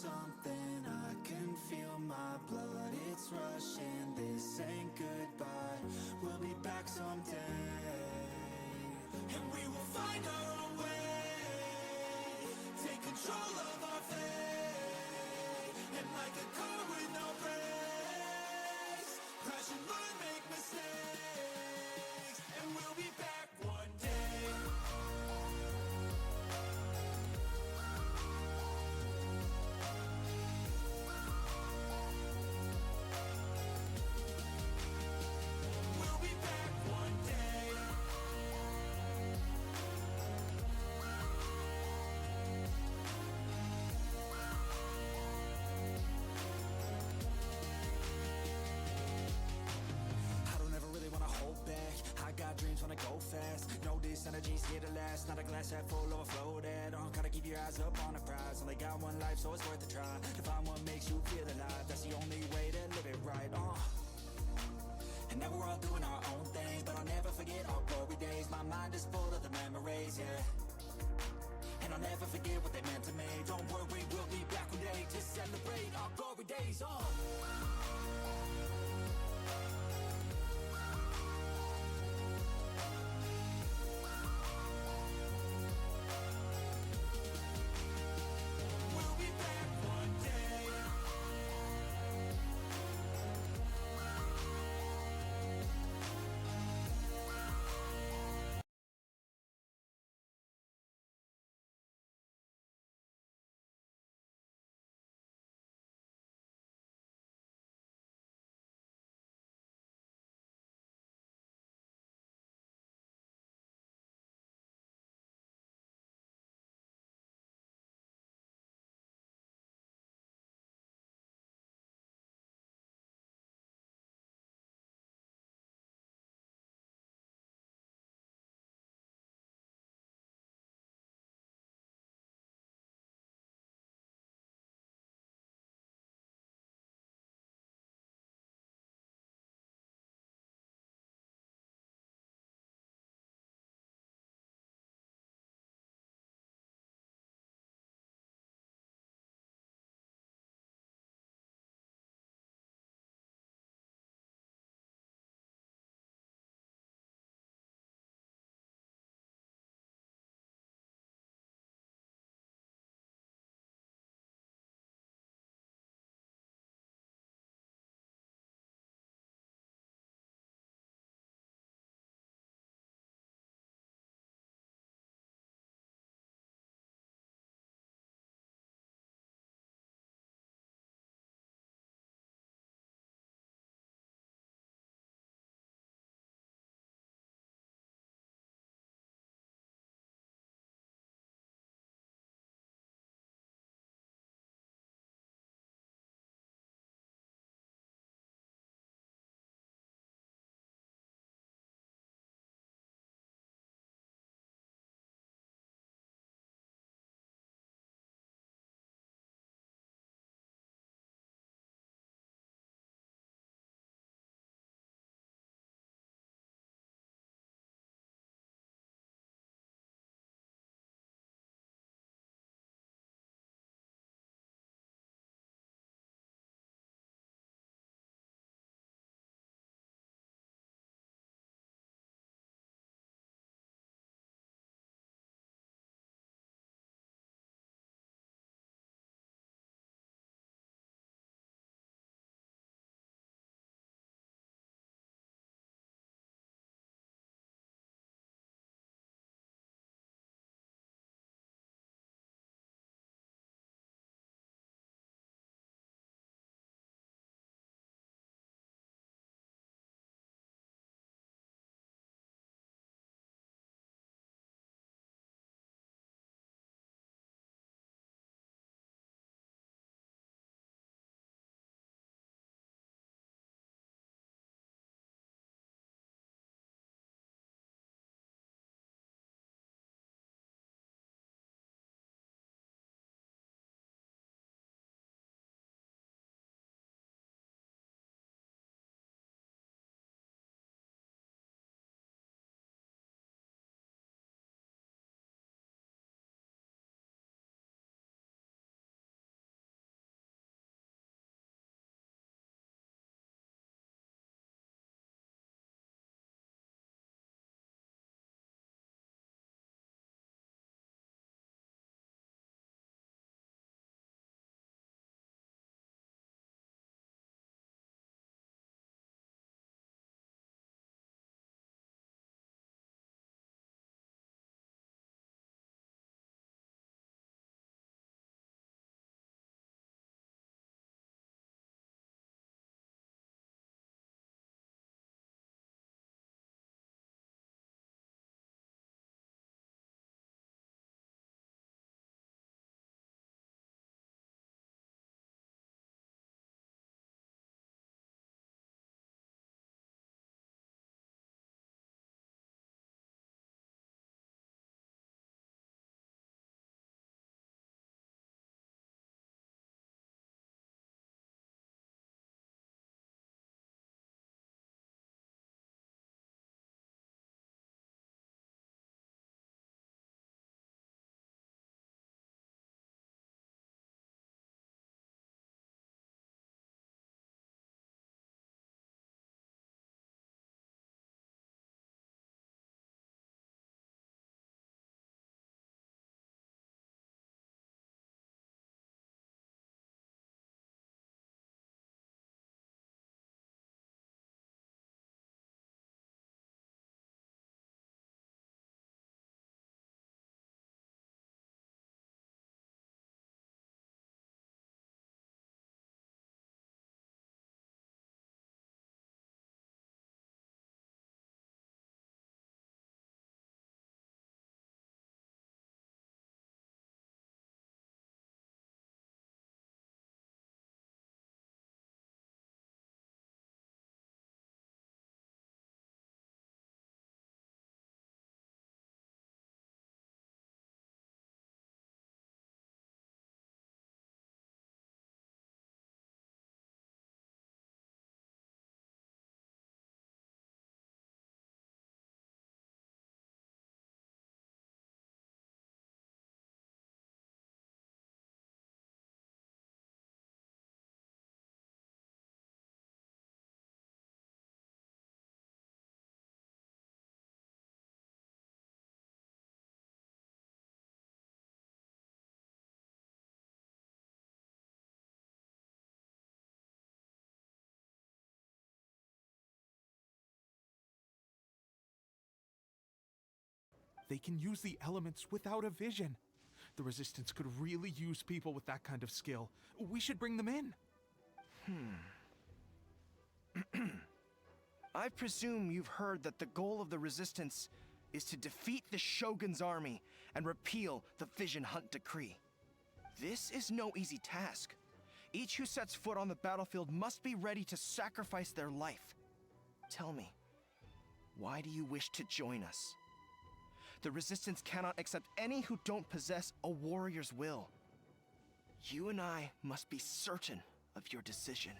something, I can feel my blood, it's rushing. This ain't goodbye, we'll be back someday, and we will find our own way, take control of our fate, and like a car with no brakes, crash and learn, make mistakes, and we'll be back one day. We'll be back one day. I don't ever really wanna hold back, I got dreams, wanna go fast. Know this energy's here to last, not a glass half full, overflow that. Gotta keep your eyes up on the prize, only got one life, so it's worth a try. To find what makes you feel alive, that's the only way to live it right. And now we're all doing our own thing, but I'll never forget our glory days. My mind is full of the memories, yeah, and I'll never forget what they meant to me. Don't worry, we'll be back one day to celebrate our glory days. They can use the elements without a vision. The Resistance could really use people with that kind of skill. We should bring them in. I presume you've heard that the goal of the Resistance is to defeat the Shogun's army and repeal the Vision Hunt Decree. This is no easy task. Each who sets foot on the battlefield must be ready to sacrifice their life. Tell me, why do you wish to join us? The Resistance cannot accept any who don't possess a warrior's will. You and I must be certain of your decision.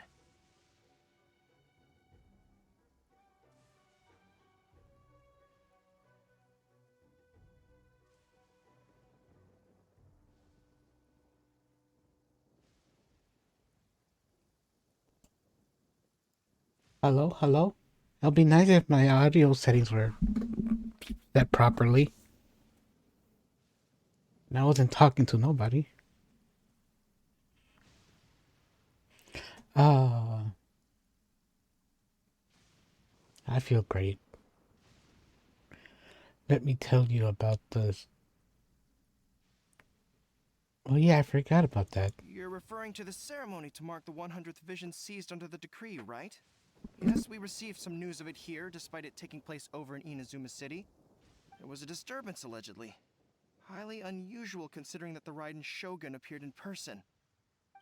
Hello, hello? It'll be nice if my audio settings were set properly. And I wasn't talking to nobody. I feel great. Let me tell you about this. Oh yeah, I forgot about that. You're referring to the ceremony to mark the 100th Vision seized under the decree, right? Yes, we received some news of it here, despite it taking place over in Inazuma City. There was a disturbance, allegedly. Highly unusual considering that the Raiden Shogun appeared in person.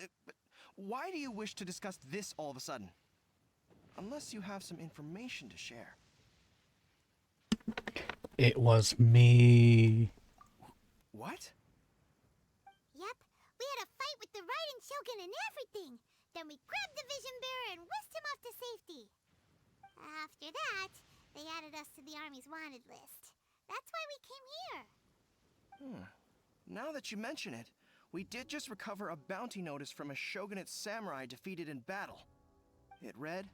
But why do you wish to discuss this all of a sudden? Unless you have some information to share. It was me. What? Yep, we had a fight with the Raiden Shogun and everything. Then we grabbed the Vision Bearer and whisked him off to safety. After that, they added us to the Army's wanted list. That's why we came here. Now that you mention it, we did just recover a bounty notice from a Shogunate samurai defeated in battle. It read,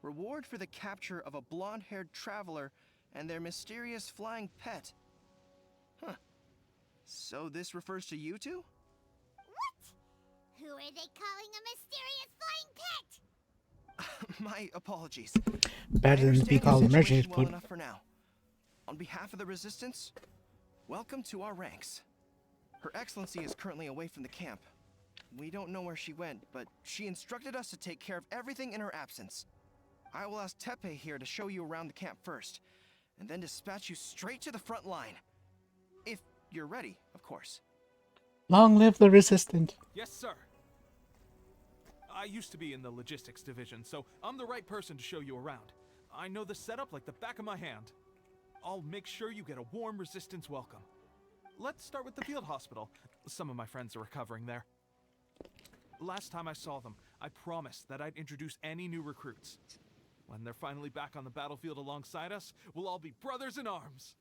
"Reward for the capture of a blonde-haired traveler and their mysterious flying pet." So this refers to you two? What? Who are they calling a mysterious flying pet? My apologies. Better than to be called emergency well food. enough for now. On behalf of the Resistance, welcome to our ranks. Her Excellency is currently away from the camp. We don't know where she went, but she instructed us to take care of everything in her absence. I will ask Teppei here to show you around the camp first, and then dispatch you straight to the front line. If you're ready, of course. Long live the Resistance. Yes, sir. I used to be in the logistics division, so I'm the right person to show you around. I know the setup like the back of my hand. I'll make sure you get a warm Resistance welcome. Let's start with the field hospital. Some of my friends are recovering there. Last time I saw them, I promised that I'd introduce any new recruits. When they're finally back on the battlefield alongside us, we'll all be brothers in arms.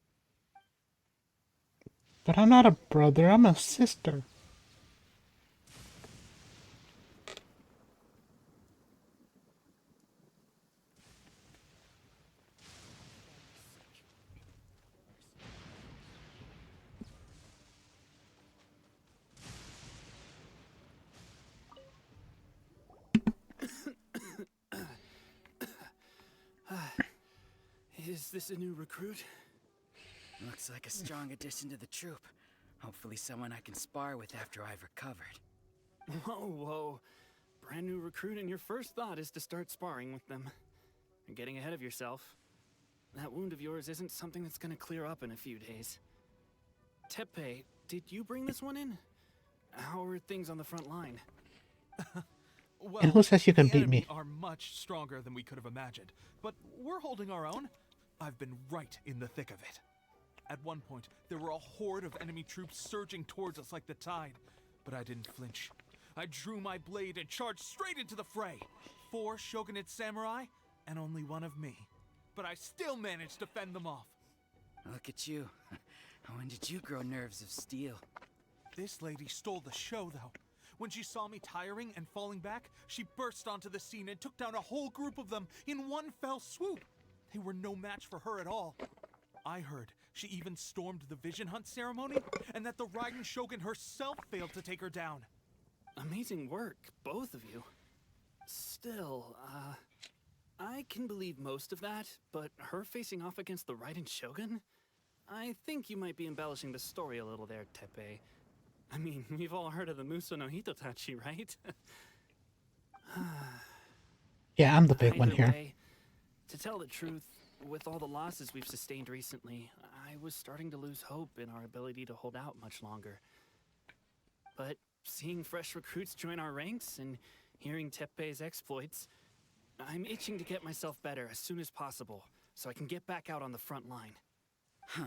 But I'm not a brother, I'm a sister. Is this a new recruit? Looks like a strong addition to the troop. Hopefully someone I can spar with after I've recovered. Whoa. Brand new recruit and your first thought is to start sparring with them. You're getting ahead of yourself. That wound of yours isn't something that's gonna clear up in a few days. Teppei, did you bring this one in? How are things on the front line? Well, And who says you can the beat enemy me? are much stronger than we could have imagined, but we're holding our own. I've been right in the thick of it. At one point, there were a horde of enemy troops surging towards us like the tide, but I didn't flinch. I drew my blade and charged straight into the fray. 4 Shogunate samurai, and only 1 of me. But I still managed to fend them off. Look at you. When did you grow nerves of steel? This lady stole the show, though. When she saw me tiring and falling back, she burst onto the scene and took down a whole group of them in one fell swoop. They were no match for her at all. I heard she even stormed the Vision Hunt ceremony, and that the Raiden Shogun herself failed to take her down. Amazing work, both of you. Still, I can believe most of that, but her facing off against the Raiden Shogun? I think you might be embellishing the story a little there, Tepe. I mean, we've all heard of the Muso no Hitotachi, right? Yeah, I'm the big one Either here. way, to tell the truth, with all the losses we've sustained recently, I was starting to lose hope in our ability to hold out much longer. But seeing fresh recruits join our ranks and hearing Tepe's exploits, I'm itching to get myself better as soon as possible so I can get back out on the front line. Huh.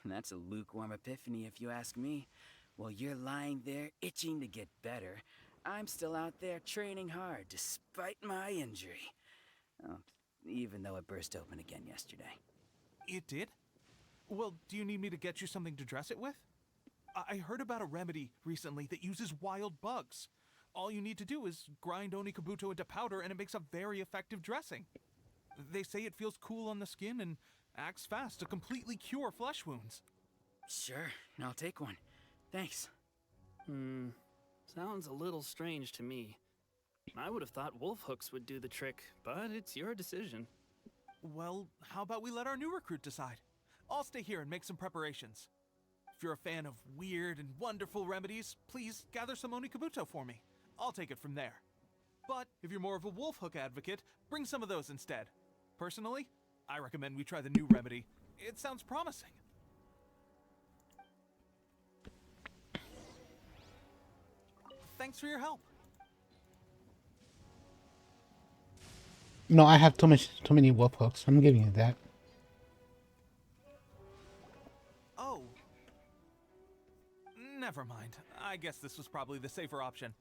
That's a lukewarm epiphany if you ask me. While you're lying there itching to get better, I'm still out there training hard despite my injury. Oh, even though it burst open again yesterday. It did? Well, do you need me to get you something to dress it with? I heard about a remedy recently that uses wild bugs. All you need to do is grind Onikabuto into powder and it makes a very effective dressing. They say it feels cool on the skin and acts fast to completely cure flesh wounds. Sure, I'll take one. Thanks. Sounds a little strange to me. I would have thought wolf hooks would do the trick, but it's your decision. Well, how about we let our new recruit decide? I'll stay here and make some preparations. If you're a fan of weird and wonderful remedies, please gather some Onikabuto for me. I'll take it from there. But if you're more of a wolf hook advocate, bring some of those instead. Personally, I recommend we try the new remedy. It sounds promising. Thanks for your help. No, I have too many wolf hooks. I'm giving you that. Oh. Never mind. I guess this was probably the safer option.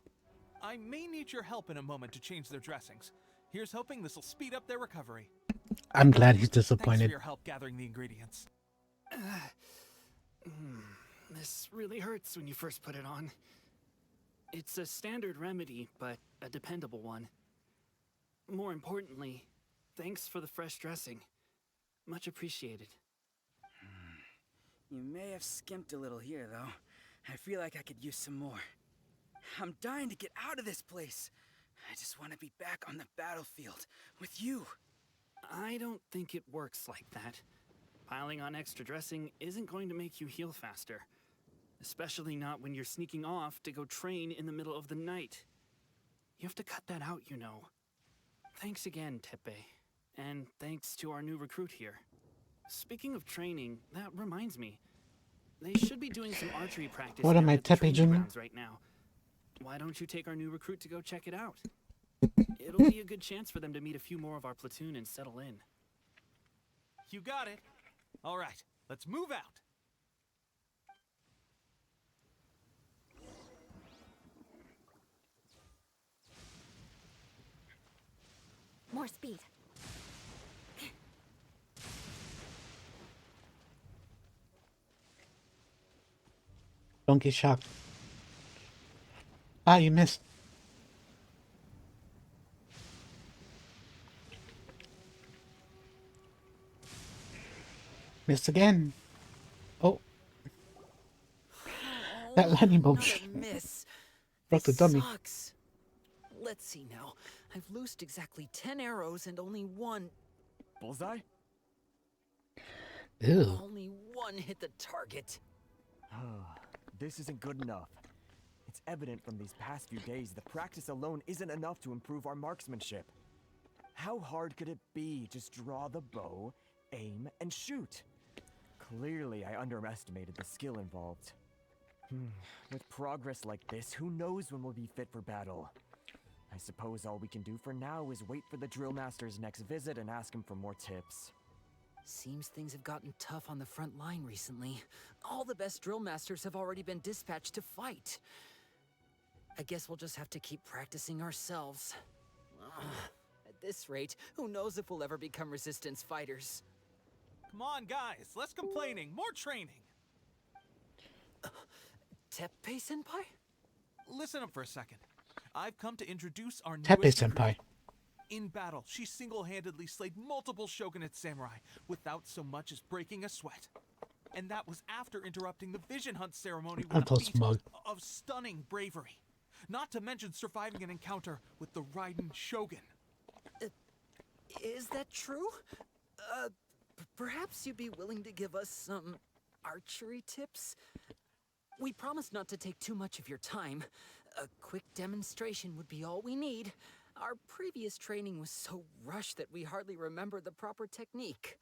I may need your help in a moment to change their dressings. Here's hoping this will speed up their recovery. I'm glad he's Thanks for disappointed. your help gathering the ingredients. This really hurts when you first put it on. It's a standard remedy, but a dependable one. More importantly, thanks for the fresh dressing. Much appreciated. You may have skimped a little here, though. I feel like I could use some more. I'm dying to get out of this place. I just want to be back on the battlefield with you. I don't think it works like that. Piling on extra dressing isn't going to make you heal faster. Especially not when you're sneaking off to go train in the middle of the night. You have to cut that out, you know. Thanks again, Tepe. And thanks to our new recruit here. Speaking of training, that reminds me. They should be doing some archery practice What am down I, at the Tepe training Jr.? grounds right now. Why don't you take our new recruit to go check it out? It'll be a good chance for them to meet a few more of our platoon and settle in. You got it. All right, let's move out. More speed. Don't get shocked. Ah, you missed. Missed again. Oh. That landing bolt Miss. broke the dummy. Sucks. Let's see now. I've loosed exactly 10 arrows and only one Bullseye? Ew. only one hit the target. This isn't good enough. It's evident from these past few days the practice alone isn't enough to improve our marksmanship. How hard could it be? Just draw the bow, aim, and shoot. Clearly, I underestimated the skill involved. With progress like this, who knows when we'll be fit for battle? I suppose all we can do for now is wait for the drill master's next visit and ask him for more tips. Seems things have gotten tough on the front line recently. All the best drill masters have already been dispatched to fight. I guess we'll just have to keep practicing ourselves. At this rate, who knows if we'll ever become resistance fighters. Come on, guys, less complaining, more training. Teppei-senpai? Listen up for a second. I've come to introduce our Tepe newest recruit. senpai. In battle, she single-handedly slayed multiple shogunate samurai without so much as breaking a sweat. And that was after interrupting the vision hunt ceremony I'm with a so feat smug. of stunning bravery. Not to mention surviving an encounter with the Raiden Shogun. Is that true? Perhaps you'd be willing to give us some archery tips? We promised not to take too much of your time. A quick demonstration would be all we need. Our previous training was so rushed that we hardly remember the proper technique.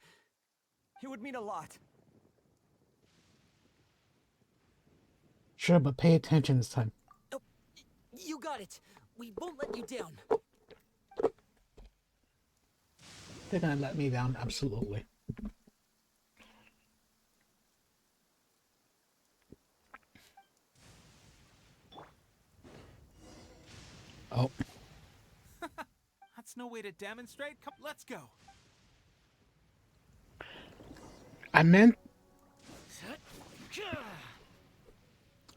It would mean a lot. Sure, but pay attention this time. Oh, you got it. We won't let you down. They're gonna let me down, absolutely. Oh. That's no way to demonstrate. Come, let's go. I meant...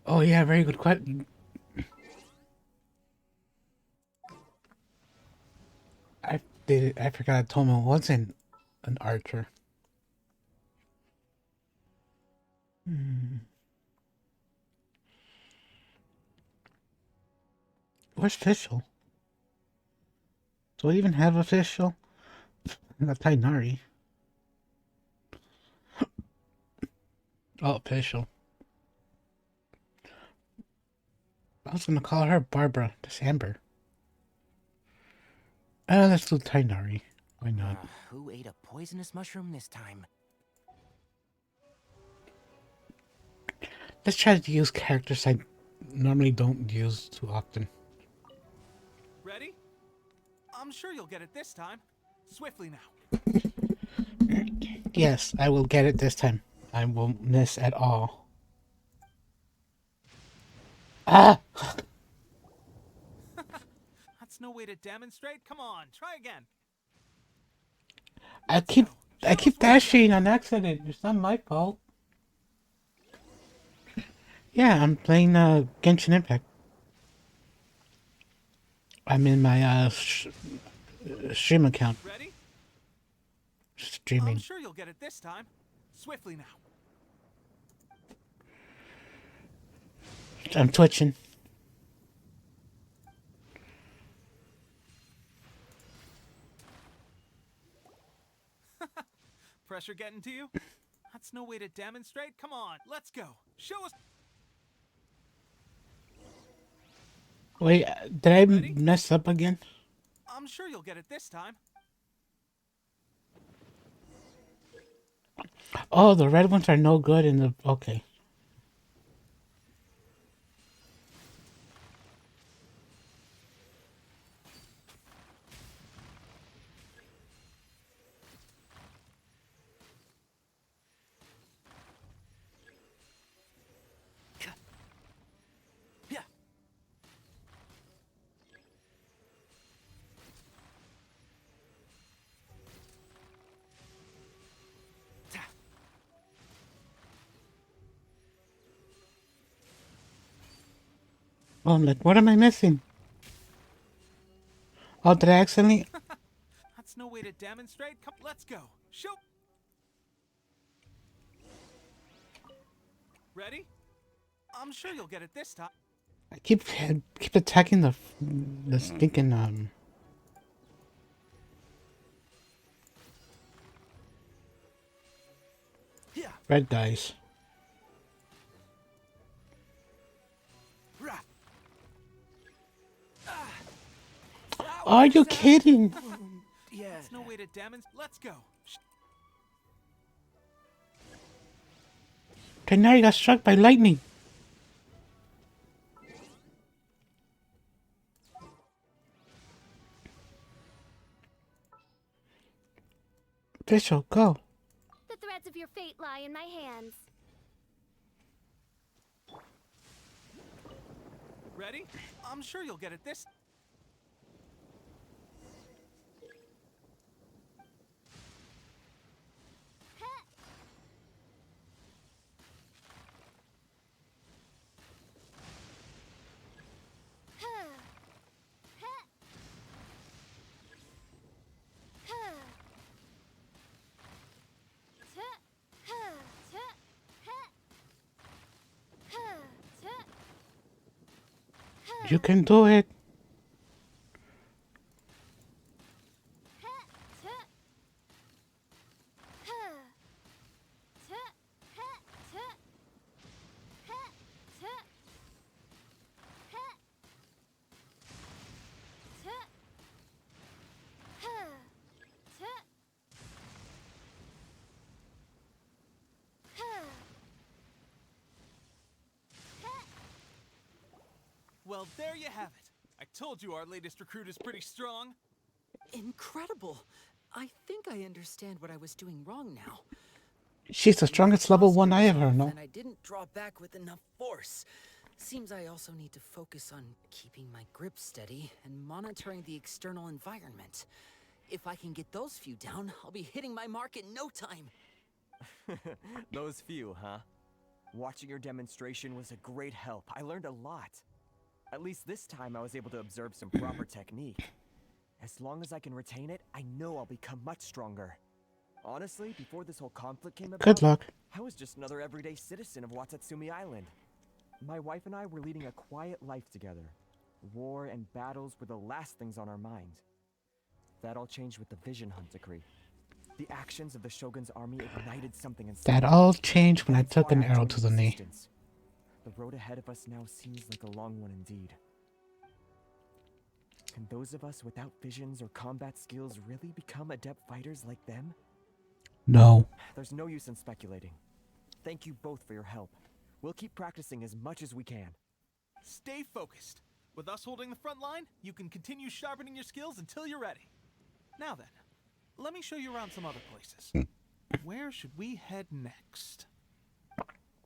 Oh yeah, very good question. I forgot Tomo wasn't an archer. Where's Fischl? Do I even have a Fischl? I got Tainari. Oh, Fischl. I was gonna call her Barbara December. Let's do Tainari. Why not? Who ate a poisonous mushroom this time? Let's try to use characters I normally don't use too often. Ready? I'm sure you'll get it this time. Swiftly now. Yes, I will get it this time. I won't miss at all. Ah! That's no way to demonstrate. Come on, try again. I keep dashing on accident. It's not my fault. Yeah, I'm playing Genshin Impact. I'm in my stream account. Ready? Streaming. I'm sure you'll get it this time. Swiftly now. I'm twitching. Pressure getting to you? That's no way to demonstrate. Come on, let's go. Show us. Wait, did I Ready? mess up again? I'm sure you'll get it this time. Oh, the red ones are no good in the... Okay. Yeah. Oh, I'm like, what am I missing? Oh, did I accidentally... That's no way to demonstrate. Come, let's go. Show. Ready? I'm sure you'll get it this time. I keep attacking the stinking Yeah. red guys. Are you kidding? Yeah. That's no way to demonstrate. Let's go. Tenari got struck by lightning. Fischl, go. The threads of your fate lie in my hands. Ready? I'm sure you'll get it this. You can do it. Well, there you have it. I told you our latest recruit is pretty strong. Incredible. I think I understand what I was doing wrong now. She's the strongest level 1 I ever know. And I didn't draw back with enough force. Seems I also need to focus on keeping my grip steady and monitoring the external environment. If I can get those few down, I'll be hitting my mark in no time. Those few, huh? Watching your demonstration was a great help. I learned a lot. At least this time I was able to observe some proper technique. As long as I can retain it, I know I'll become much stronger. Honestly, before this whole conflict came about, Good luck. I was just another everyday citizen of Watatsumi Island. My wife and I were leading a quiet life together. War and battles were the last things on our mind. That all changed with the Vision Hunt decree. The actions of the Shogun's army ignited something inside. That all changed when I That's took why an I arrow joined to the knee. Resistance. The road ahead of us now seems like a long one indeed. Can those of us without visions or combat skills really become adept fighters like them? No. There's no use in speculating. Thank you both for your help. We'll keep practicing as much as we can. Stay focused. With us holding the front line, you can continue sharpening your skills until you're ready. Now then, let me show you around some other places. Where should we head next?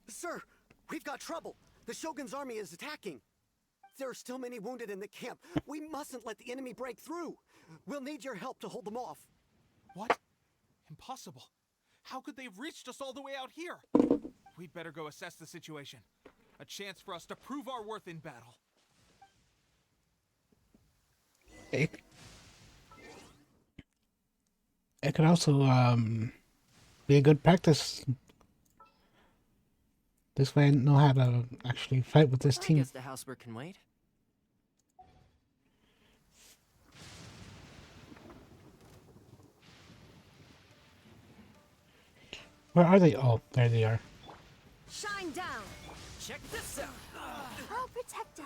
Sir, we've got trouble. The Shogun's army is attacking. There are still many wounded in the camp. We mustn't let the enemy break through. We'll need your help to hold them off. What? Impossible. How could they have reached us all the way out here? We'd better go assess the situation. A chance for us to prove our worth in battle. It could also be a good practice. This way I know how to actually fight with this I team. guess the housework can wait. Where are they? Oh, there they are. Shine down. Check this out. I'll protect us.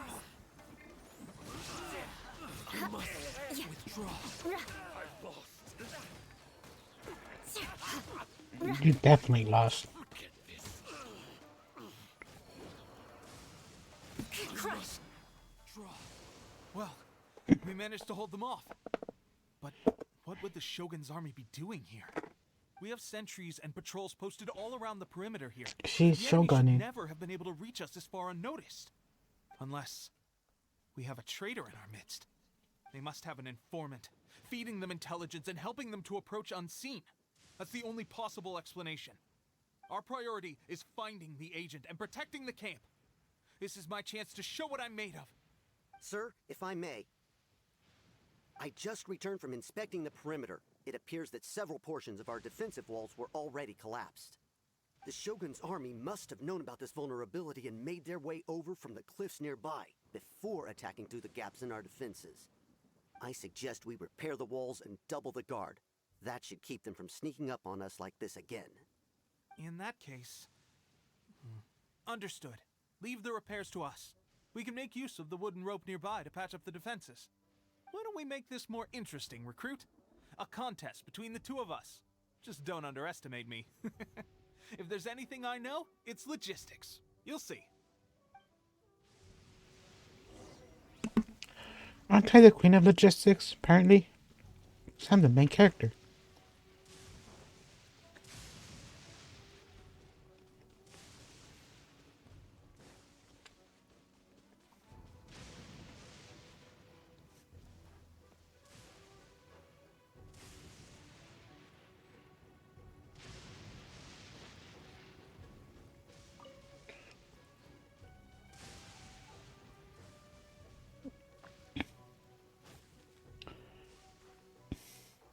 You definitely lost. Crush. Well, we managed to hold them off. But what would the Shogun's army be doing here? We have sentries and patrols posted all around the perimeter here. She's The enemy should shogunning. never have been able to reach us this far unnoticed. Unless we have a traitor in our midst. They must have an informant, feeding them intelligence and helping them to approach unseen. That's the only possible explanation. Our priority is finding the agent and protecting the camp. This is my chance to show what I'm made of. Sir, if I may. I just returned from inspecting the perimeter. It appears that several portions of our defensive walls were already collapsed. The Shogun's army must have known about this vulnerability and made their way over from the cliffs nearby before attacking through the gaps in our defenses. I suggest we repair the walls and double the guard. That should keep them from sneaking up on us like this again. In that case... Understood. Leave the repairs to us. We can make use of the wooden rope nearby to patch up the defenses. Why don't we make this more interesting, recruit? A contest between the two of us. Just don't underestimate me. If there's anything I know, it's logistics. You'll see. Aren't I the queen of logistics, apparently? So I'm the main character.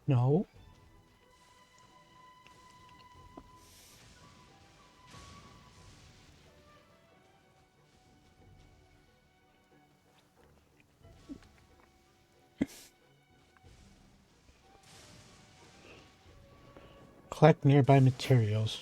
No. Collect nearby materials.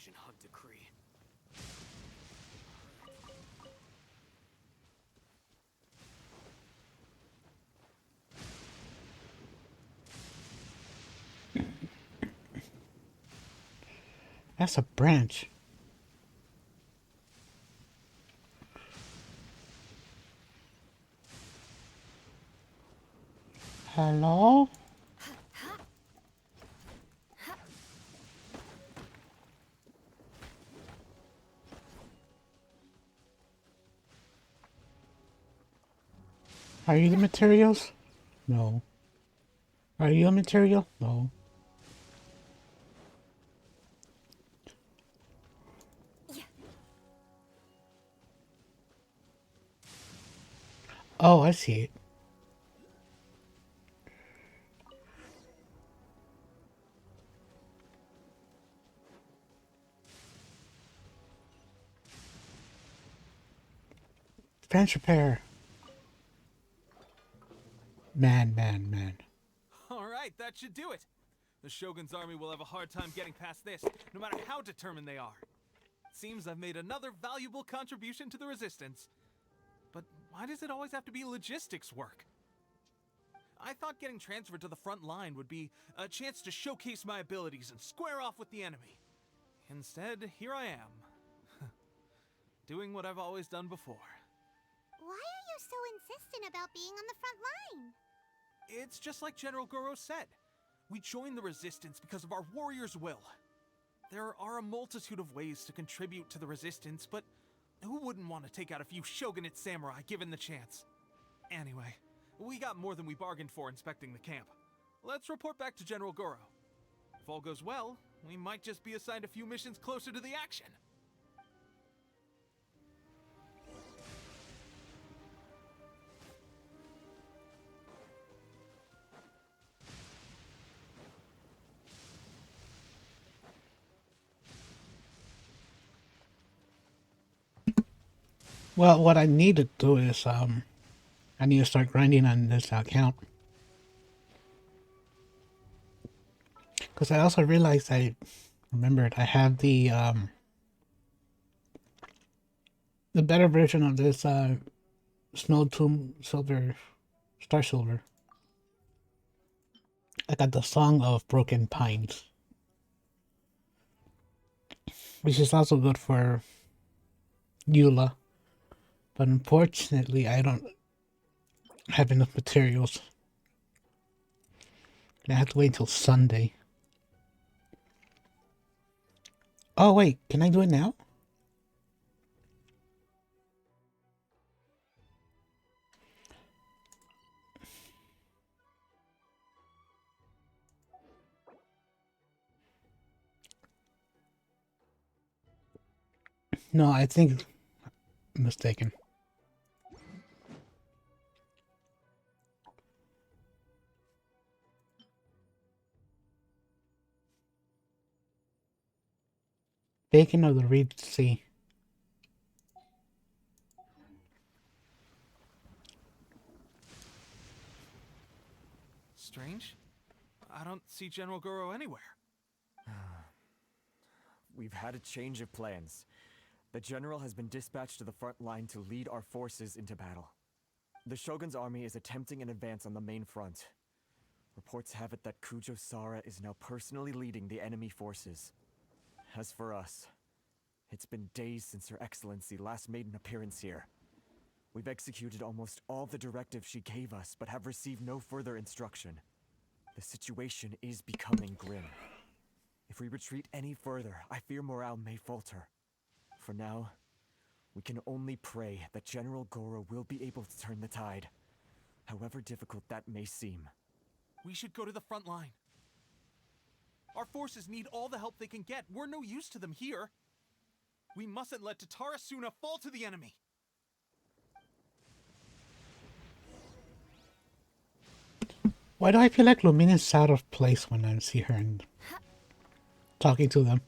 Vision Hunt decree. That's a branch. Hello? Are you the materials? No. Are you a material? No. Oh, I see it. Bench repair. Man. Alright, that should do it. The Shogun's army will have a hard time getting past this, no matter how determined they are. Seems I've made another valuable contribution to the Resistance. But why does it always have to be logistics work? I thought getting transferred to the front line would be a chance to showcase my abilities and square off with the enemy. Instead, here I am. Doing what I've always done before. Why are you so insistent about being on the front line? It's just like General Goro said. We joined the Resistance because of our warriors' will. There are a multitude of ways to contribute to the Resistance, but who wouldn't want to take out a few shogunate samurai given the chance? Anyway, we got more than we bargained for inspecting the camp. Let's report back to General Goro. If all goes well, we might just be assigned a few missions closer to the action. Well, what I need to do is, I need to start grinding on this account. Because I also realized I remembered I have the better version of this, Snow Tomb Silver, Star Silver. I got the Song of Broken Pines. Which is also good for Eula. But unfortunately, I don't have enough materials. I have to wait until Sunday. Oh wait, can I do it now? No, I think I'm mistaken. Bacon of the Reed Sea. Strange. I don't see General Goro anywhere. We've had a change of plans. The general has been dispatched to the front line to lead our forces into battle. The Shogun's army is attempting an advance on the main front. Reports have it that Kujo Sara is now personally leading the enemy forces. As for us, it's been days since Her Excellency last made an appearance here. We've executed almost all the directives she gave us, but have received no further instruction. The situation is becoming grim. If we retreat any further, I fear morale may falter. For now, we can only pray that General Goro will be able to turn the tide, however difficult that may seem. We should go to the front line. Our forces need all the help they can get. We're no use to them here. We mustn't let Tatara Suna fall to the enemy. Why do I feel like Lumina's out of place when I see her and talking to them?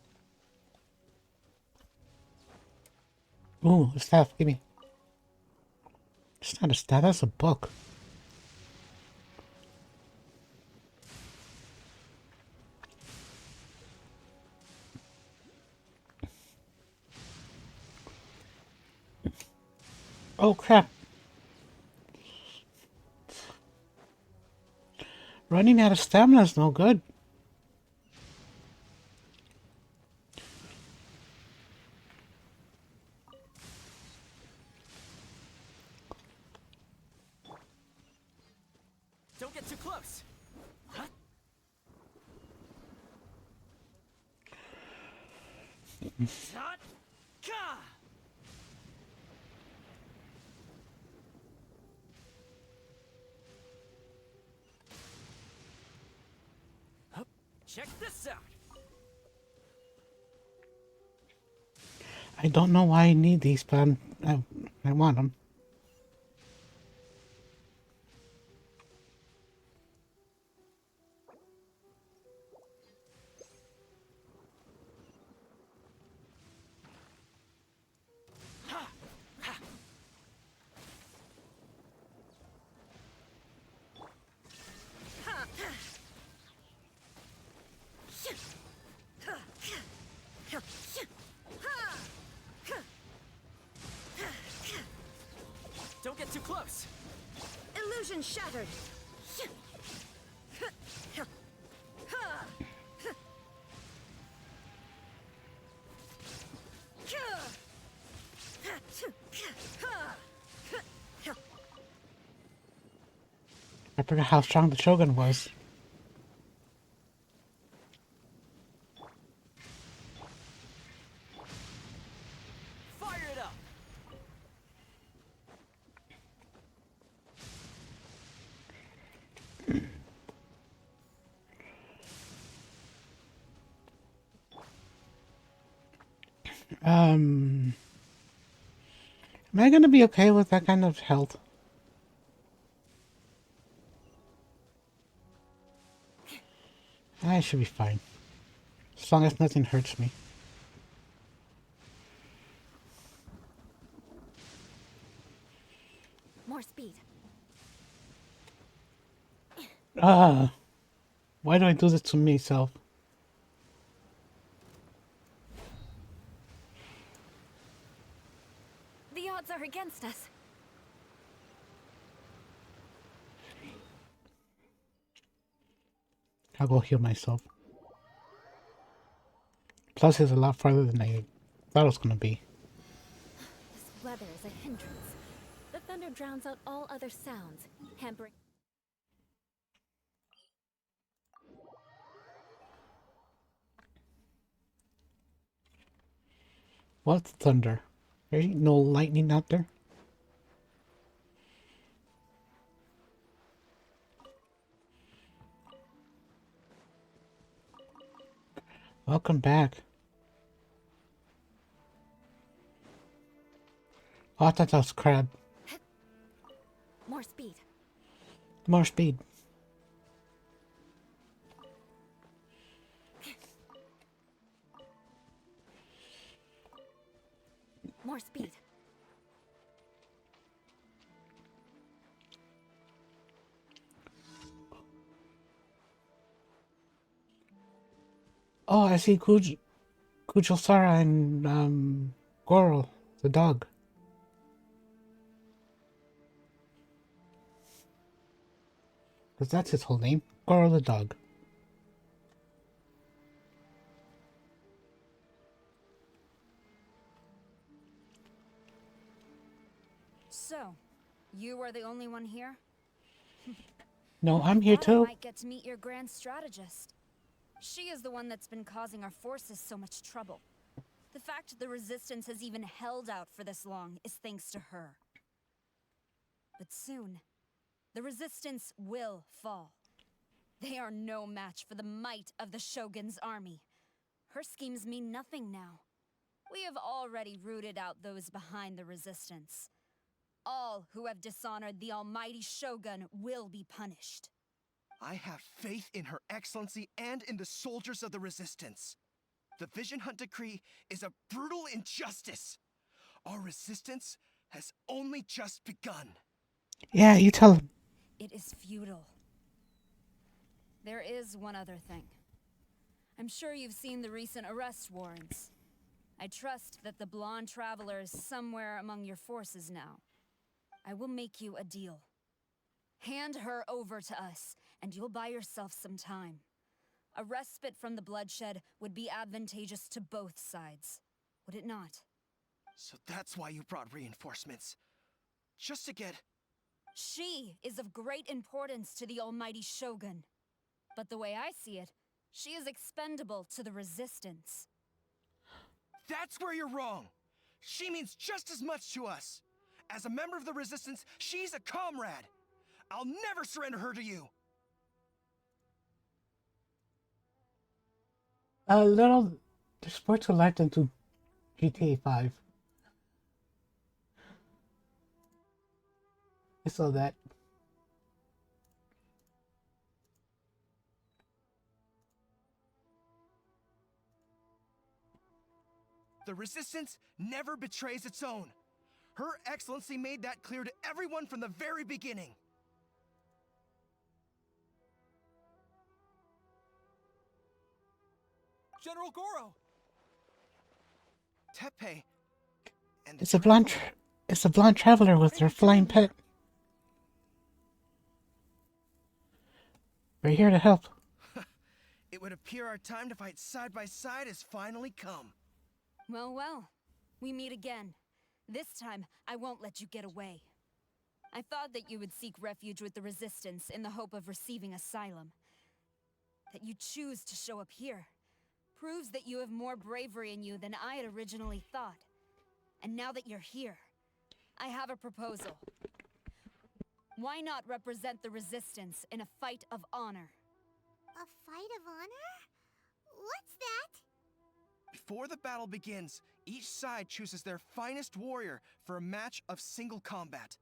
Ooh, a staff, give me. It's not a staff, that's a book. Oh crap. Running out of stamina is no good. Don't get too close. Huh? Shot. Ka! Hup. Check this out. I don't know why I need these, but I want them. Don't get too close. Illusion shattered. I forgot how strong the Shogun was. Fire it up. Am I gonna be okay with that kind of health? I should be fine. As long as nothing hurts me. More speed. Ah! Why do I do this to myself? The odds are against us. I'll go heal myself. Plus, it's a lot farther than I thought it was gonna be. This weather is a hindrance. The thunder drowns out all other sounds, hampering. What's thunder? There ain't no lightning out there. Welcome back. Oh, I thought that was crab. More speed. More speed. More speed. Oh, I see Kujosara and Goro, the dog. Because that's his whole name. Goro the dog. So, you are the only one here? No, I'm here Thought I too. might get to meet your grand strategist. She is the one that's been causing our forces so much trouble. The fact the Resistance has even held out for this long is thanks to her. But soon, the Resistance will fall. They are no match for the might of the Shogun's army. Her schemes mean nothing now. We have already rooted out those behind the Resistance. All who have dishonored the almighty Shogun will be punished. I have faith in Her Excellency and in the soldiers of the Resistance. The Vision Hunt Decree is a brutal injustice. Our resistance has only just begun. Yeah, you tell him. It is futile. There is one other thing. I'm sure you've seen the recent arrest warrants. I trust that the blonde traveler is somewhere among your forces now. I will make you a deal. Hand her over to us, and you'll buy yourself some time. A respite from the bloodshed would be advantageous to both sides, would it not? So that's why you brought reinforcements. Just to get... She is of great importance to the almighty Shogun. But the way I see it, she is expendable to the Resistance. That's where you're wrong! She means just as much to us! As a member of the Resistance, she's a comrade! I'll never surrender her to you! A little... There's more to life than to GTA 5. I saw that. The Resistance never betrays its own. Her Excellency made that clear to everyone from the very beginning. General Goro! Tepe and It's a blonde traveler with her flying pet. We're here to help. It would appear our time to fight side by side has finally come. Well, well. We meet again. This time, I won't let you get away. I thought that you would seek refuge with the Resistance in the hope of receiving asylum. That you choose to show up here proves that you have more bravery in you than I had originally thought. And now that you're here, I have a proposal. Why not represent the Resistance in a fight of honor? A fight of honor? What's that? Before the battle begins, each side chooses their finest warrior for a match of single combat.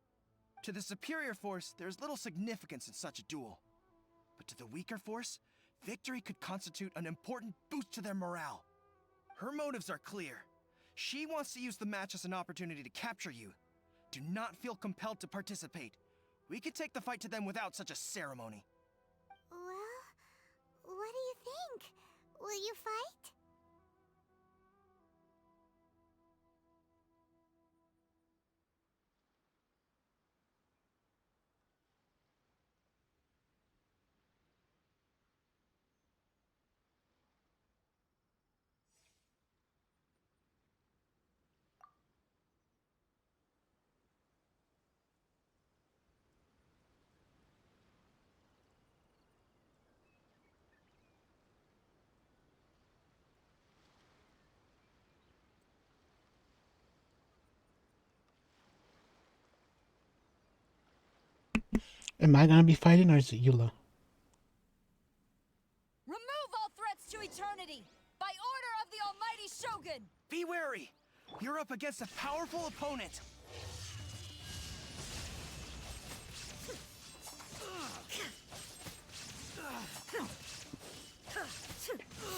To the superior force, there's little significance in such a duel. But to the weaker force, victory could constitute an important boost to their morale. Her motives are clear. She wants to use the match as an opportunity to capture you. Do not feel compelled to participate. We can take the fight to them without such a ceremony. Well, what do you think? Will you fight? Am I gonna be fighting or is it Eula? Remove all threats to eternity! By order of the almighty Shogun! Be wary! You're up against a powerful opponent!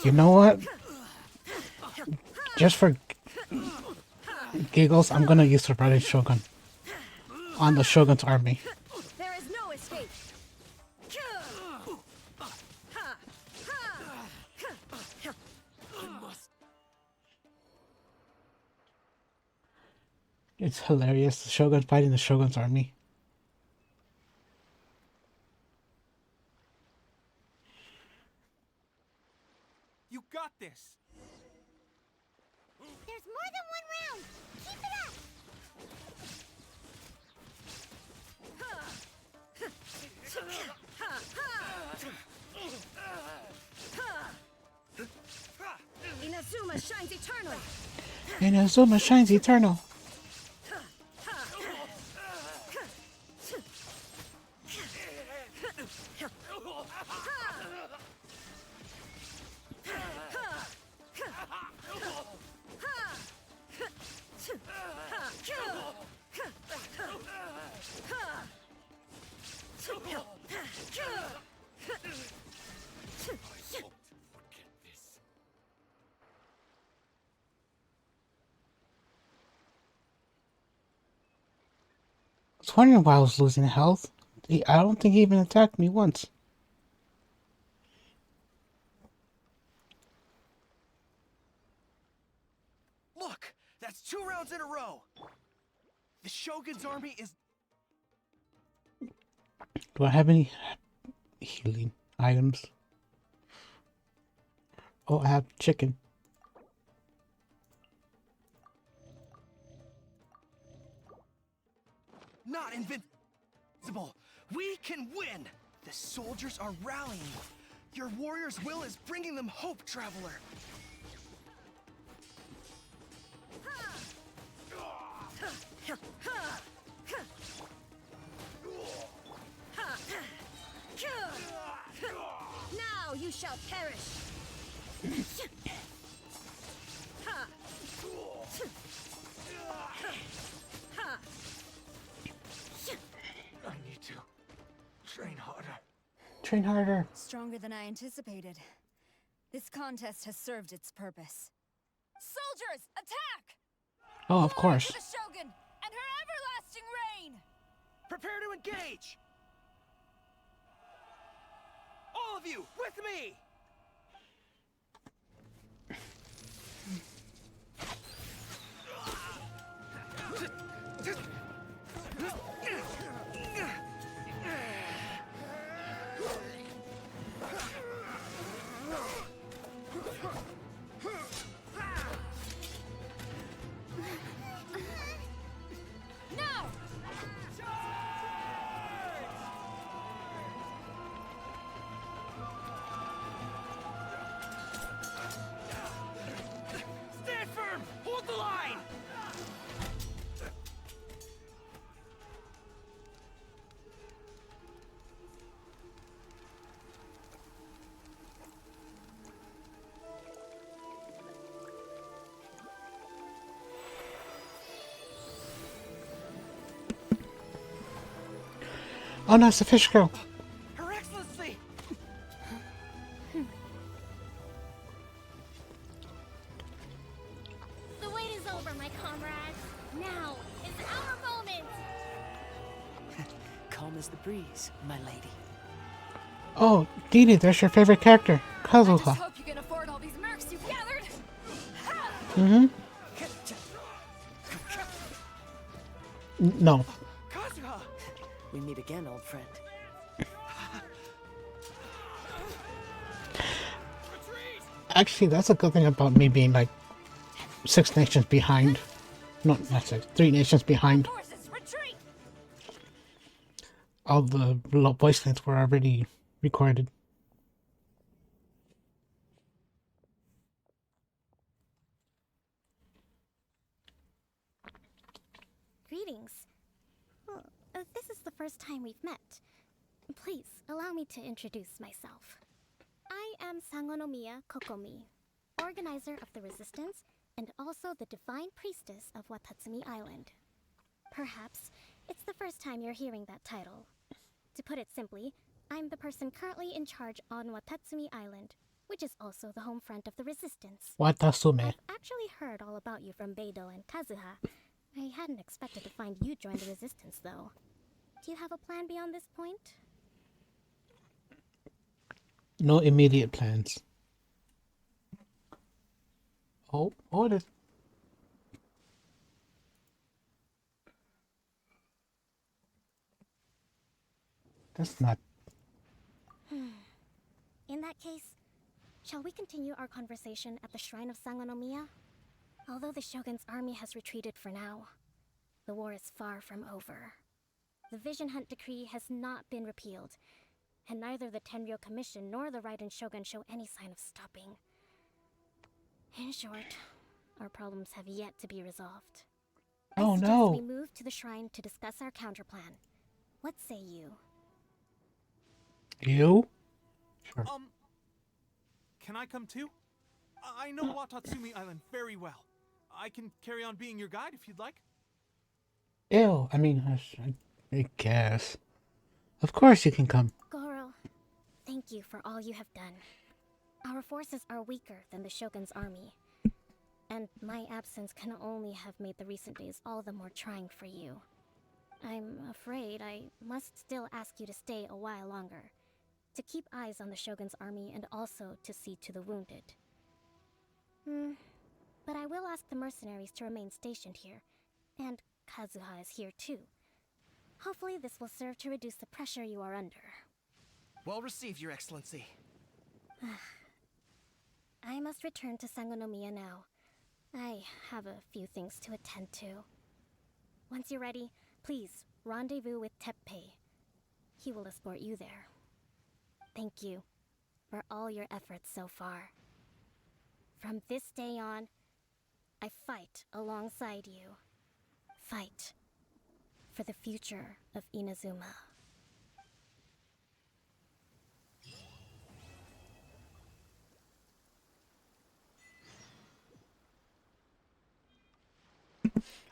You know what? Just for giggles, I'm gonna use Surprising Shogun on the Shogun's army. There is no escape! It's hilarious. The Shogun fighting the Shogun's army. You got this! There's more than one round! Keep it up! Inazuma shines eternal! Inazuma shines eternal. I was wondering why I was losing health. I don't think he even attacked me once. Look! That's 2 rounds in a row! The Shogun's army is Do I have any healing items? Oh, I have chicken. Not invincible! We can win! The soldiers are rallying. Your warrior's will is bringing them hope, Traveler. Now you shall perish! I need to train harder. Train harder. Stronger than I anticipated. This contest has served its purpose. Soldiers, attack! Oh, of Glory course. to the Shogun and her everlasting reign! Prepare to engage! All of you, with me! Now! Stand firm! Hold the line! Oh no, it's the fish girl. Her Excellency! The wait is over, my comrades. Now is our moment. Calm as the breeze, my lady. Oh, Didi, there's your favorite character, I Kazuha. just hope you can afford all these mercs you've gathered! Mm-hmm. No. Kazuha! We meet again, old friend. Actually, that's a good thing about me being like 6 nations behind. No, not 6. 3 nations behind. Forces, retreat! All the voice lines were already recorded. Greetings. Well, this is the first time we've met. Please, allow me to introduce myself. I am Sangonomiya Kokomi, organizer of the Resistance and also the Divine Priestess of Watatsumi Island. Perhaps it's the first time you're hearing that title. To put it simply, I'm the person currently in charge on Watatsumi Island, which is also the home front of the Resistance. Watasume. I've actually heard all about you from Beidou and Kazuha. I hadn't expected to find you join the Resistance, though. Do you have a plan beyond this point? No immediate plans. Oh, it is. That's not. In that case, shall we continue our conversation at the Shrine of Sangonomiya? Although the Shogun's army has retreated for now, the war is far from over. The Vision Hunt Decree has not been repealed, and neither the Tenryo Commission nor the Raiden Shogun show any sign of stopping. In short, our problems have yet to be resolved. Oh I suggest no. we move to the shrine to discuss our counterplan. What say you? You? Sure. Can I come too? I know Watatsumi Island very well. I can carry on being your guide if you'd like. Ew. I mean, I guess. Of course you can come. Goro, thank you for all you have done. Our forces are weaker than the Shogun's army, and my absence can only have made the recent days all the more trying for you. I'm afraid I must still ask you to stay a while longer, to keep eyes on the Shogun's army and also to see to the wounded. But I will ask the mercenaries to remain stationed here, and Kazuha is here too. Hopefully this will serve to reduce the pressure you are under. Well received, Your Excellency. I must return to Sangonomiya now. I have a few things to attend to. Once you're ready, please rendezvous with Teppei. He will escort you there. Thank you for all your efforts so far. From this day on, I fight alongside you. Fight for the future of Inazuma.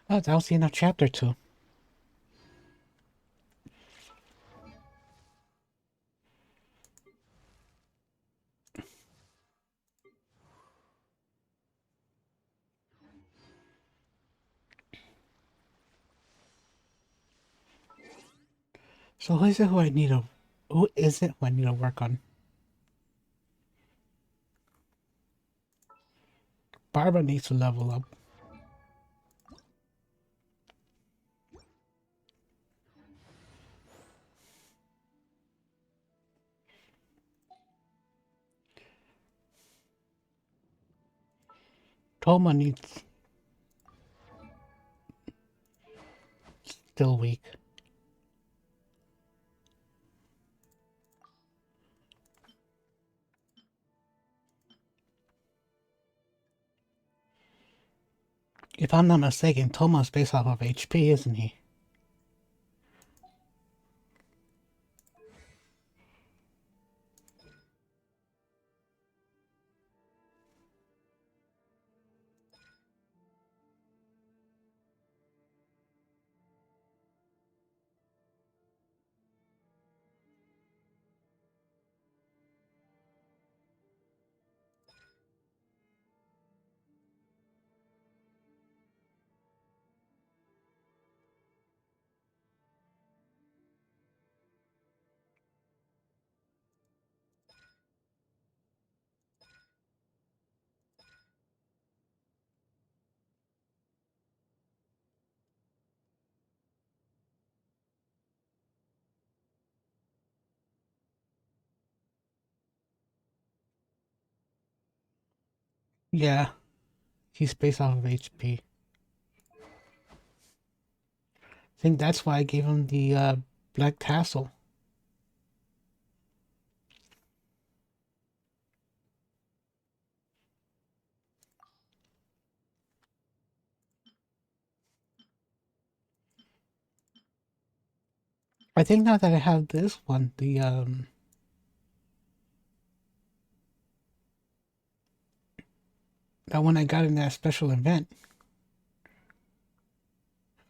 Oh, that was the end of chapter 2. So who is it who I need to... Who is it who I need to work on? Barbara needs to level up. Toma needs... Still weak. If I'm not mistaken, Toma's based off of HP, isn't he? Yeah, he's based off of HP. I think that's why I gave him the black tassel. I think now that I have this one, the that one I got in that special event.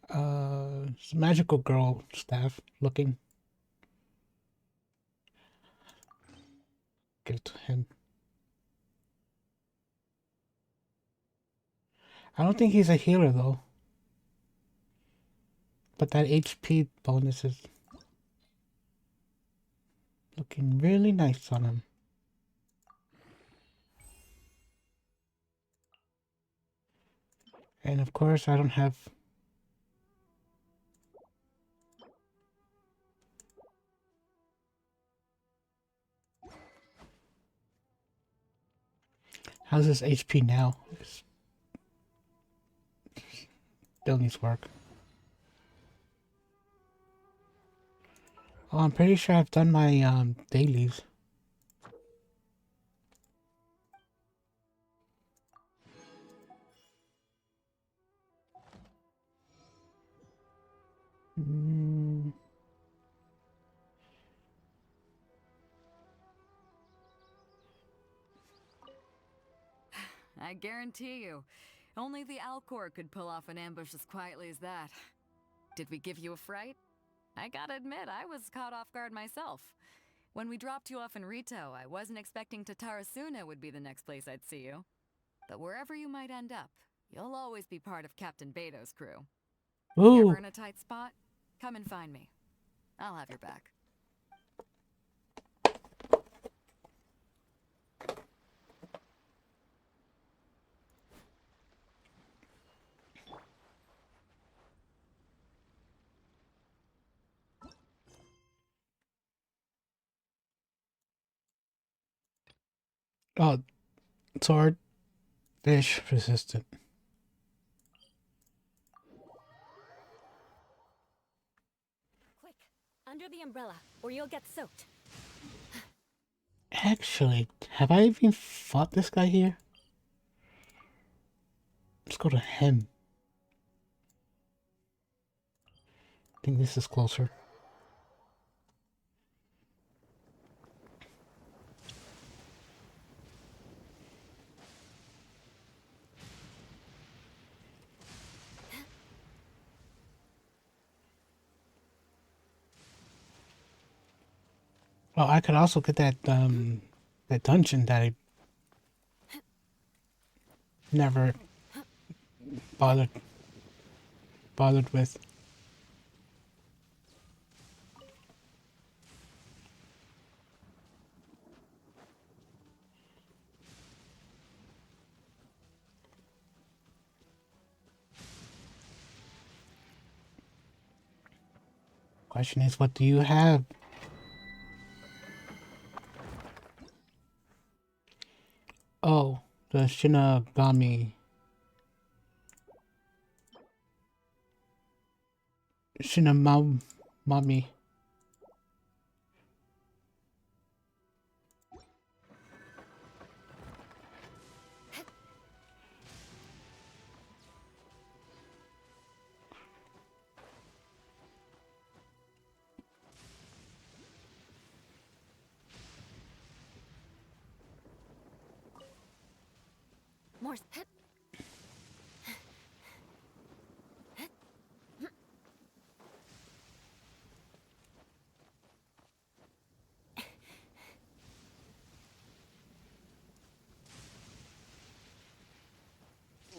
It's magical girl staff looking. Get it to him. I don't think he's a healer though. But that HP bonus is looking really nice on him. And of course I don't have... How's his HP now? Still needs work. Oh, I'm pretty sure I've done my dailies. I guarantee you, only the Alcor could pull off an ambush as quietly as that. Did we give you a fright? I gotta admit, I was caught off guard myself. When we dropped you off in Rito, I wasn't expecting Tatarasuna would be the next place I'd see you. But wherever you might end up, you'll always be part of Captain Beto's crew. If you're ever in a tight spot, come and find me. I'll have your back. Oh, sword, fish, resistant. Quick, under the umbrella, or you'll get soaked. Actually, have I even fought this guy here? Let's go to him. I think this is closer. Well, I could also get that that dungeon that I never bothered with. Question is, what do you have? Oh, the Shinigami. Shinamami. More.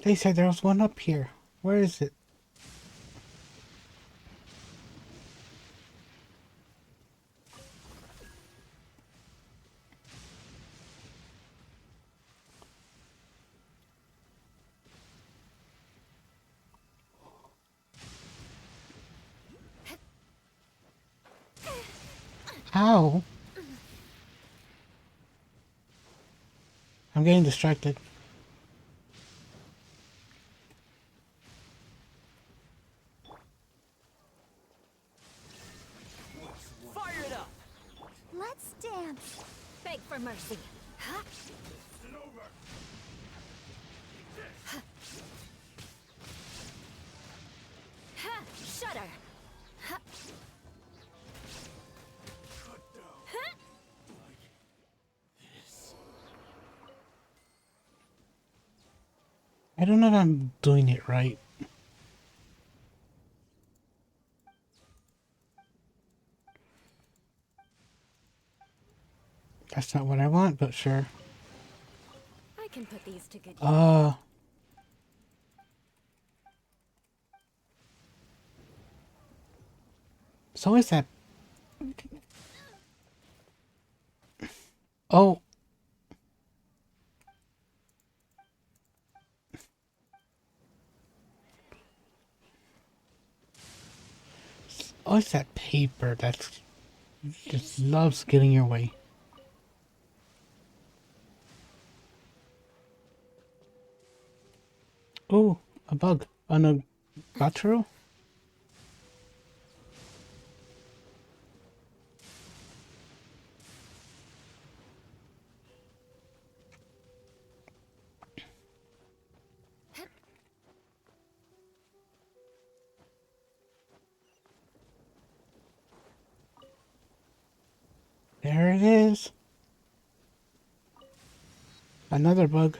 They said there was one up here. Where is it? Ow. I'm getting distracted. Fire it up! Let's dance. Beg for mercy. Huh? Ha! Shudder! Ha! Ha! I don't know if I'm doing it right. That's not what I want, but sure. I can put these to good use. So is that... Oh. Oh, it's that paper that's... just loves getting your way. Oh, a bug. On a battery? There it is. Another bug.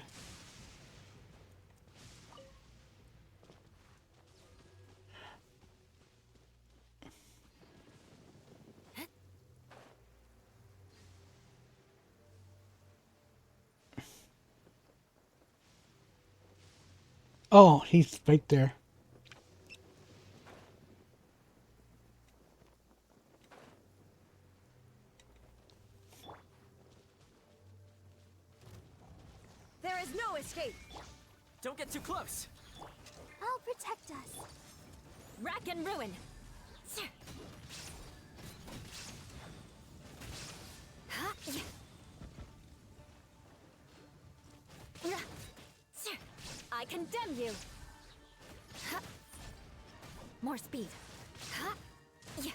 Oh, he's right there. There is no escape. Don't get too close. I'll protect us. Rack and ruin. I condemn you! Ha. More speed. Ha. Yeah.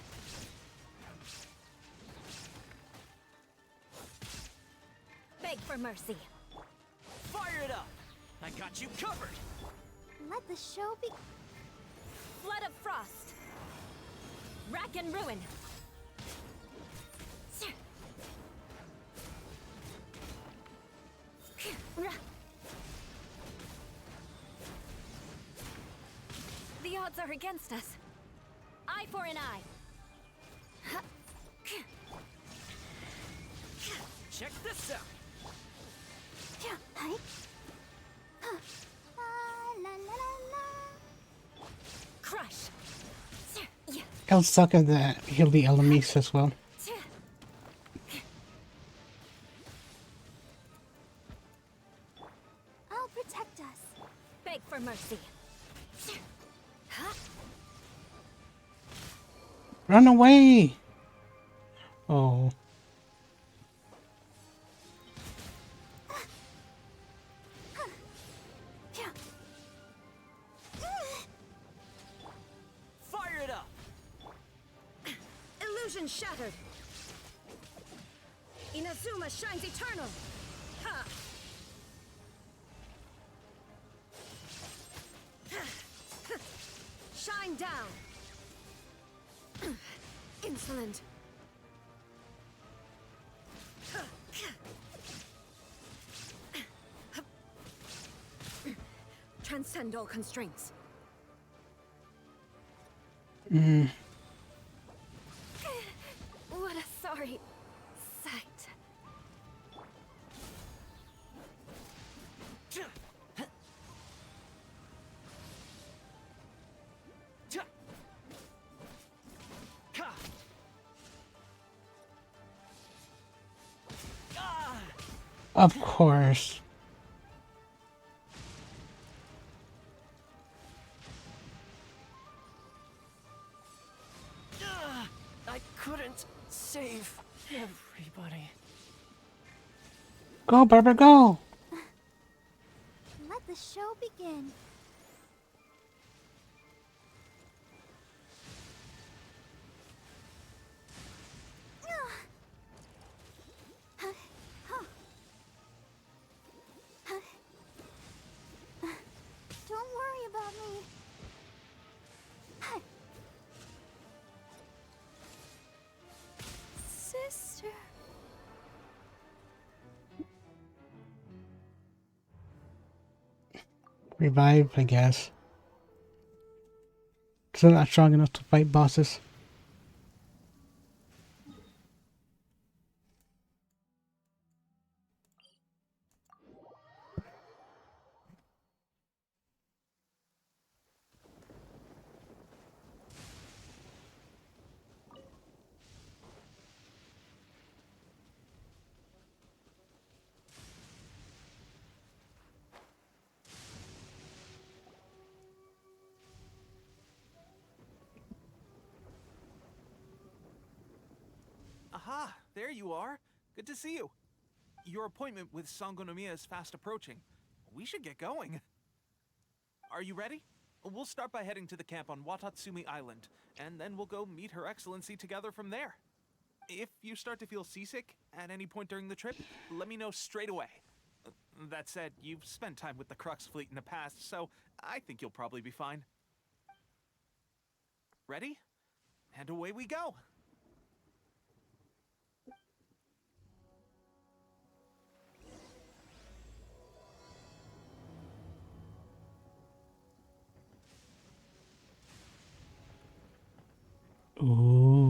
Beg for mercy. Fire it up! I got you covered! Let the show be. Flood of frost. Rack and ruin. The odds are against us. Eye for an eye. Check this out! Hi. La la la la. Crush. It'll suck if the heal the enemies as well. I'll protect us. Beg for mercy. Run away! Oh. Fire it up! Illusion shattered. Inazuma shines eternal. Ha! Shine down. Insolent. Transcend all constraints. What a sorry sight. Of course. I couldn't save everybody. Go, Barbara, go! Let the show begin. Don't worry about me. Sister. Revive, I guess. Still not strong enough to fight bosses. Aha! There you are. Good to see you. Your appointment with Sangonomiya is fast approaching. We should get going. Are you ready? We'll start by heading to the camp on Watatsumi Island, and then we'll go meet Her Excellency together from there. If you start to feel seasick at any point during the trip, let me know straight away. That said, you've spent time with the Crux fleet in the past, so I think you'll probably be fine. Ready? And away we go! Ooh.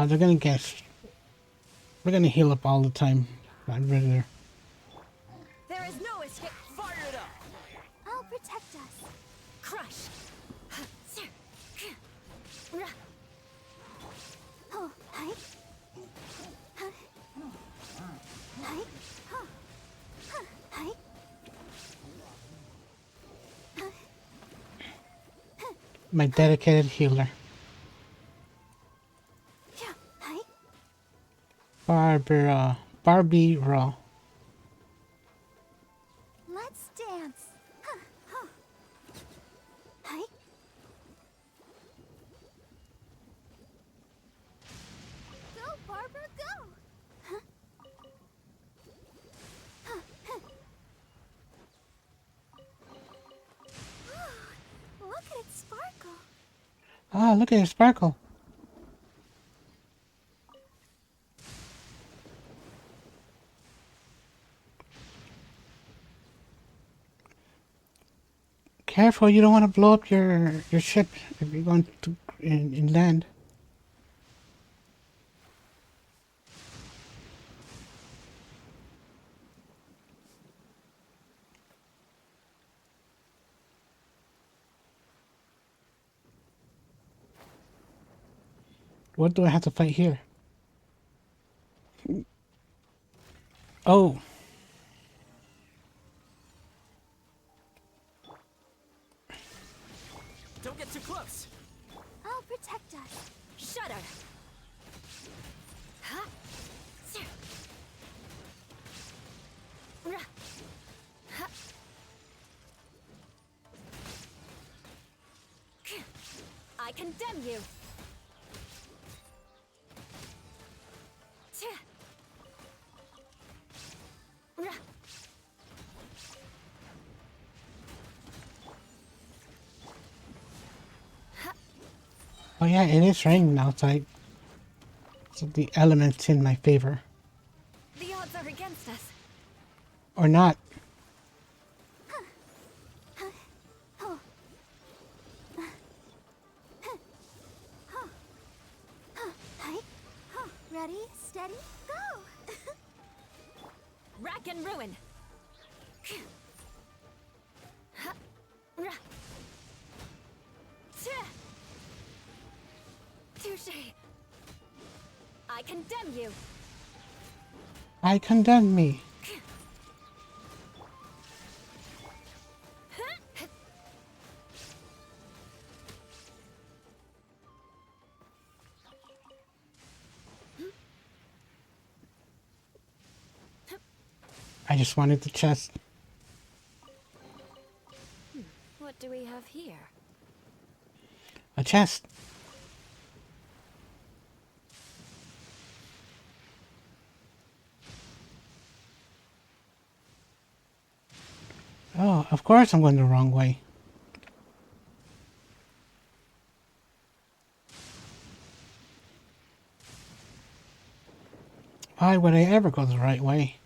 They're gonna get. We're gonna heal up all the time. I'm ready there. There is no escape. Fire it up! I'll protect us. Crush. Oh, hi. Hi. Hi. Hi. My dedicated healer. Yeah. Hi. Barbie Raw. Let's dance. Hi. Go, Barbara, go. Look at it sparkle. Ah, look at it sparkle. Careful, you don't want to blow up your ship if you're going to in land. What do I have to fight here? Oh. Don't get too close! I'll protect us. Shudder. Huh? I condemn you. Oh yeah, it is raining outside. So the element's in my favor. The odds are against us. Or not. Ready, steady, go! Rack and ruin. Touche. I condemn you. I condemn me. I just wanted the chest. What do we have here? A chest. Oh, of course I'm going the wrong way. Why would I ever go the right way?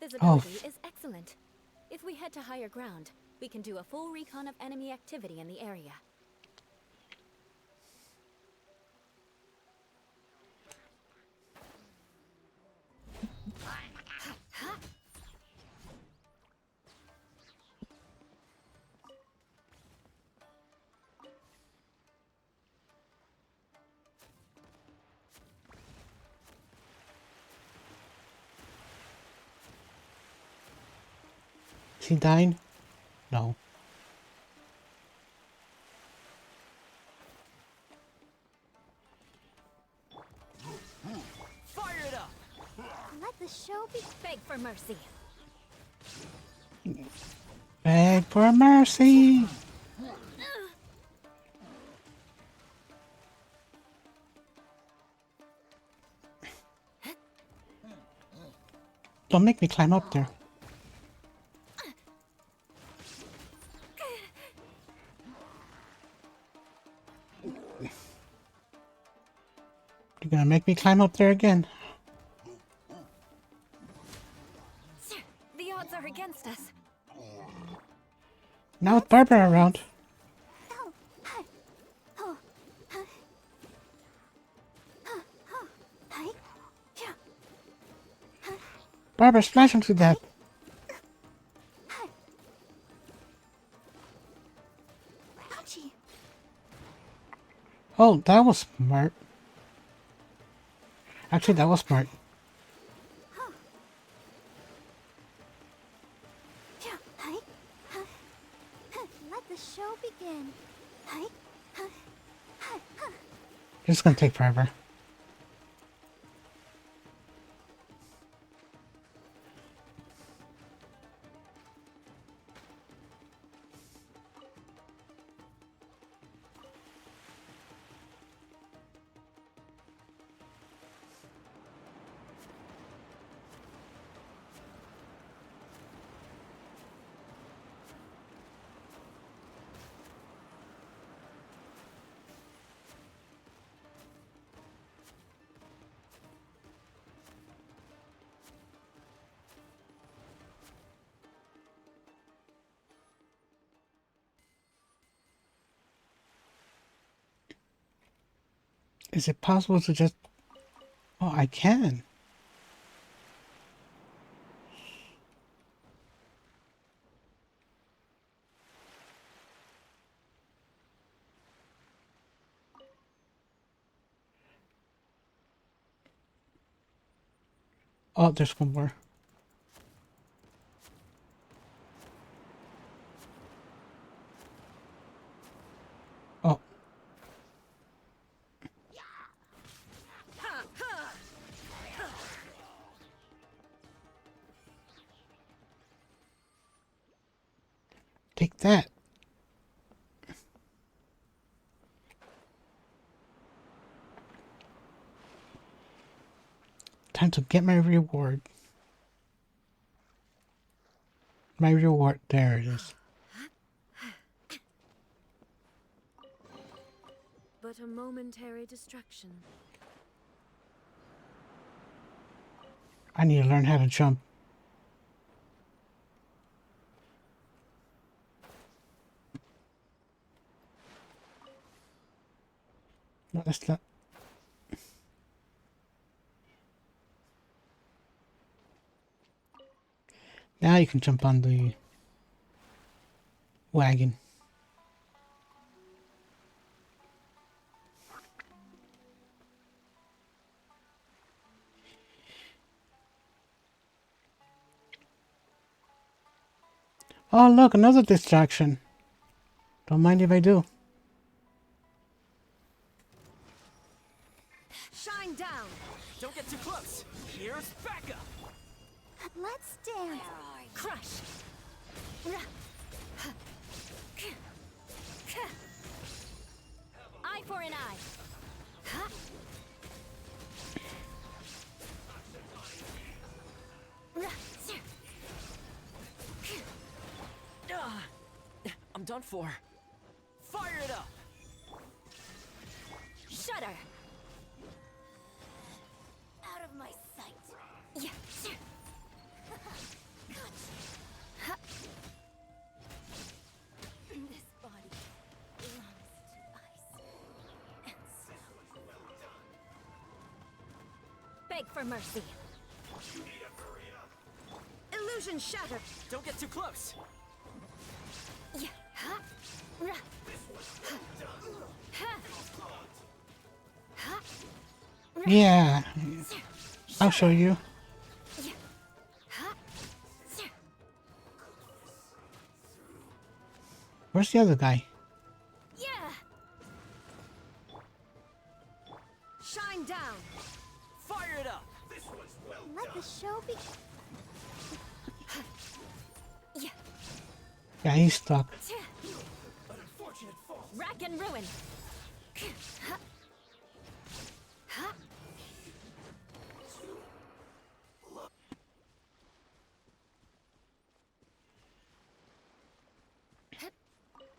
Visibility is excellent. If we head to higher ground, we can do a full recon of enemy activity in the area. Is he dying? No. Fire it up! Let the show be beg for mercy. Beg for mercy. Don't make me climb up there. You're gonna make me climb up there again. The odds are against us. Now with Barbara around. Barbara, splash into that. Oh, that was smart. Actually, that was smart. Let the show begin. It's gonna take forever. Is it possible to just... Oh, I can. Oh, there's one more. Oh. Take that. Time to get my reward. My reward, there it is. But a momentary distraction. I need to learn how to jump. No, that's not. Now you can jump on the wagon. Oh, look, another distraction. Don't mind if I do. Shine down. Don't get too close. Here's backup. Let's dance. Crush. Eye for an eye. I'm done for. Fire it up. Shudder. Out of my sight. Yeah. This body belongs to ice and snow. Beg for mercy. Illusion shattered. Don't get too close. Yeah. Yeah. I'll show you. Where's the other guy? Yeah. Shine down. Fire it up. Let the show be... Yeah, he's stuck. Rack and ruin.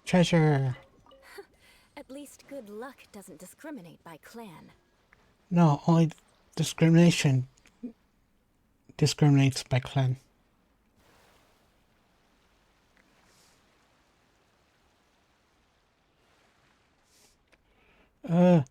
Treasure. At least good luck doesn't discriminate by clan. No, only discrimination discriminates by clan. Oh.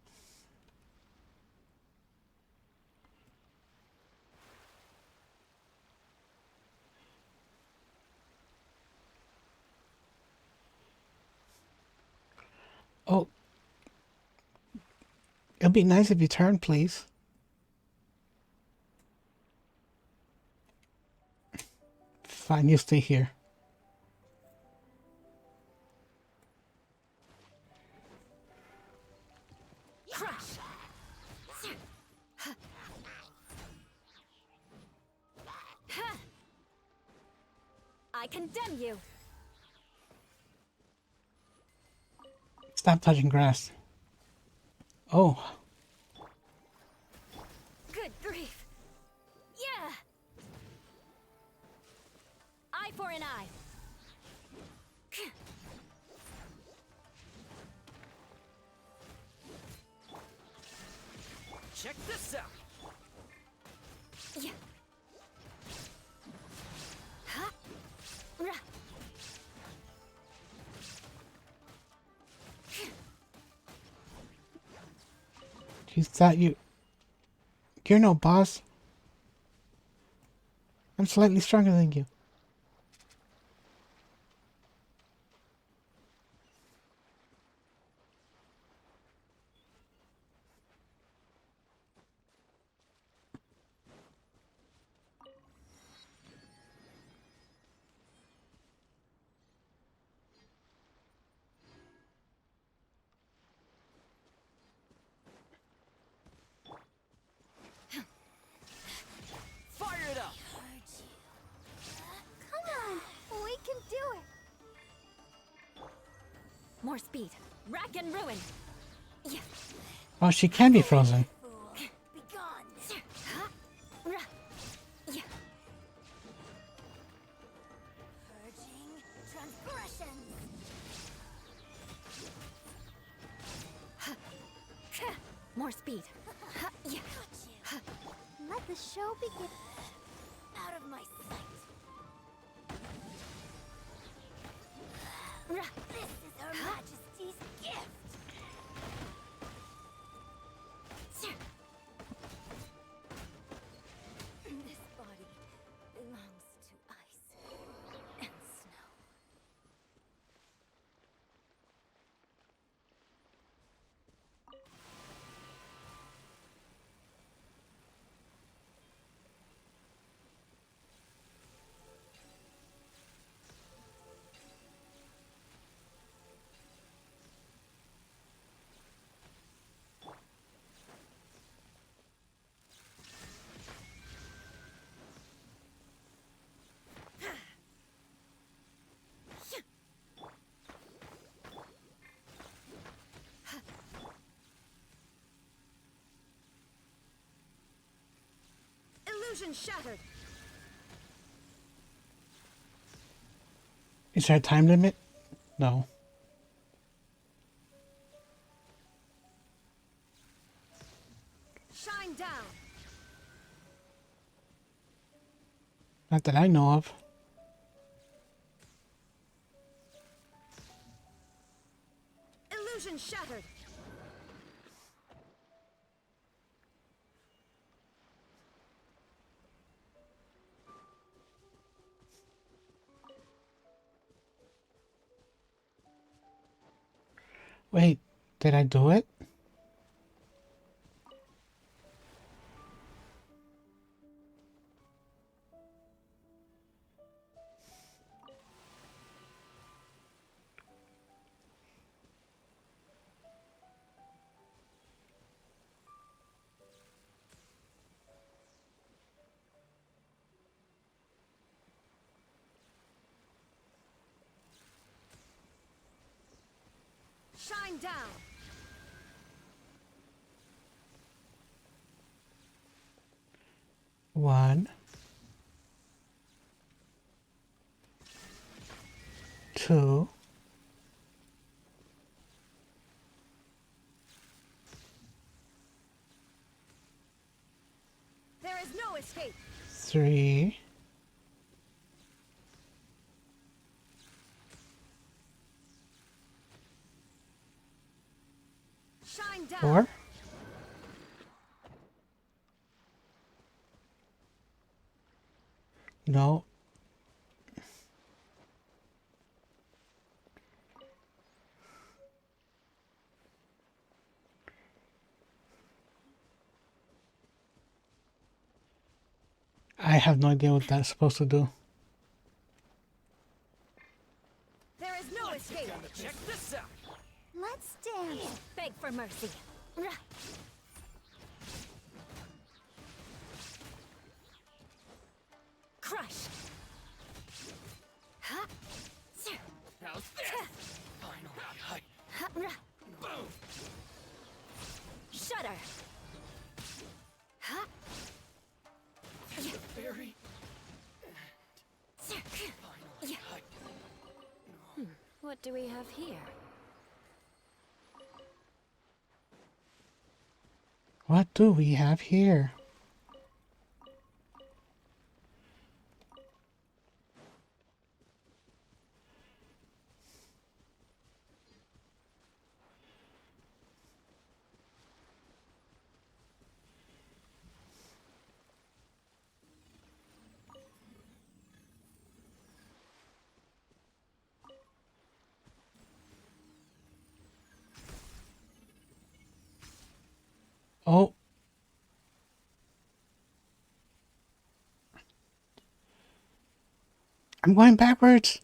It'd be nice if you turn, please. Fine, you stay here. Crush. I condemn you. Stop touching grass. Oh. Good grief. Yeah. Eye for an eye. Check this out. Yeah. Ha. Rah. Geez, that you... You're no boss. I'm slightly stronger than you. Fire it up. Come on, we can do it. More speed. Rack and ruin. Yeah. Oh, she can be frozen. Be gone. Ha. Rah. Yeah. Purging transgressions. More speed. Ha. Yeah. Ha. Let the show begin. Out of my sight. Rah. This is Her Majesty's gift. This body belongs to ice and snow. Illusion shattered. Is there a time limit? No. Shine down. Not that I know of. Illusion shattered. Wait, did I do it? Shine down. One, two, There is no escape. three, Shine down. four. No. I have no idea what that's supposed to do. There is no escape. Check this out. Let's dance. Beg for mercy. Crush. How's this? Finally. Boom. Shudder. Very. What do we have here? What do we have here? Oh. I'm going backwards.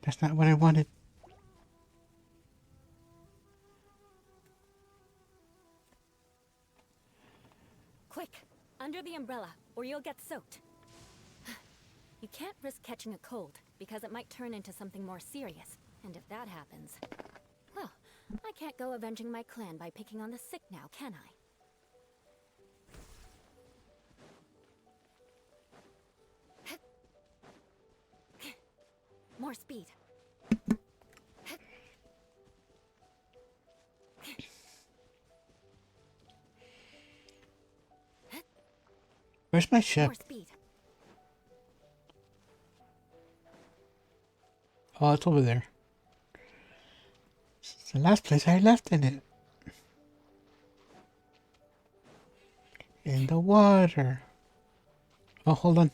That's not what I wanted. Quick, under the umbrella, or you'll get soaked. You can't risk catching a cold, because it might turn into something more serious. And if that happens, well, I can't go avenging my clan by picking on the sick now, can I? More speed. Where's my ship? More speed. Oh, it's over there. It's the last place I left in it. In the water. Oh, hold on.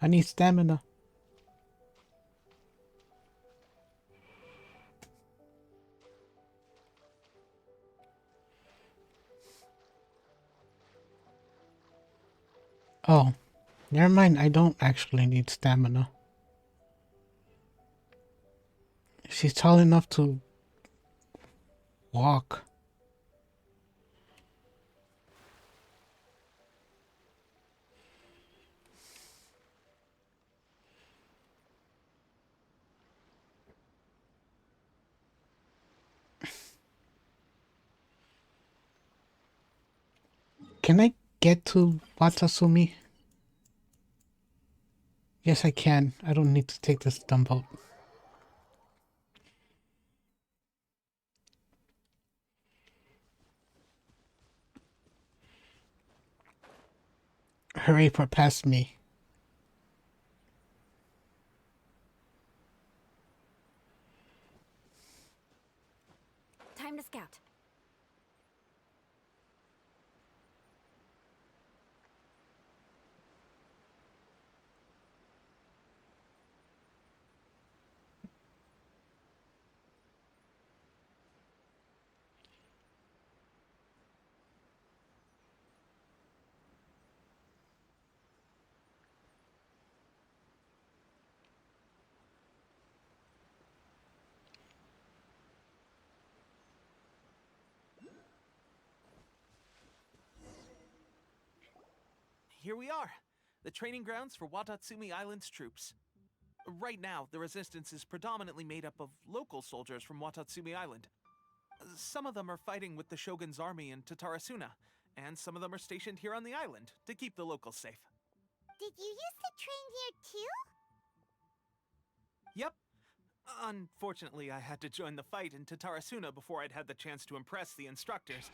I need stamina. Oh, never mind. I don't actually need stamina. She's tall enough to walk. Can I get to Watasumi? Yes, I can. I don't need to take this dump out. Hurry for past me. Time to scout. here we are. The training grounds for Watatsumi Island's troops. Right now, the resistance is predominantly made up of local soldiers from Watatsumi Island. Some of them are fighting with the Shogun's army in Tatarasuna, and some of them are stationed here on the island to keep the locals safe. Did you used to train here too? Yep. Unfortunately, I had to join the fight in Tatarasuna before I'd had the chance to impress the instructors,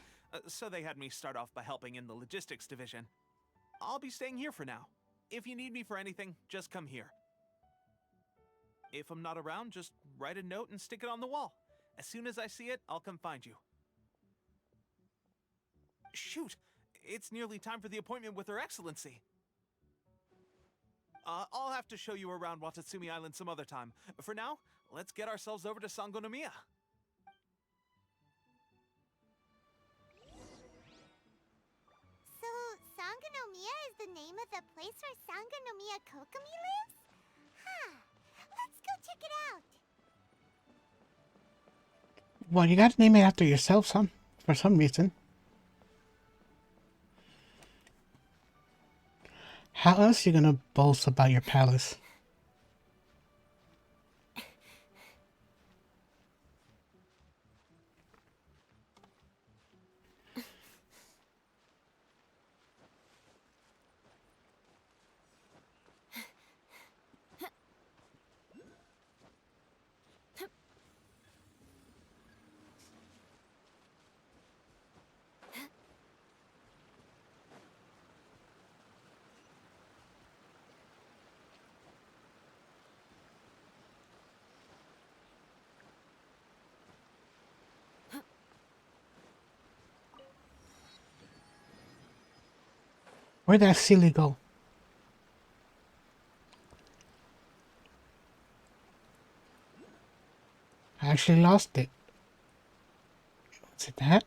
so they had me start off by helping in the logistics division. I'll be staying here for now. If you need me for anything, just come here. If I'm not around, just write a note and stick it on the wall. As soon as I see it, I'll come find you. Shoot! It's nearly time for the appointment with Her Excellency. I'll have to show you around Watatsumi Island some other time. For now, let's get ourselves over to Sangonomiya. So, Sangonomiya is the name of the place where Sangonomiya Kokomi lives? Huh. Let's go check it out. Well, you gotta name it after yourself, son. For some reason. How else you gonna boast about your palace? Where'd that silly go? I actually lost it. Was it that?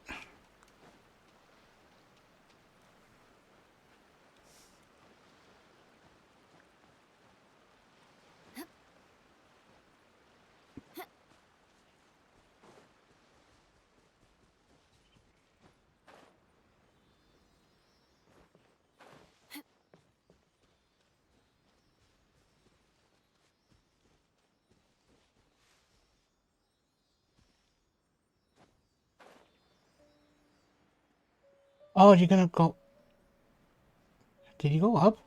Oh, you're gonna go... Did you go up?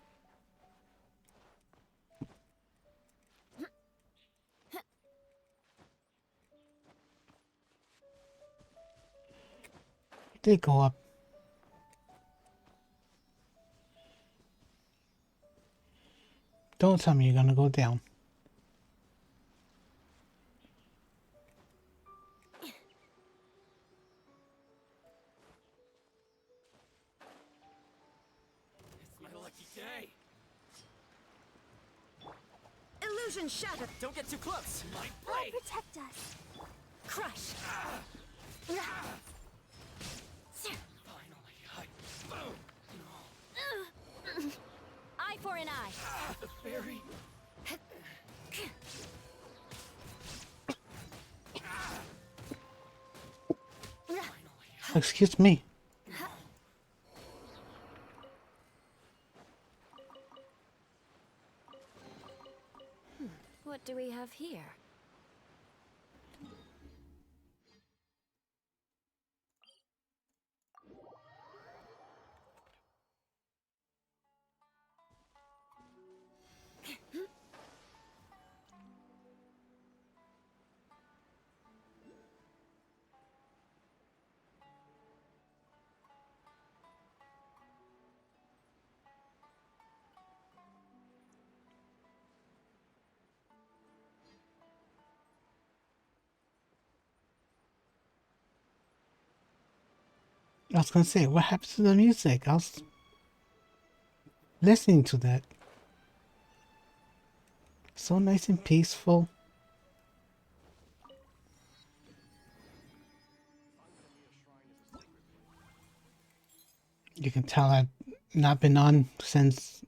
You did go up. Don't tell me you're gonna go down. Illusion shattered! Don't get too close! My I'll blade! protect us. Crush! Eye for an eye! The fairy! Excuse me. What do we have here? I was gonna say, what happened to the music? I was listening to that. So nice and peaceful. You can tell I've not been on since,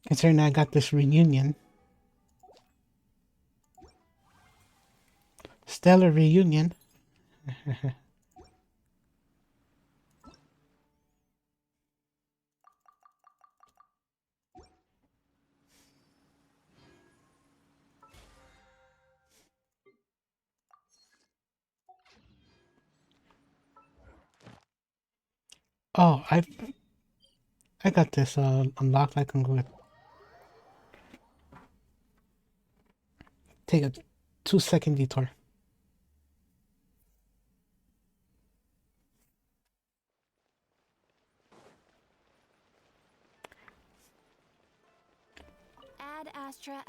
considering I got this reunion. Stellar reunion. Oh, I got this unlocked. I can go take a 2-second detour. Ad Astra.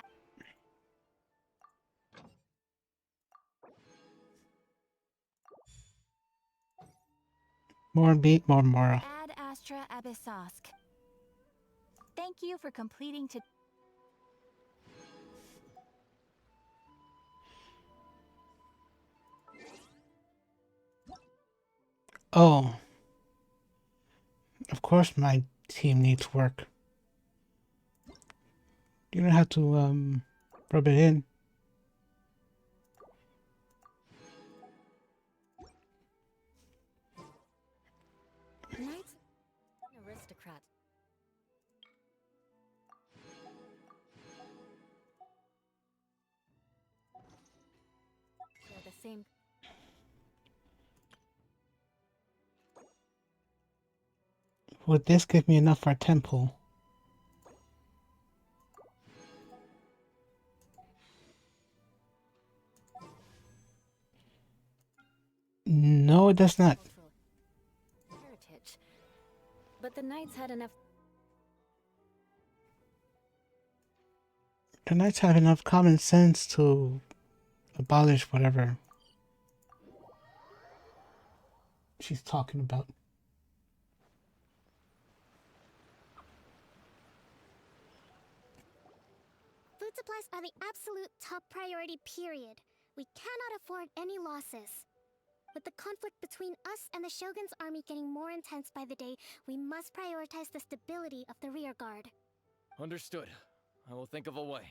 More beat, more Mora. Ad Astra Abyssosk. Thank you for completing to. Oh, of course my team needs work. You don't have to rub it in. Knights. Aristocrat. They're the same. Would this give me enough for a temple? No, it does not. Heritage. But the knights had enough. The knights have enough common sense to abolish whatever she's talking about. Food supplies are the absolute top priority, period. We cannot afford any losses. With the conflict between us and the Shogun's army getting more intense by the day, we must prioritize the stability of the rear guard. Understood. I will think of a way.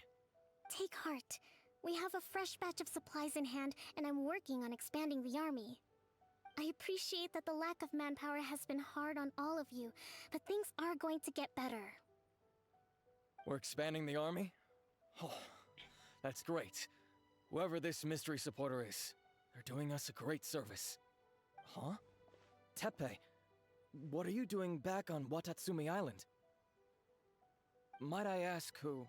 Take heart. We have a fresh batch of supplies in hand, and I'm working on expanding the army. I appreciate that the lack of manpower has been hard on all of you, but things are going to get better. We're expanding the army? Oh, that's great. Whoever this mystery supporter is, they're doing us a great service. Huh? Teppei, what are you doing back on Watatsumi Island? Might I ask who?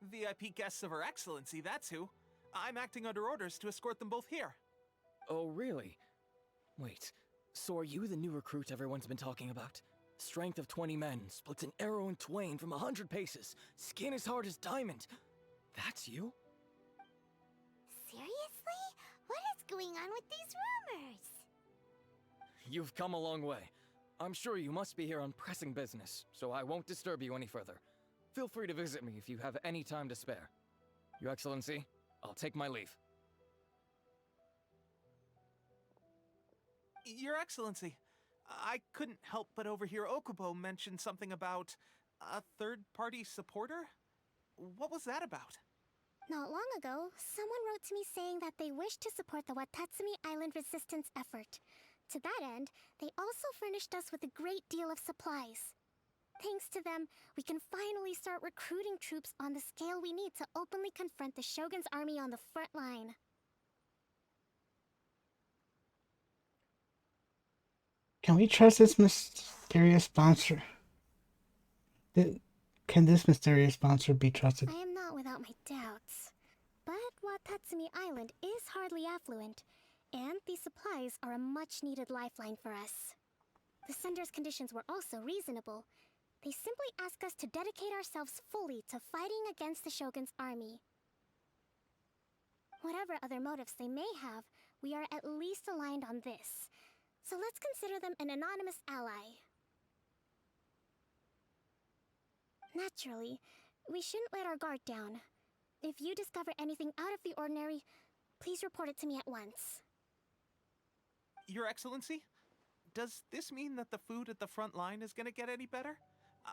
VIP guests of Her Excellency, that's who. I'm acting under orders to escort them both here. Oh, really? Wait, so are you the new recruit everyone's been talking about? Strength of 20 men, splits an arrow in twain from 100 paces, skin as hard as diamond. That's you? Seriously? What is going on with these rumors? You've come a long way. I'm sure you must be here on pressing business, so I won't disturb you any further. Feel free to visit me if you have any time to spare. Your Excellency, I'll take my leave. Your Excellency, I couldn't help but overhear Okubo mention something about a third-party supporter? What was that about? Not long ago, someone wrote to me saying that they wish to support the Watatsumi Island resistance effort. To that end, they also furnished us with a great deal of supplies. Thanks to them, we can finally start recruiting troops on the scale we need to openly confront the Shogun's army on the front line. Can we trust this mysterious sponsor? Can this mysterious sponsor be trusted? I am not without my doubts. But Watatsumi Island is hardly affluent, and these supplies are a much-needed lifeline for us. The sender's conditions were also reasonable. They simply ask us to dedicate ourselves fully to fighting against the Shogun's army. Whatever other motives they may have, we are at least aligned on this. So let's consider them an anonymous ally. Naturally, we shouldn't let our guard down. If you discover anything out of the ordinary, please report it to me at once. Your Excellency, does this mean that the food at the front line is gonna get any better?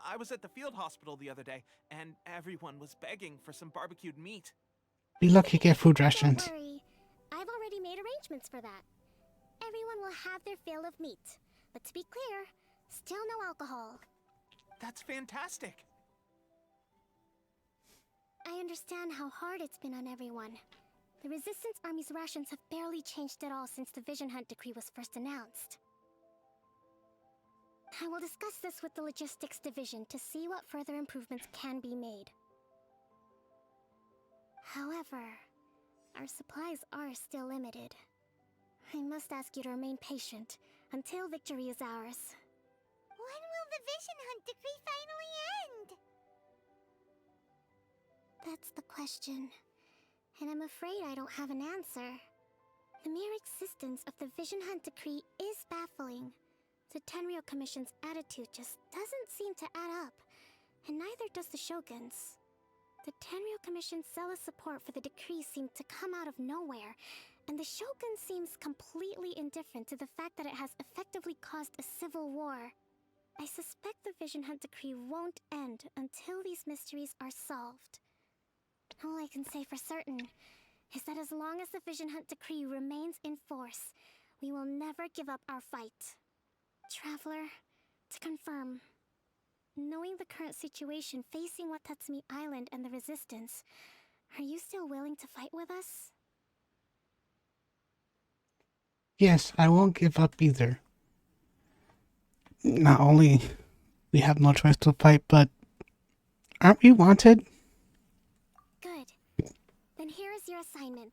I was at the field hospital the other day, and everyone was begging for some barbecued meat. Be lucky to get food rations. Don't worry. I've already made arrangements for that. Everyone will have their fill of meat. But to be clear, still no alcohol. That's fantastic. I understand how hard it's been on everyone. The Resistance Army's rations have barely changed at all since the Vision Hunt decree was first announced. I will discuss this with the Logistics Division to see what further improvements can be made. However, our supplies are still limited. I must ask you to remain patient until victory is ours. When will the Vision Hunt decree finally end? That's the question, and I'm afraid I don't have an answer. The mere existence of the Vision Hunt decree is baffling. The Tenryou Commission's attitude just doesn't seem to add up, and neither does the Shogun's. The Tenryou Commission's zealous support for the decree seemed to come out of nowhere, and the Shogun seems completely indifferent to the fact that it has effectively caused a civil war. I suspect the Vision Hunt decree won't end until these mysteries are solved. All I can say for certain is that as long as the Vision Hunt decree remains in force, we will never give up our fight. Traveler, to confirm, knowing the current situation facing Watatsumi Island and the Resistance, are you still willing to fight with us? Yes, I won't give up either. Not only we have no choice to fight, but aren't we wanted? Good. Then here is your assignment.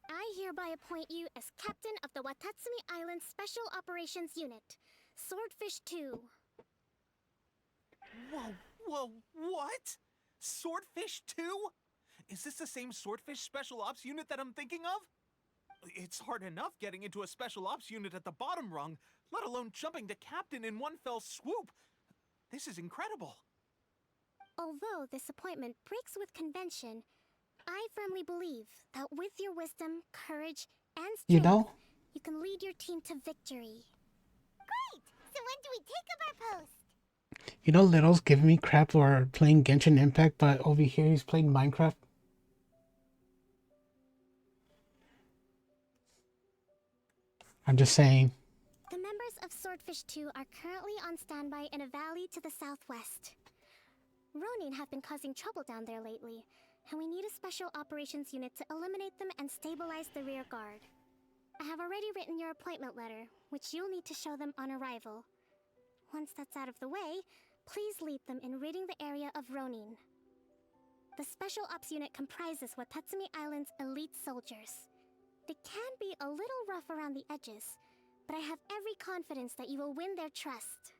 I hereby appoint you as Captain of the Watatsumi Island Special Operations Unit, Swordfish 2. Whoa, what? Swordfish 2? Is this the same Swordfish Special Ops unit that I'm thinking of? It's hard enough getting into a Special Ops unit at the bottom rung, let alone jumping to Captain in one fell swoop. This is incredible. Although this appointment breaks with convention, I firmly believe that with your wisdom, courage, and strength, you can lead your team to victory. Great! So when do we take up our post? Little's giving me crap for playing Genshin Impact, but over here he's playing Minecraft. I'm just saying. The members of Swordfish 2 are currently on standby in a valley to the southwest. Ronin have been causing trouble down there lately, and we need a special operations unit to eliminate them and stabilize the rear guard. I have already written your appointment letter, which you'll need to show them on arrival. Once that's out of the way, please lead them in ridding the area of Ronin. The Special Ops unit comprises Watatsumi Island's elite soldiers. They can be a little rough around the edges, but I have every confidence that you will win their trust.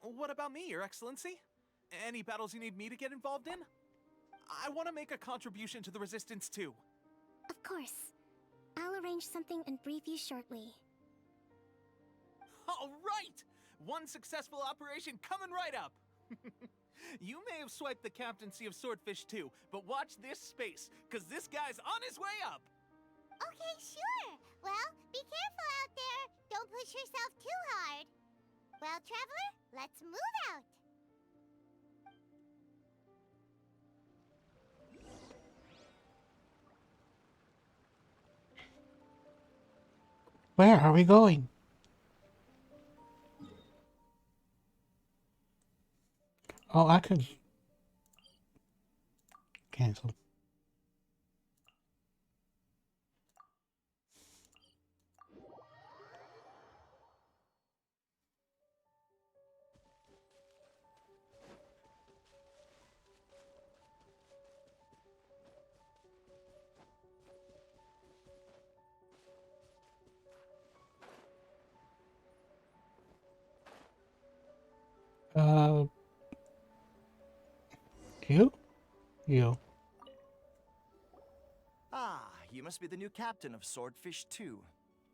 What about me, Your Excellency? Any battles you need me to get involved in? I want to make a contribution to the Resistance too. Of course. I'll arrange something and brief you shortly. All right! One successful operation coming right up! You may have swiped the captaincy of Swordfish 2, but watch this space, because this guy's on his way up! Okay, sure. Well, be careful out there. Don't push yourself too hard. Well, Traveler, let's move out. Where are we going? Oh, I could cancel. You? Ah, you must be the new captain of Swordfish 2.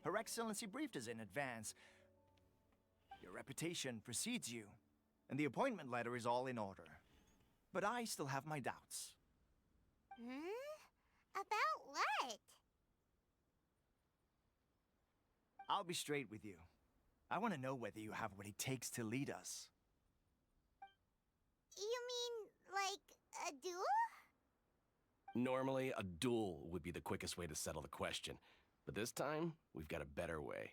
Her Excellency briefed us in advance. Your reputation precedes you, and the appointment letter is all in order. But I still have my doubts. About what? I'll be straight with you. I want to know whether you have what it takes to lead us. You mean, like, a duel? Normally, a duel would be the quickest way to settle the question. But this time, we've got a better way.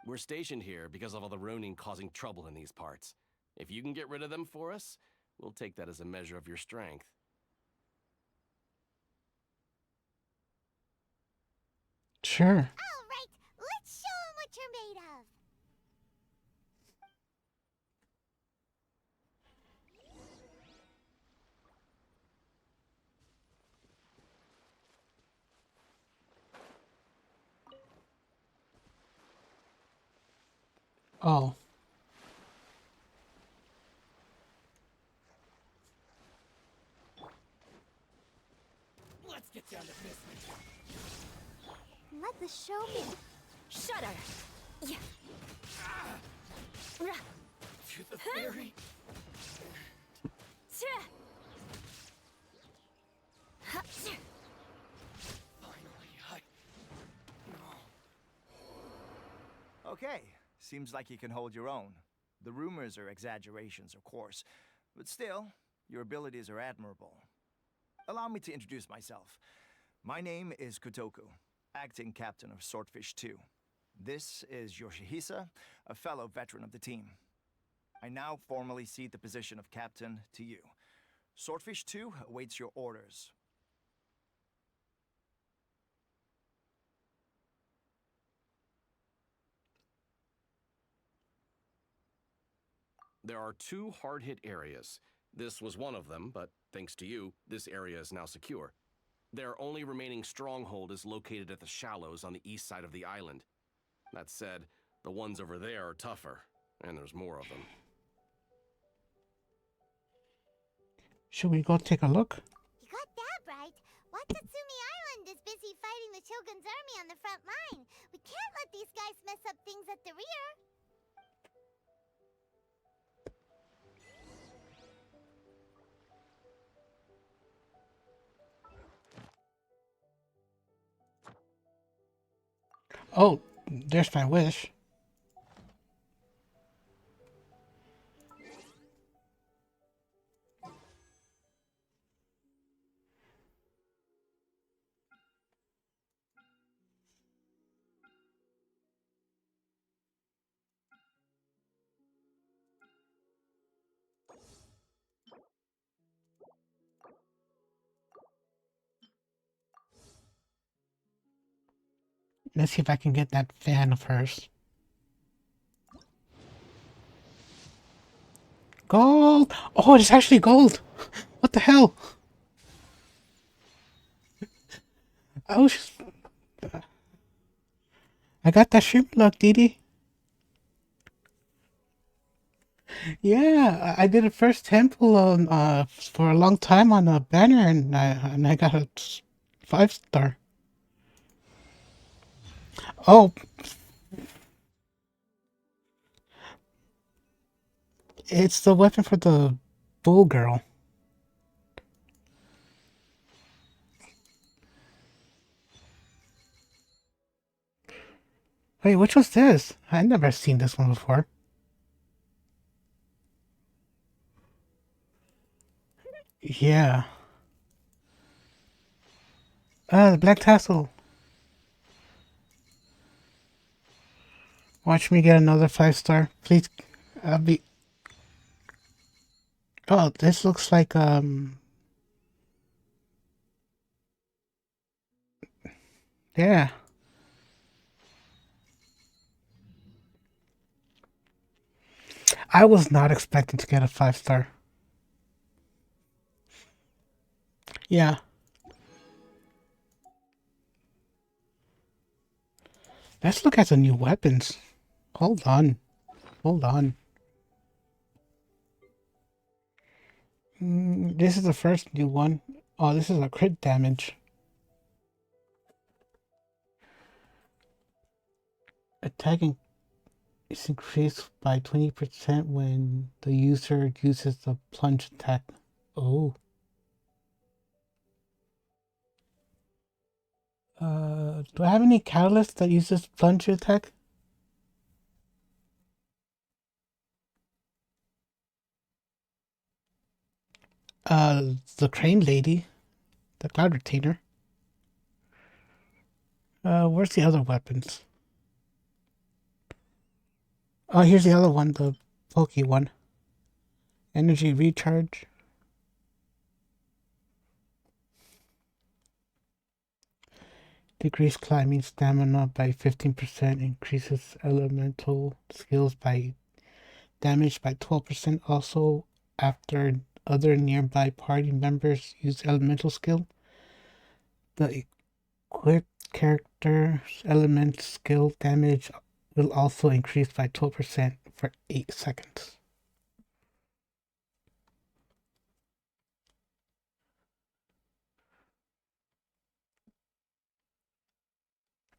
We're stationed here because of all the Ronin causing trouble in these parts. If you can get rid of them for us, we'll take that as a measure of your strength. Sure. Alright, let's show 'em what you're made of. Oh. Let's get down to business. Let the show begin. Shudder! Yeah. To the theory. Okay, seems like you can hold your own. The rumors are exaggerations, of course, but still, your abilities are admirable. Allow me to introduce myself. My name is Kotoku, acting captain of Swordfish 2. This is Yoshihisa, a fellow veteran of the team. I now formally cede the position of captain to you. Swordfish 2 awaits your orders. There are 2 hard-hit areas. This was one of them, but thanks to you, this area is now secure. Their only remaining stronghold is located at the shallows on the east side of the island. That said, the ones over there are tougher, and there's more of them. Should we go take a look? You got that right. Watatsumi Island is busy fighting the Shogun's army on the front line. We can't let these guys mess up things at the rear. Oh, there's my wish. Let's see if I can get that fan of hers. Gold! Oh, it's actually gold! What the hell? I was just... I got that shrimp luck, Didi. Yeah, I did a first temple on for a long time on a banner, and I got a 5-star. Oh, it's the weapon for the bull girl. Wait, which was this? I've never seen this one before. Yeah. Ah, the black tassel. Watch me get another 5-star. Please, I'll be... Oh, this looks like, yeah. I was not expecting to get a 5-star. Yeah. Let's look at the new weapons. Hold on. Hold on. This is the first new one. Oh, this is a crit damage. Attacking is increased by 20% when the user uses the plunge attack. Oh. Do I have any catalyst that uses plunge attack? The crane lady. The cloud retainer. Where's the other weapons? Oh, here's the other one, the pokey one. Energy recharge. decrease climbing stamina by 15%, increases elemental skills by damage by 12%. Also, after other nearby party members use elemental skill, the equipped character's element skill damage will also increase by 12% for 8 seconds.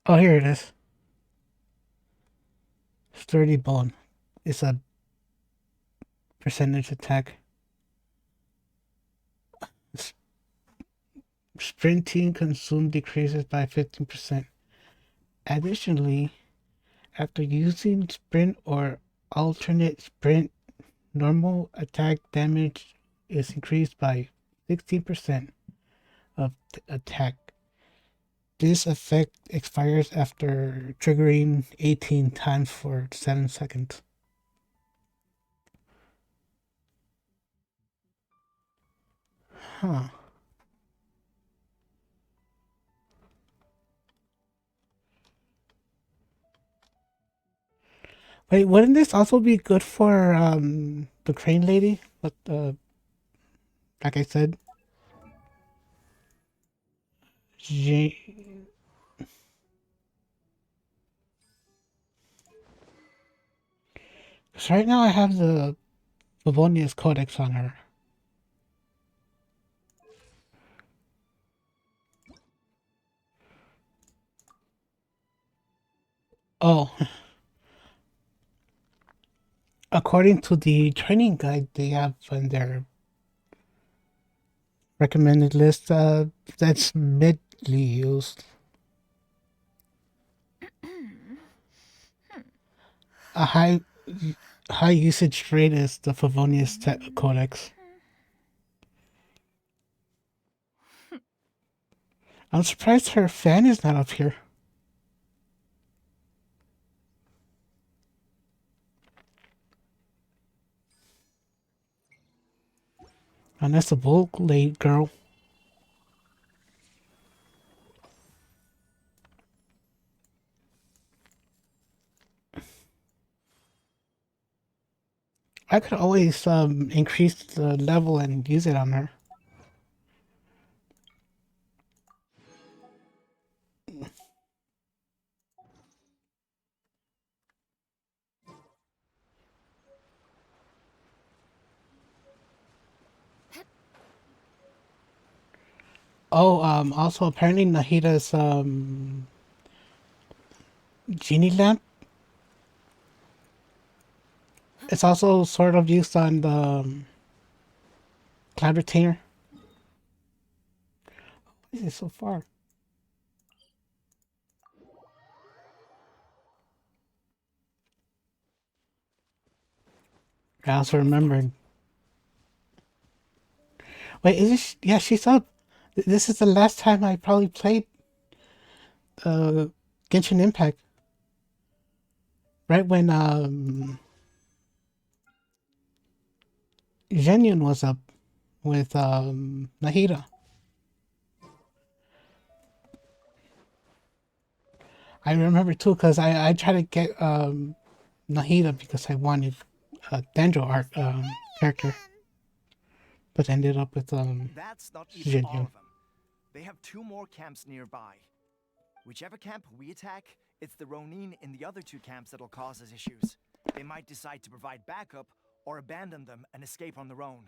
Oh, here it is. Sturdy bone. It's a percentage attack. Sprinting consumed decreases by 15%. Additionally, after using sprint or alternate sprint, normal attack damage is increased by 16% of the attack. This effect expires after triggering 18 times for 7 seconds. Huh. Wait, wouldn't this also be good for the crane lady? But like I said, because right now I have the Favonius Codex on her. Oh, according to the training guide they have on their recommended list, that's midly used. A high usage rate is the Favonius Codex. I'm surprised her fan is not up here. And that's a bulk late girl. I could always increase the level and use it on her. Oh, also apparently Nahida's genie lamp. It's also sort of used on the cloud retainer. Why is it so far? I also remembered. Wait, is this? Yeah, she's up. This is the last time I probably played Genshin Impact. Right when Genyun was up with Nahida. I remember too because I tried to get Nahida because I wanted a Danjo art character, but ended up with That's not even all Genyun. of them. They have 2 more camps nearby. Whichever camp we attack, it's the Ronin in the other 2 camps that'll cause us issues. They might decide to provide backup or abandon them and escape on their own.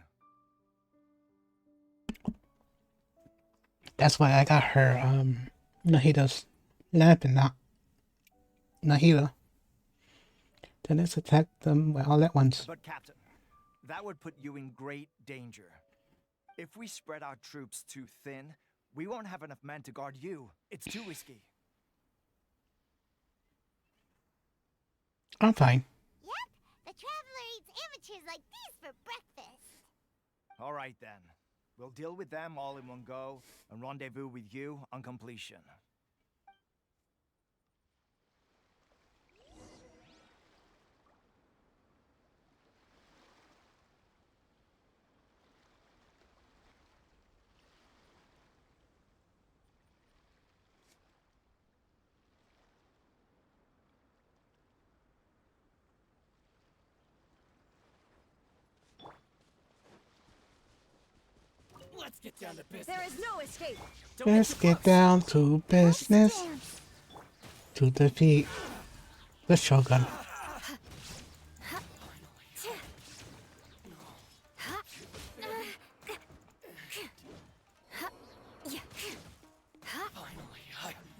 That's why I got her Nahida's lamp and not Nahida. Then let's attack them all at once. But Captain, that would put you in great danger. If we spread our troops too thin, we won't have enough men to guard you. It's too risky. I'm fine. Yep, the Traveler eats amateurs like these for breakfast. All right then. We'll deal with them all in one go and rendezvous with you on completion. get down to business. There is no escape. Let's get down to business to defeat the Shogun.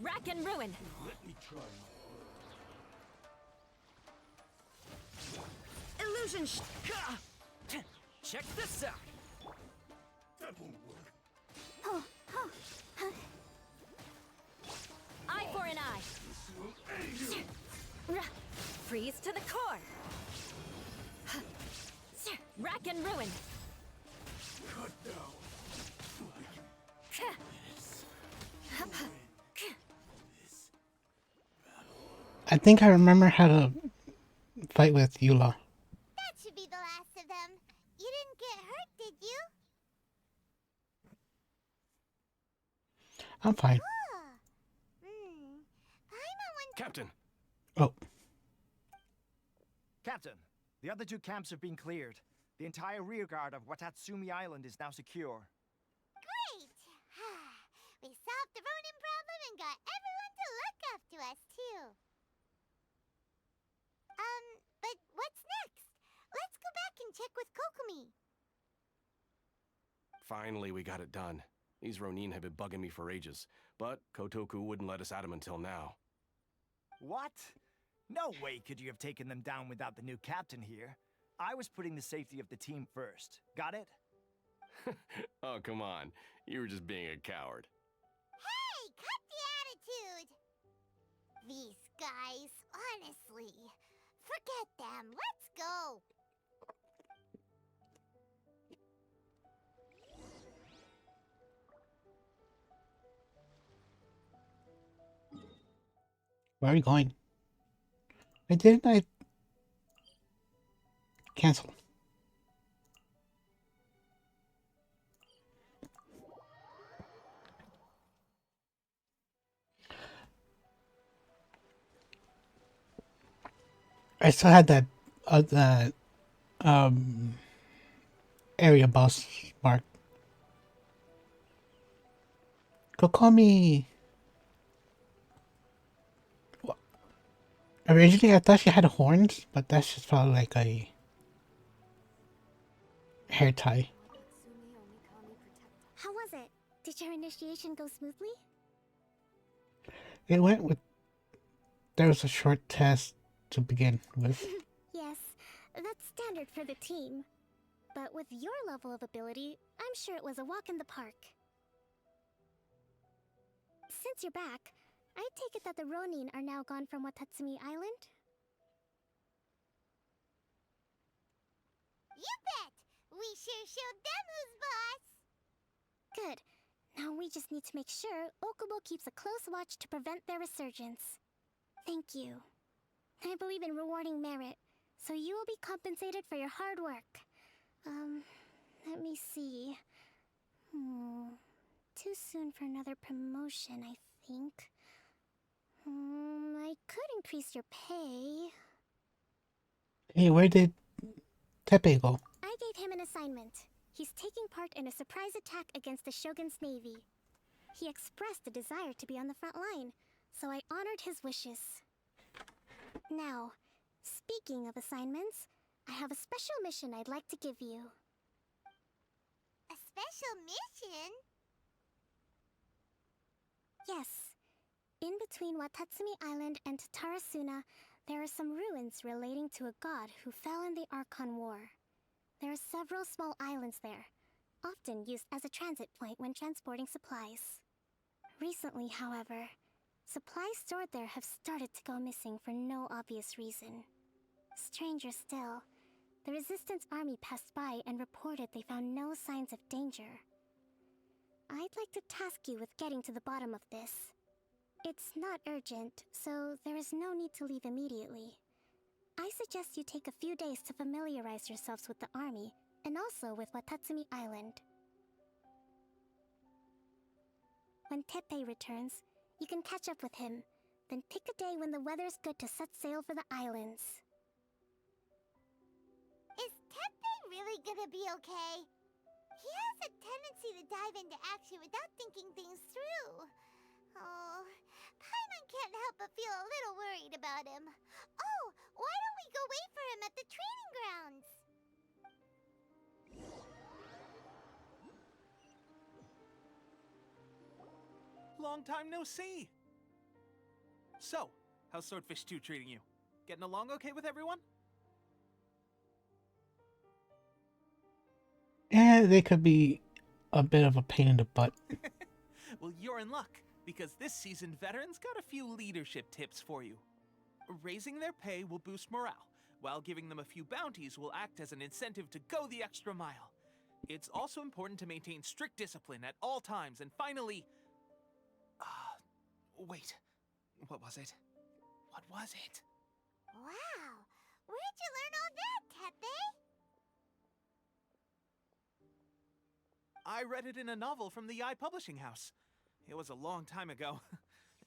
Rack and ruin. Let me try. Illusion Check this out. That won't work. Eye for an eye. Freeze to the core. Rack and ruin. Cut down. I think I remember how to fight with Eula. That should be the last of them. You didn't get hurt, did you? I'm fine. Captain! Oh. Captain, the other two camps have been cleared. The entire rearguard of Watatsumi Island is now secure. Great! We solved the Ronin problem and got everyone to look after us, too. But what's next? Let's go back and check with Kokumi. Finally, we got it done. These Ronin have been bugging me for ages, but Kotoku wouldn't let us at them until now. What? No way could you have taken them down without the new captain here. I was putting the safety of the team first. Got it? Oh, come on. You were just being a coward. Hey, cut the attitude! These guys, honestly. Forget them. Let's go. Where are we going? Why didn't I cancel? I still had that area boss mark. Go call me. Originally, I thought she had horns, but that's just probably like a hair tie. How was it? Did your initiation go smoothly? It went with. There was a short test to begin with. Yes, that's standard for the team. But with your level of ability, I'm sure it was a walk in the park. Since you're back, I take it that the Ronin are now gone from Watatsumi Island? You bet! We sure showed them who's boss! Good. Now we just need to make sure Okubo keeps a close watch to prevent their resurgence. Thank you. I believe in rewarding merit, so you will be compensated for your hard work. Let me see. Too soon for another promotion, I think. I could increase your pay. Hey, where did Tepe go? I gave him an assignment. He's taking part in a surprise attack against the Shogun's navy. He expressed a desire to be on the front line, so I honored his wishes. Now, speaking of assignments, I have a special mission I'd like to give you. A special mission? Yes. In between Watatsumi Island and Tatarasuna, there are some ruins relating to a god who fell in the Archon War. There are several small islands there, often used as a transit point when transporting supplies. Recently, however, supplies stored there have started to go missing for no obvious reason. Stranger still, the Resistance army passed by and reported they found no signs of danger. I'd like to task you with getting to the bottom of this. It's not urgent, so there is no need to leave immediately. I suggest you take a few days to familiarize yourselves with the army, and also with Watatsumi Island. When Teppei returns, you can catch up with him, then pick a day when the weather's good to set sail for the islands. Is Teppei really gonna be okay? He has a tendency to dive into action without thinking things through. Oh, Paimon can't help but feel a little worried about him. Oh, why don't we go wait for him at the training grounds? Long time no see. So, how's Swordfish 2 treating you? Getting along okay with everyone? Yeah, they could be a bit of a pain in the butt. Well, you're in luck, because this seasoned veteran's got a few leadership tips for you. Raising their pay will boost morale, while giving them a few bounties will act as an incentive to go the extra mile. It's also important to maintain strict discipline at all times, and finally... wait. What was it? What was it? Wow, where'd you learn all that, Tepe? I read it in a novel from the Publishing House. It was a long time ago.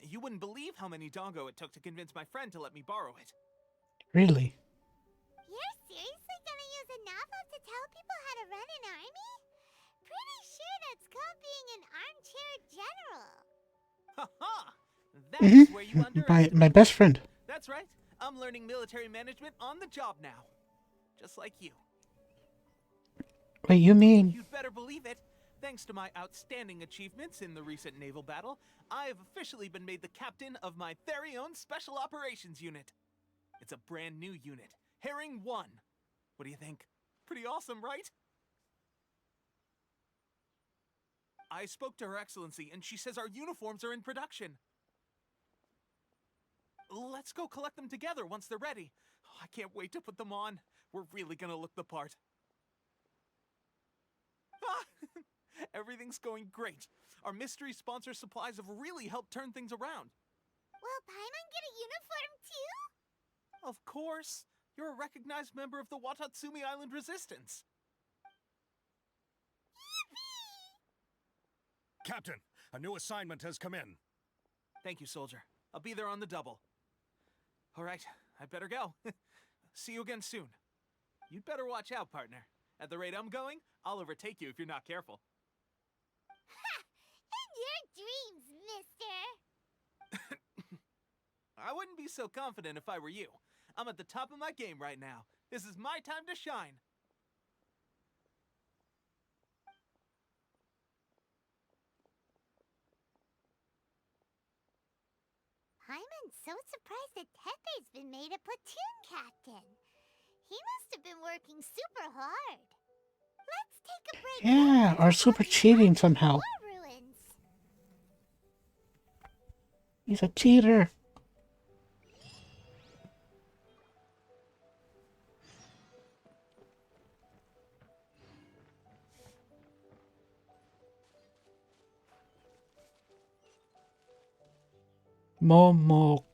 You wouldn't believe how many dongo it took to convince my friend to let me borrow it. Really? You're seriously gonna use a novel to tell people how to run an army? Pretty sure that's called being an armchair general. Ha ha! That's where you underestimate. My best friend. That's right. I'm learning military management on the job now. Just like you. Wait, you mean... You'd better believe it. Thanks to my outstanding achievements in the recent naval battle, I have officially been made the captain of my very own Special Operations Unit. It's a brand new unit, Herring 1. What do you think? Pretty awesome, right? I spoke to Her Excellency, and she says our uniforms are in production. Let's go collect them together once they're ready. Oh, I can't wait to put them on. We're really gonna look the part. Everything's going great. Our mystery sponsor supplies have really helped turn things around. Will Paimon get a uniform too? Of course. You're a recognized member of the Watatsumi Island Resistance. Yippee! Captain, a new assignment has come in. Thank you, soldier. I'll be there on the double. All right, I better go. See you again soon. You'd better watch out, partner. At the rate I'm going, I'll overtake you if you're not careful. Ha! In your dreams, mister! I wouldn't be so confident if I were you. I'm at the top of my game right now. This is my time to shine. Paimon's so surprised that Tepe's been made a platoon captain. He must have been working super hard. Let's take a break. Yeah, or super cheating somehow. Ruins. He's a cheater. Momoko.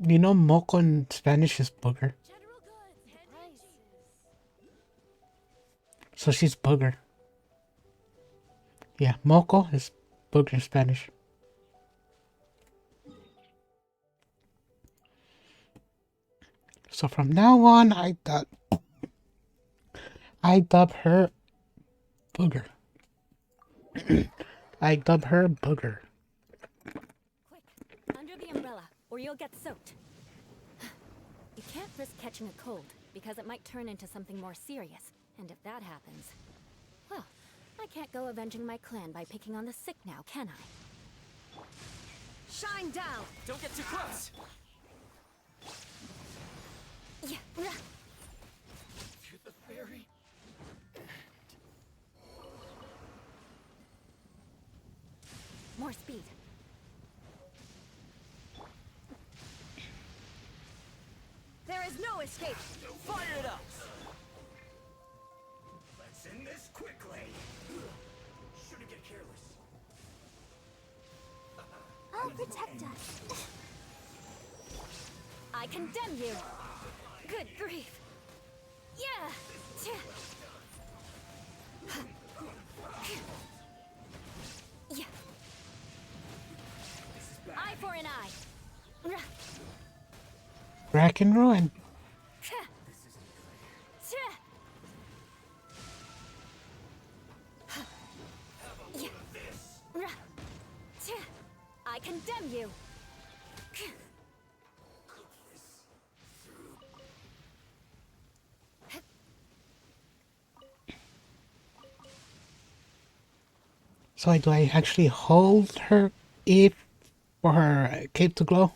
You know Moko in Spanish is booger. So she's booger. Yeah, Moko is booger in Spanish. So from now on, I dub her booger. I dub her booger. Quick, under the umbrella, or you'll get soaked. You can't risk catching a cold, because it might turn into something more serious. And if that happens, well, I can't go avenging my clan by picking on the sick now, can I? Shine down! Don't get too close! Yeah. You're the fairy. More speed. There is no escape! Fire it up! Let's end this quickly. Shouldn't get careless. I'll protect us. I condemn you! Good grief! Yeah! Yeah. I Eye for an eye. Rack and ruin. I condemn you. So do I actually hold her E for her cape to glow?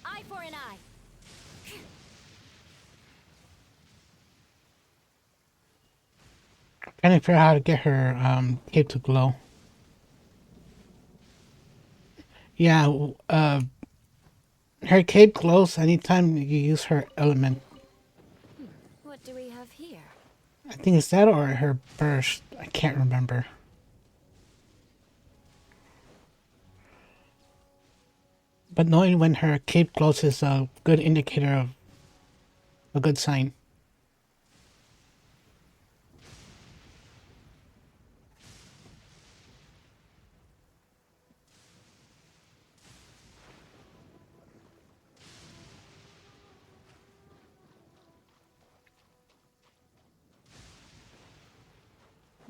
Eye for an eye. Trying to figure out how to get her cape to glow. Yeah, her cape glows anytime you use her element. What do we have here? I think it's that or her burst. I can't remember. But knowing when her cape glows is a good indicator of a good sign.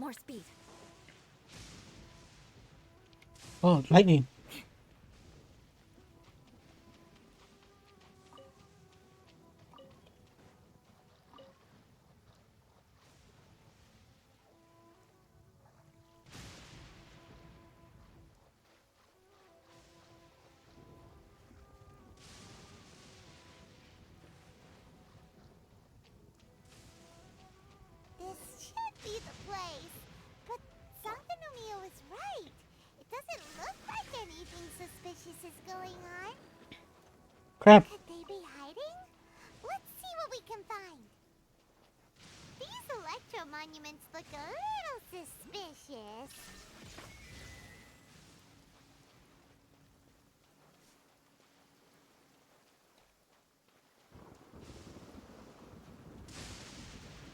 More speed. Oh, lightning. This should be the place. But Sankanomiya was right. It doesn't look like anything suspicious is going on. Crap. Could they be hiding? Let's see what we can find. These electro monuments look a little suspicious.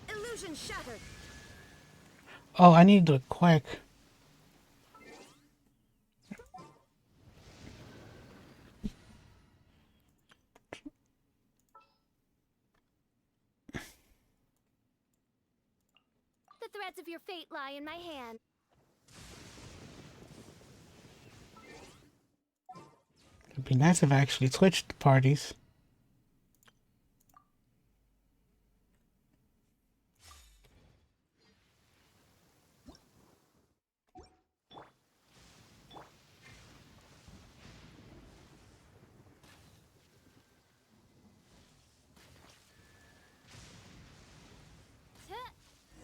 Illusion shattered. Oh, I need to quick. The threads of your fate lie in my hand. It'd be nice if I actually switched parties.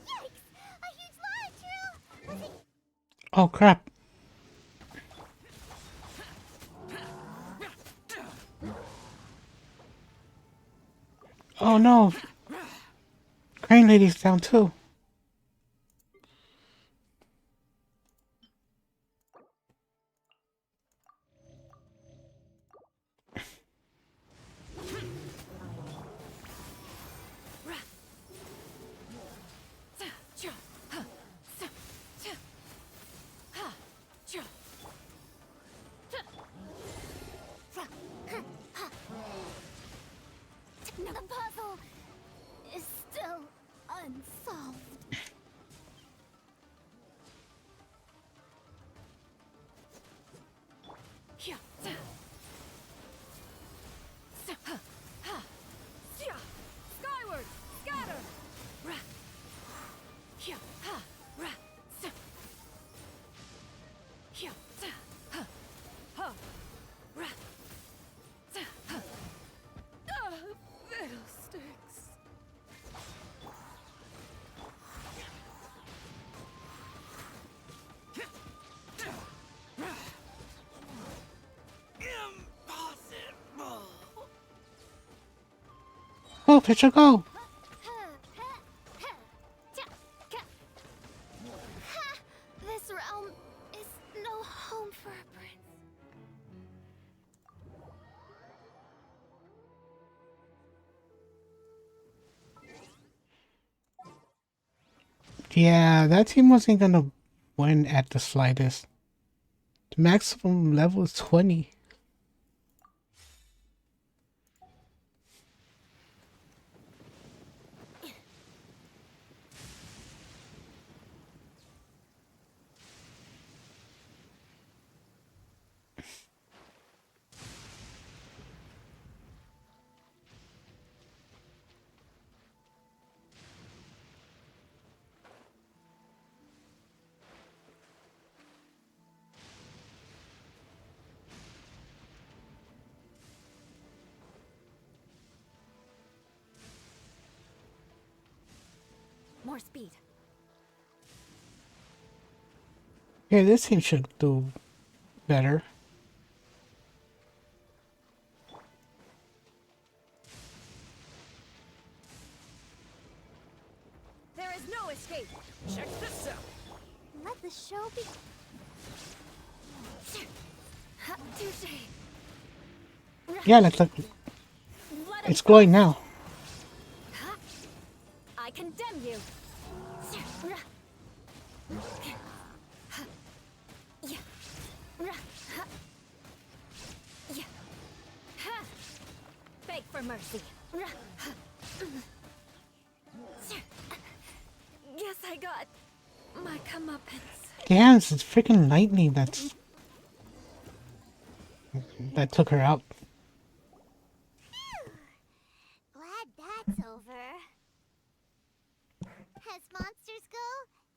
Yikes! A huge lie, Drew! Was it Oh, crap. Oh, no. Crane Lady's down, too. The puzzle is still unsolved. Skyward! Scatter! Fiddlesticks. Impossible. Oh, picture go. This realm is no home for a prince. Yeah, that team wasn't gonna win at the slightest. The maximum level is 20. More speed. Yeah, this team should do better. There is no escape. Check this out. Let the show be. Touche. Yeah, let's look. It's glowing now. I condemn you. Beg for mercy. Guess I got my comeuppance. Damn, it's freaking lightning that took her out. Glad that's over. As monsters go,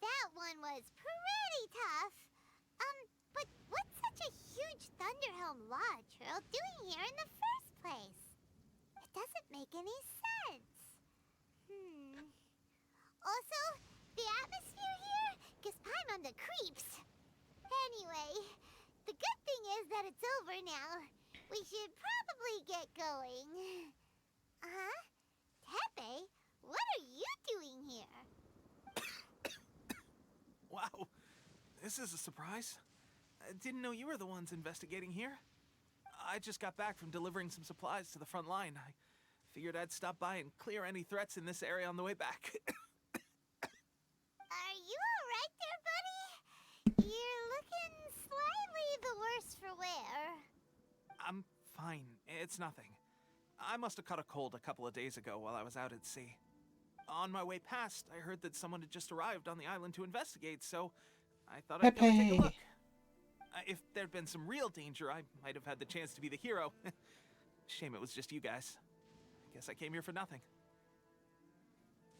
that one was pretty tough. But what's such a huge Thunderhelm Lodge Earl doing here in the first place? It doesn't make any sense. Also, the atmosphere here gives Paimon the creeps. Anyway, the good thing is that it's over now. We should probably get going. Huh? Tepe, what are you doing here? Wow, this is a surprise. I didn't know you were the ones investigating here. I just got back from delivering some supplies to the front line. I figured I'd stop by and clear any threats in this area on the way back. Are you alright there, buddy? You're looking slightly the worse for wear. I'm fine. It's nothing. I must have caught a cold a couple of days ago while I was out at sea. On my way past, I heard that someone had just arrived on the island to investigate, so I thought I'd go and take a look. If there'd been some real danger, I might have had the chance to be the hero. Shame it was just you guys. Guess I came here for nothing.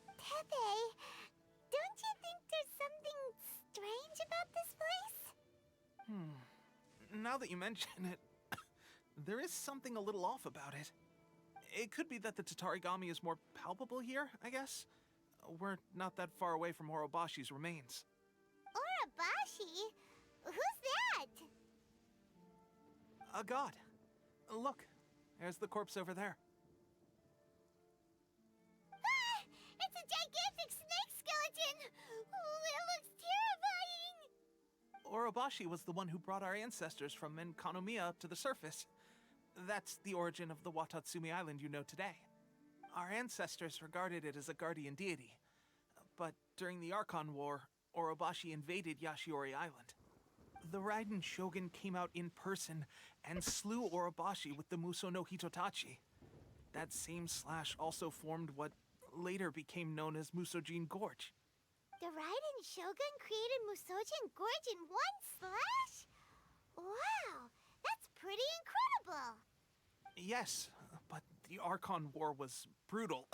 Tepe, don't you think there's something strange about this place? Now that you mention it, there is something a little off about it. It could be that the Tatarigami is more palpable here, I guess. We're not that far away from Orobashi's remains. Orobashi? Who's that? A god. Look, there's the corpse over there. Ah! It's a gigantic snake skeleton! Oh, it looks terrifying! Orobashi was the one who brought our ancestors from Menkanomiya up to the surface. That's the origin of the Watatsumi Island you know today. Our ancestors regarded it as a guardian deity. But during the Archon War, Orobashi invaded Yashiori Island. The Raiden Shogun came out in person and slew Orobashi with the Muso no Hitotachi. That same slash also formed what later became known as Musojin Gorge. The Raiden Shogun created Musojin Gorge in one slash? Wow, that's pretty incredible! Yes, but the Archon War was brutal.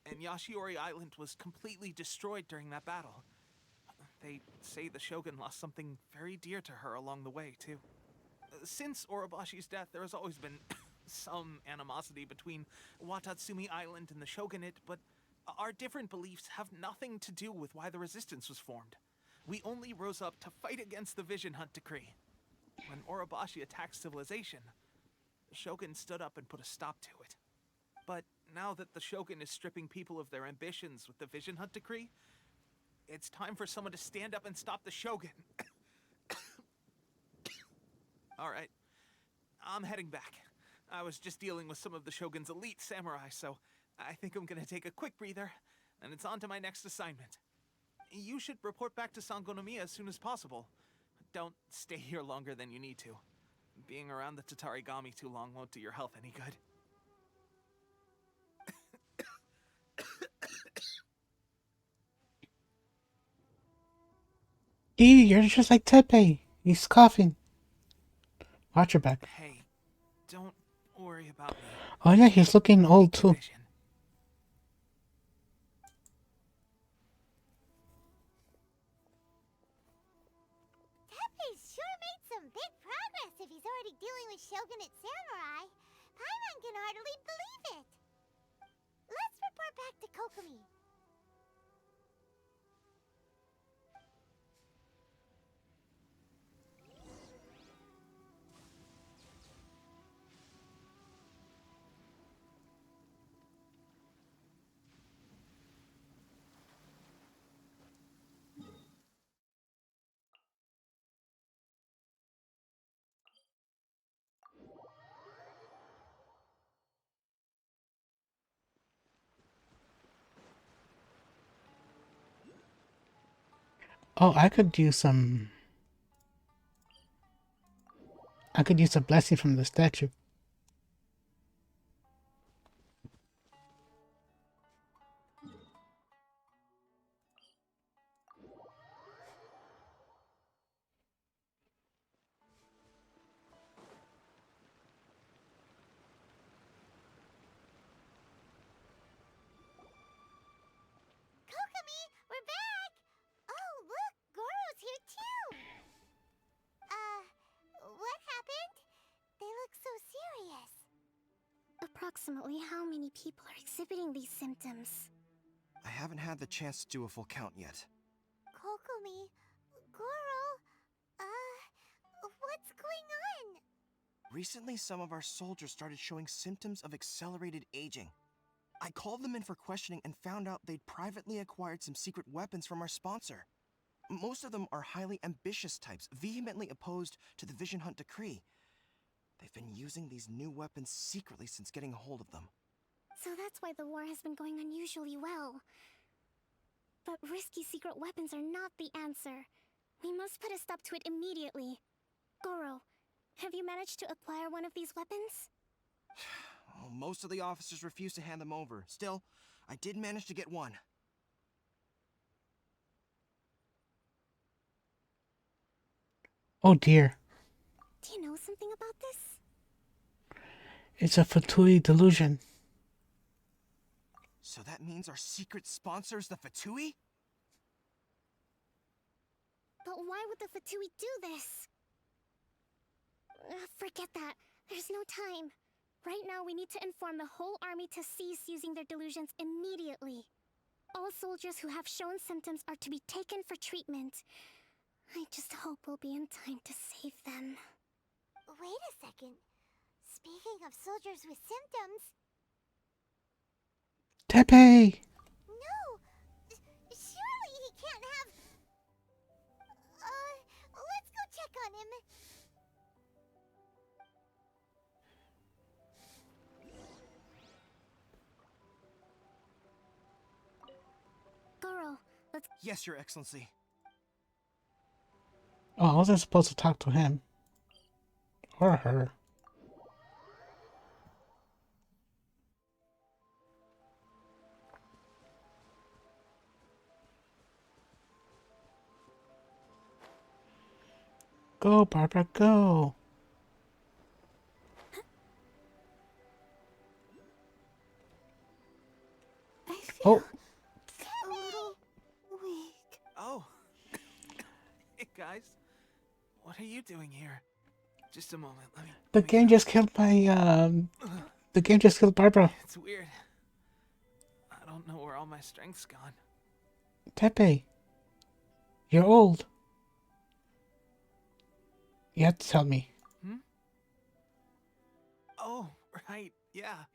And Yashiori Island was completely destroyed during that battle. They say the Shogun lost something very dear to her along the way, too. Since Orobashi's death, there has always been some animosity between Watatsumi Island and the Shogunate, but our different beliefs have nothing to do with why the resistance was formed. We only rose up to fight against the Vision Hunt Decree. When Orobashi attacked civilization, the Shogun stood up and put a stop to it. But now that the Shogun is stripping people of their ambitions with the Vision Hunt Decree, it's time for someone to stand up and stop the Shogun. Alright, I'm heading back. I was just dealing with some of the Shogun's elite samurai, so I think I'm gonna take a quick breather, and it's on to my next assignment. You should report back to Sangonomiya as soon as possible. Don't stay here longer than you need to. Being around the Tatarigami too long won't do your health any good. You're just like Tepe. He's coughing. Watch your back. Hey, don't worry about me. Oh yeah, he's looking old too. Tepe's sure made some big progress if he's already dealing with Shogunate Samurai. Paimon can hardly believe it. Let's report back to Kokomi. Oh, I could use some. I could use a blessing from the statue. Kokomi, we're back! Oh, look, Goro's here too! What happened? They look so serious. Approximately how many people are exhibiting these symptoms? I haven't had the chance to do a full count yet. Kokomi, Goro, what's going on? Recently, some of our soldiers started showing symptoms of accelerated aging. I called them in for questioning and found out they'd privately acquired some secret weapons from our sponsor. Most of them are highly ambitious types, vehemently opposed to the Vision Hunt decree. They've been using these new weapons secretly since getting a hold of them. So that's why the war has been going unusually well. But risky secret weapons are not the answer. We must put a stop to it immediately. Goro, have you managed to acquire one of these weapons? Well, most of the officers refuse to hand them over. Still, I did manage to get one. Oh dear. Do you know something about this? It's a Fatui delusion. So that means our secret sponsor is the Fatui? But why would the Fatui do this? Forget that. There's no time. Right now, we need to inform the whole army to cease using their delusions immediately. All soldiers who have shown symptoms are to be taken for treatment. I just hope we'll be in time to save them. Wait a second. Speaking of soldiers with symptoms... Tepe! No! Surely he can't have... let's go check on him. Goro, let's... Yes, Your Excellency. Oh, I wasn't supposed to talk to him. Or her. Go, Barbara, go! I feel Oh! a little weak. Oh. Hey, guys. What are you doing here? Just a moment, The game just killed my, The game just killed Barbara. It's weird. I don't know where all my strength's gone. Tepe. You're old. You have to tell me. Oh, right, yeah.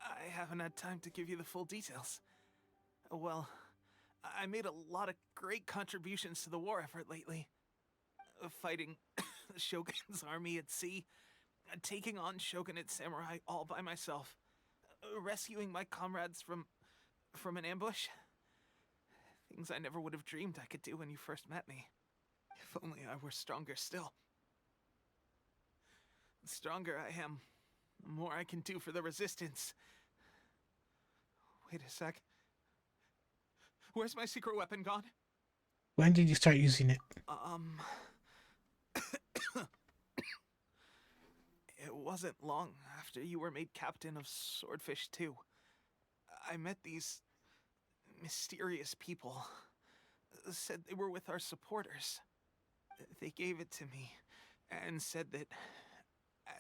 I haven't had time to give you the full details. Well, I made a lot of great contributions to the war effort lately. Fighting the Shogun's army at sea, taking on Shogunate samurai all by myself, rescuing my comrades from an ambush. Things I never would have dreamed I could do when you first met me. If only I were stronger still. The stronger I am, the more I can do for the Resistance. Wait a sec. Where's my secret weapon gone? When did you start using it? It wasn't long after you were made captain of Swordfish 2. I met these mysterious people. Said they were with our supporters. They gave it to me and said that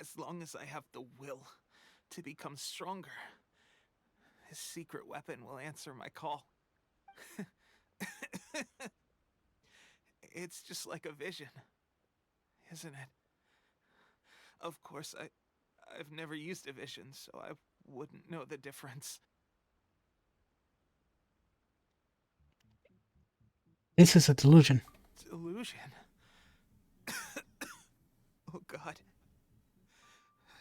as long as I have the will to become stronger, his secret weapon will answer my call. It's just like a vision, isn't it? Of course, I've never used a vision, so I wouldn't know the difference. This is a delusion. Delusion? Oh god.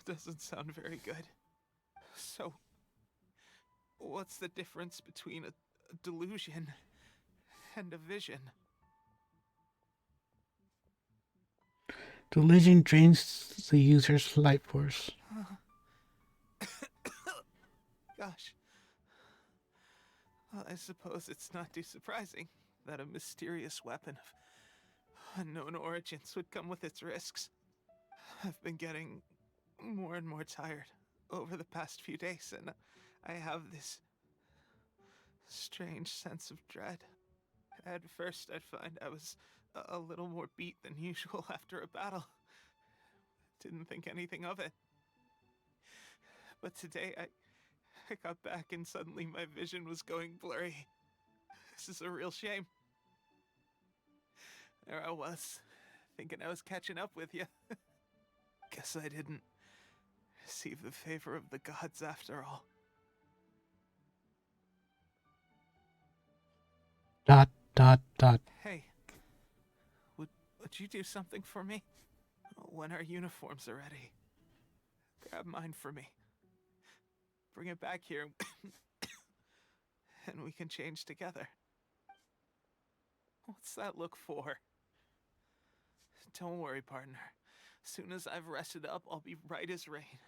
Doesn't sound very good. So, what's the difference between a delusion and a vision? Delusion drains the user's life force. Gosh. Well, I suppose it's not too surprising that a mysterious weapon of unknown origins would come with its risks. I've been getting more and more tired over the past few days, and I have this strange sense of dread. At first, I'd find I was a little more beat than usual after a battle. Didn't think anything of it. But today, I got back and suddenly my vision was going blurry. This is a real shame. There I was, thinking I was catching up with you. Guess I didn't receive the favor of the gods after all. ... Hey, would you do something for me? When our uniforms are ready, grab mine for me. Bring it back here, and we can change together. What's that look for? Don't worry, partner. As soon as I've rested up, I'll be right as rain.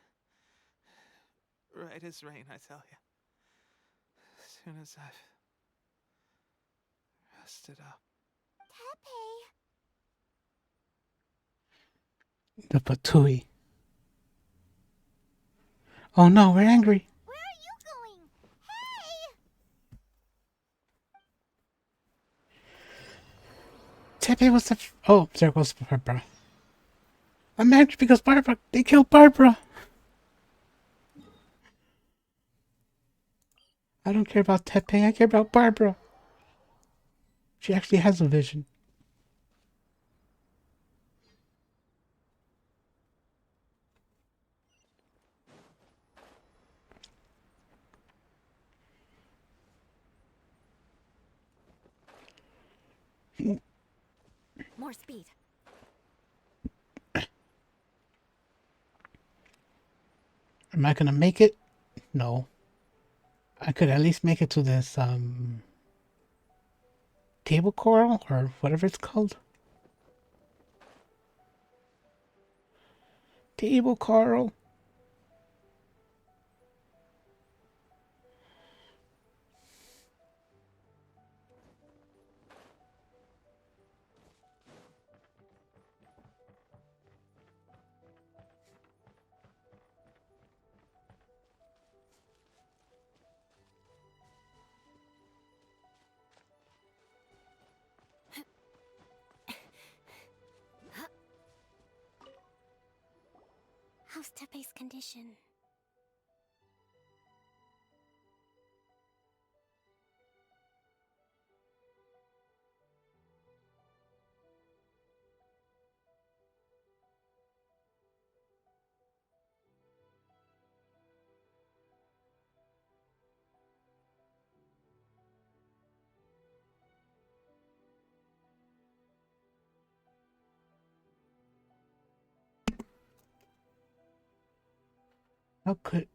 Right as rain, I tell you. As soon as I've rested up. The Patui. Oh no, we're angry. Where are you going? Hey! Tepe was the... Oh, there goes Barbara. I'm angry because they killed Barbara. I don't care about Tepe, I care about Barbara. She actually has a vision. More speed. Am I gonna make it? No. I could at least make it to this, table coral, or whatever it's called. Table coral. How's Tepe's condition? How could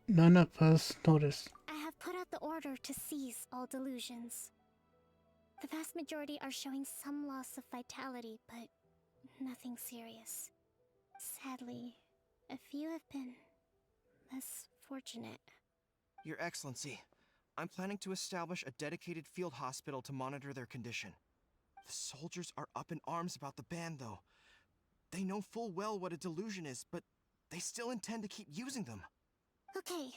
none of us notice? I have put out got the order to seize all delusions. The vast majority are showing some loss of vitality, but nothing serious. Sadly, a few have been less fortunate. Your Excellency, I'm planning to establish a dedicated field hospital to monitor their condition. The soldiers are up in arms about the ban, though. They know full well what a delusion is, but they still intend to keep using them. Okay,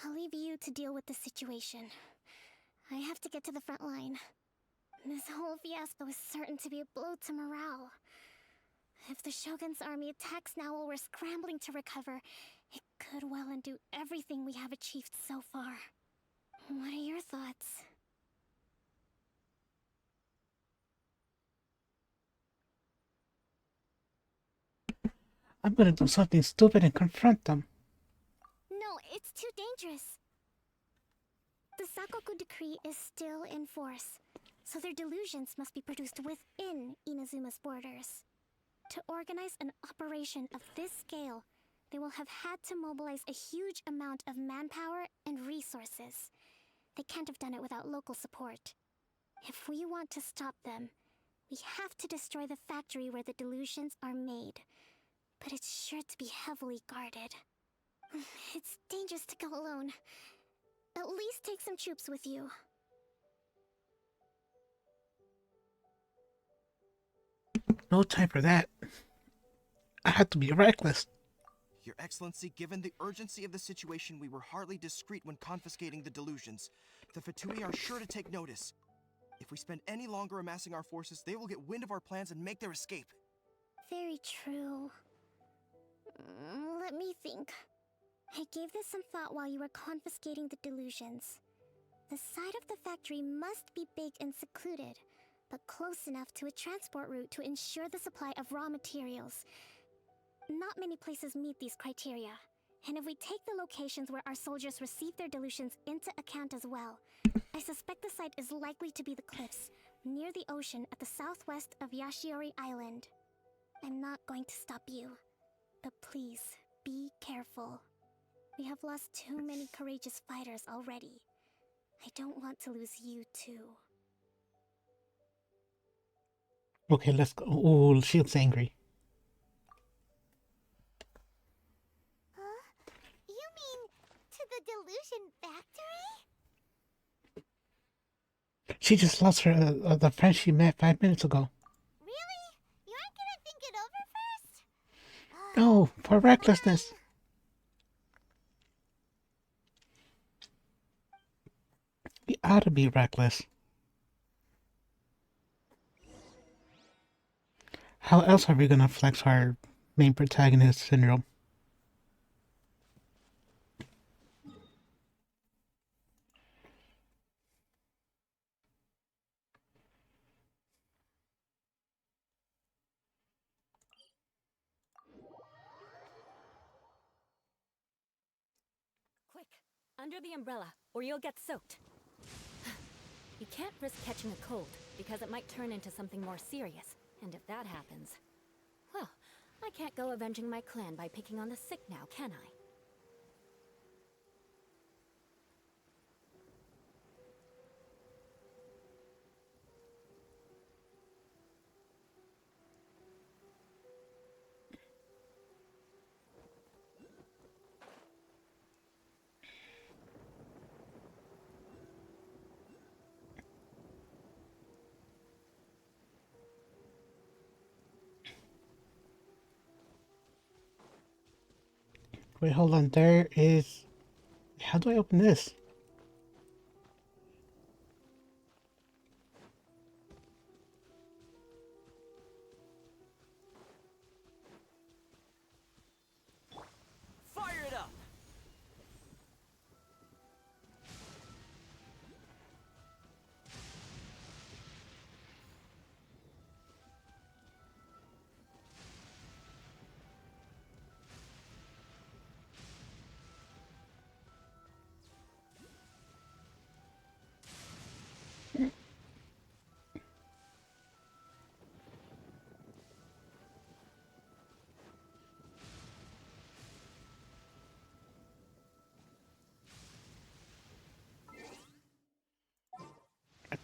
I'll leave you to deal with the situation. I have to get to the front line. This whole fiasco is certain to be a blow to morale. If the Shogun's army attacks now while we're scrambling to recover, it could well undo everything we have achieved so far. What are your thoughts? I'm gonna do something stupid and confront them. No, it's too dangerous. The Sakoku decree is still in force, so their delusions must be produced within Inazuma's borders. To organize an operation of this scale, they will have had to mobilize a huge amount of manpower and resources. They can't have done it without local support. If we want to stop them, we have to destroy the factory where the delusions are made. But it's sure to be heavily guarded. It's dangerous to go alone. At least take some troops with you. No time for that. I have to be reckless. Your Excellency, given the urgency of the situation, we were hardly discreet when confiscating the delusions. The Fatui are sure to take notice. If we spend any longer amassing our forces, they will get wind of our plans and make their escape. Very true. Let me think. I gave this some thought while you were confiscating the delusions. The side of the factory must be big and secluded, but close enough to a transport route to ensure the supply of raw materials. Not many places meet these criteria, and if we take the locations where our soldiers receive their delusions into account as well, I suspect the site is likely to be the cliffs, near the ocean at the southwest of Yashiori Island. I'm not going to stop you, but please, be careful. We have lost too many courageous fighters already. I don't want to lose you too. Okay, let's go. Ooh, Shield's angry. You mean to the delusion factory? She just lost her the friend she met 5 minutes ago. Really? You aren't gonna think it over first? No, for recklessness. We ought to be reckless. How else are we gonna flex our main protagonist syndrome? Quick, under the umbrella, or you'll get soaked. You can't risk catching a cold, because it might turn into something more serious. And if that happens, well, I can't go avenging my clan by picking on the sick now, can I? Wait, hold on. There is... How do I open this? Fire it up!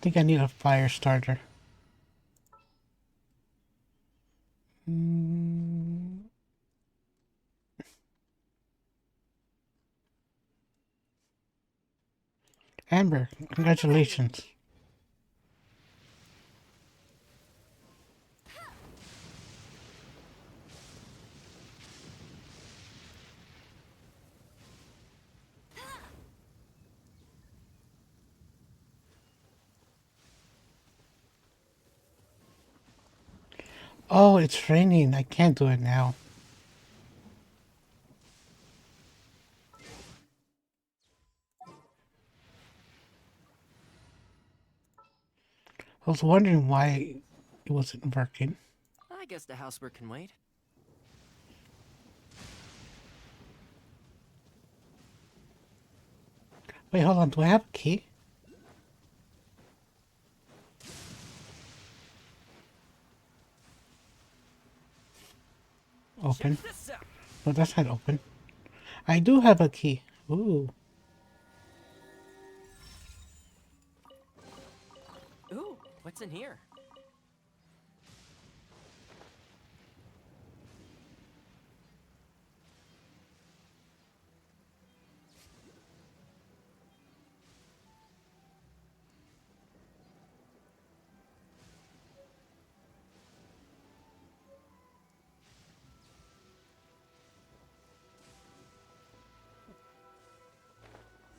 think I need a fire starter. Amber, congratulations. Oh, it's raining. I can't do it now. I was wondering why it wasn't working. I guess the housework can wait. Wait, hold on. Do I have a key? Open. No, that's not open. I do have a key. Ooh. Ooh, what's in here?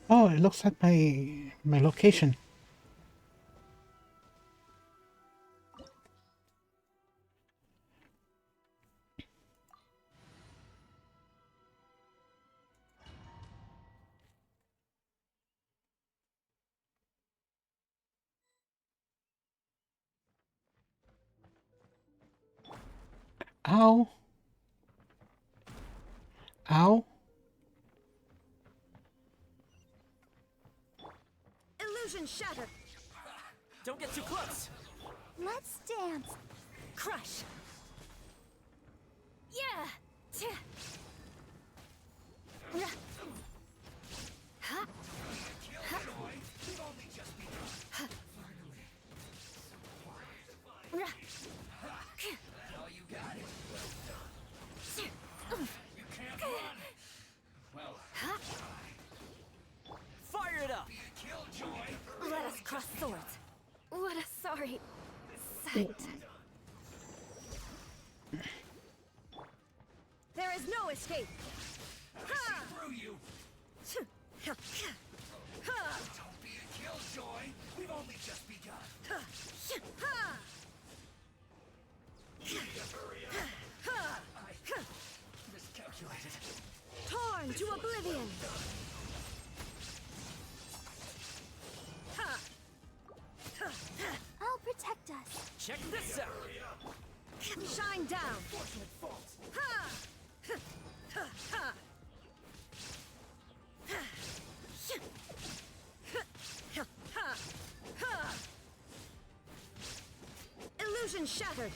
Oh, it looks like my location. Ow. Ow. Illusion shattered. Don't get too close. Let's dance. Crush. Yeah. Tch. Ha. Ha. Ha. Ra. Oh, you got it. You can't run. Well, Fire it up. killjoy. Let us cross swords. What a sorry sight. There is no escape. Ha! Through you. Don't be a killjoy. We've only just begun. Hurry up. I miscalculated. Torn to oblivion. I'll protect us. Check this out. Shine down. Ha! Illusion shattered.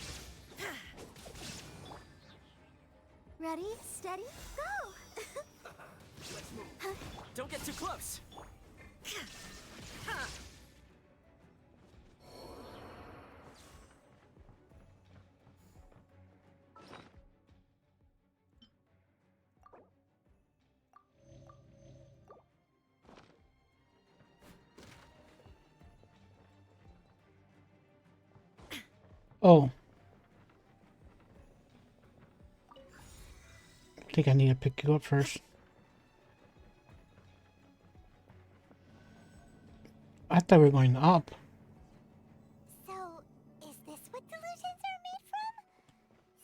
Ready, steady, go! Don't get too close. Oh. I think I need to pick you up first. I thought we were going up. So, is this what delusions are made from?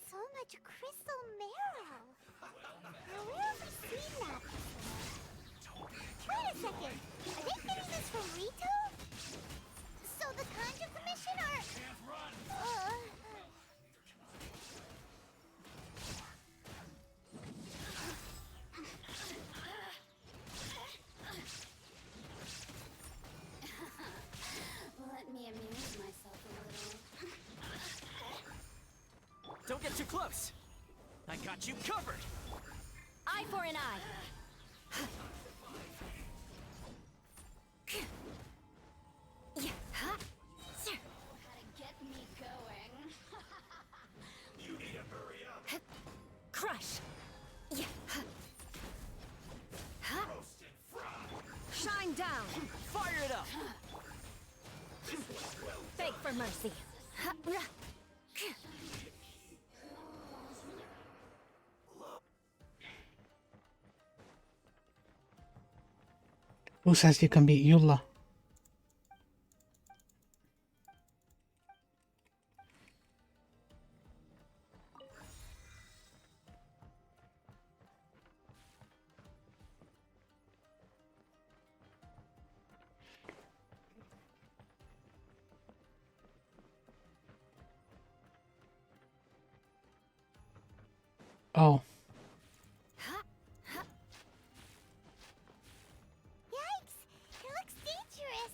So much crystal marrow. Now, where have we seen that? Wait a second. Are they getting this from Rito? So the Conjure Commission are... Let me amuse myself a little. Don't get too close. I got you covered. Eye for an eye. it up! Beg for mercy. Who says you can beat Eula? Oh. Yikes! It looks dangerous.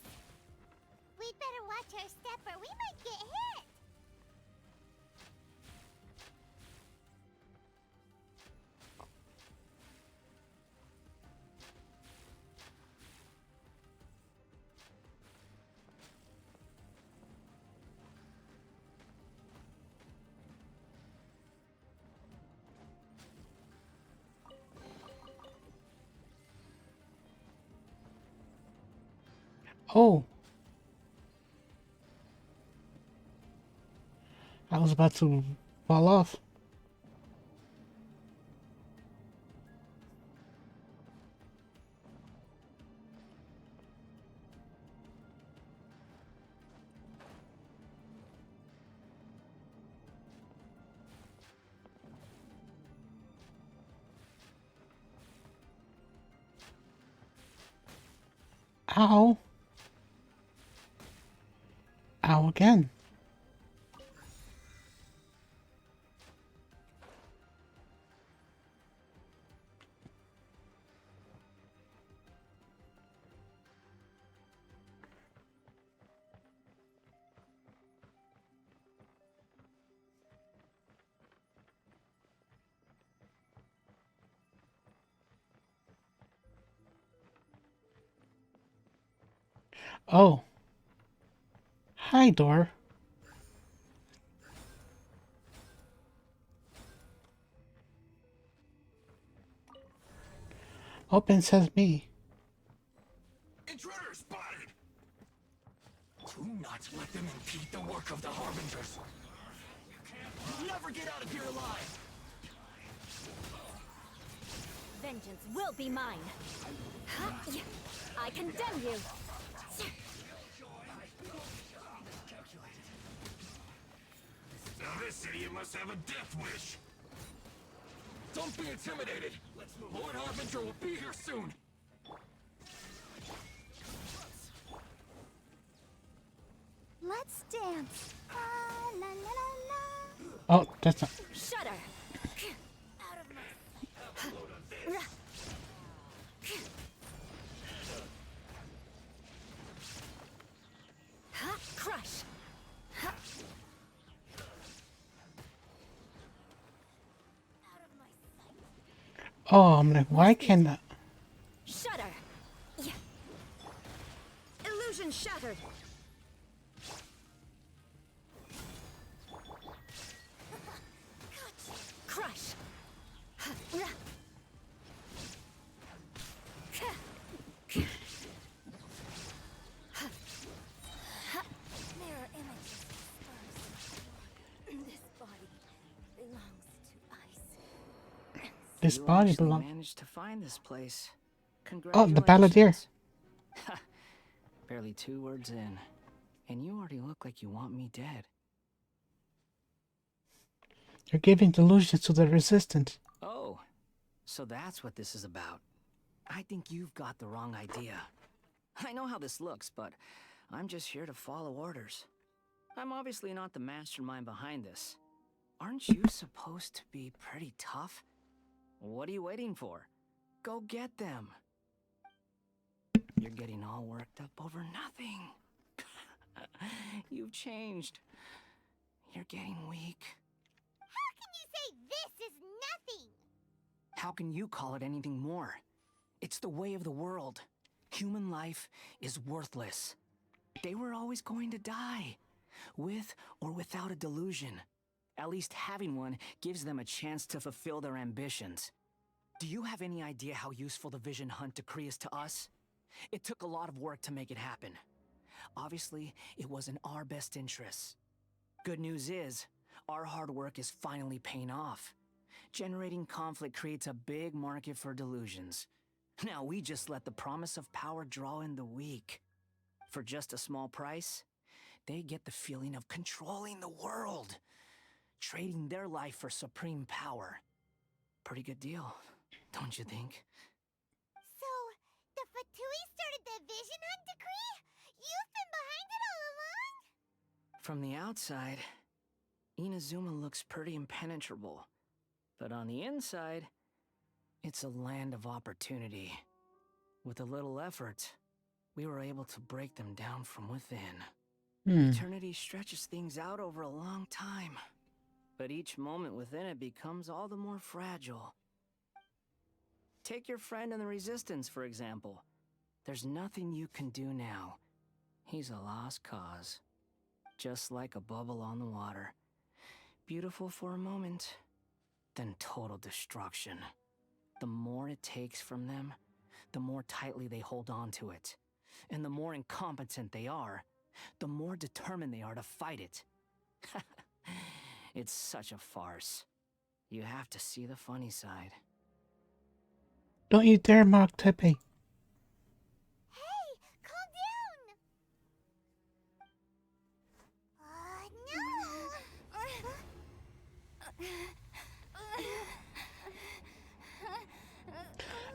We'd better watch our step or we might get hit. Oh. I was about to fall off. Ow. Ow again. Oh. Hi, door. Open says me. Intruder spotted! Do not let them impede the work of the Harbingers. You'll never get out of here alive! Vengeance will be mine. I condemn you. Now this idiot must have a death wish. Don't be intimidated. Lord Harbinger will be here soon. Let's dance. La la la la. Oh, that's not. Shudder. Out of my Crush. Oh, I'm like, why can't I? Shudder. Yeah. Illusion shattered. Crush. mirror images dispersed. This body belongs to ice. This You body actually belongs. managed to find this place. Oh, the Balladeer. Congratulations. Barely 2 words in, and you already look like you want me dead. You're giving delusions to the resistance. Oh, so that's what this is about. I think you've got the wrong idea. I know how this looks, but I'm just here to follow orders. I'm obviously not the mastermind behind this. Aren't you supposed to be pretty tough? What are you waiting for? Go get them. You're getting all worked up over nothing. You've changed. You're getting weak. How can you say this is nothing? How can you call it anything more? It's the way of the world. Human life is worthless. They were always going to die, with or without a delusion. At least having one gives them a chance to fulfill their ambitions. Do you have any idea how useful the Vision Hunt decree is to us? It took a lot of work to make it happen. Obviously, it was in our best interests. Good news is, our hard work is finally paying off. Generating conflict creates a big market for delusions. Now we just let the promise of power draw in the weak. For just a small price, they get the feeling of controlling the world, trading their life for supreme power. Pretty good deal, don't you think? So, the Fatui started the Vision Hunt decree? You've been behind it all along? From the outside, Inazuma looks pretty impenetrable. But on the inside, it's a land of opportunity. With a little effort, we were able to break them down from within. Eternity stretches things out over a long time, but each moment within it becomes all the more fragile. Take your friend in the Resistance, for example. There's nothing you can do now. He's a lost cause. Just like a bubble on the water. Beautiful for a moment, then total destruction. The more it takes from them, the more tightly they hold on to it. And the more incompetent they are, the more determined they are to fight it. It's such a farce. You have to see the funny side. Don't you dare mock Tepe. Hey, calm down!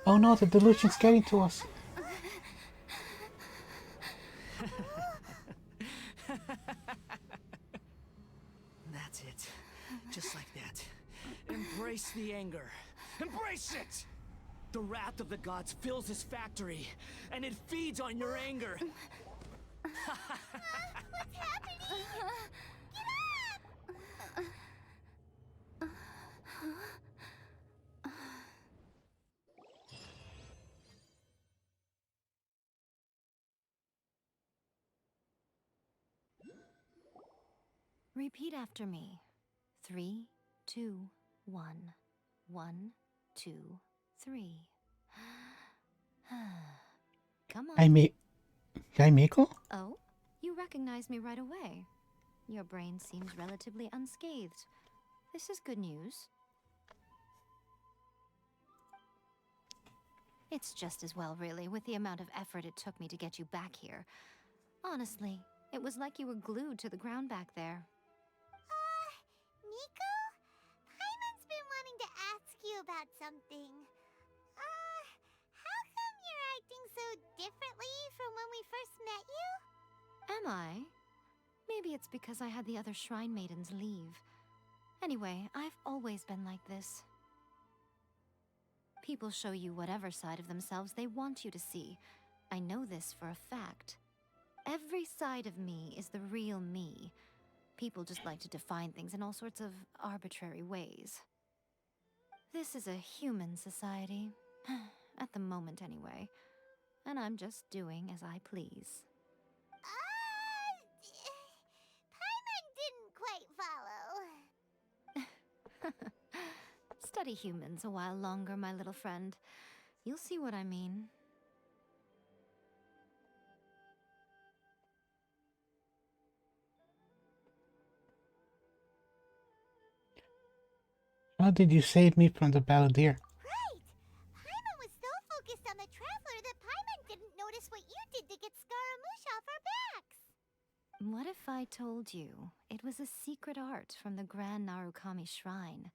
Oh no, the delusion's getting to us. That's it. Just like that. Embrace the anger. Embrace it! The wrath of the gods fills this factory, and it feeds on your anger. What's happening? Get up! Repeat after me. 3, 2, 1. 1, 2, 3. Come on. Miko? Oh, you recognize me right away. Your brain seems relatively unscathed. This is good news. It's just as well, really, with the amount of effort it took me to get you back here. Honestly, it was like you were glued to the ground back there. Nico? Paimon's been wanting to ask you about something. How come you're acting so differently from when we first met you? Am I? Maybe it's because I had the other Shrine Maidens leave. Anyway, I've always been like this. People show you whatever side of themselves they want you to see. I know this for a fact. Every side of me is the real me. People just like to define things in all sorts of arbitrary ways. This is a human society. At the moment, anyway. And I'm just doing as I please. Paimon didn't quite follow. Study humans a while longer, my little friend. You'll see what I mean. How did you save me from the Balladeer? Right! Paimon was so focused on the Traveler that Paimon didn't notice what you did to get Scaramouche off our backs. What if I told you it was a secret art from the Grand Narukami Shrine,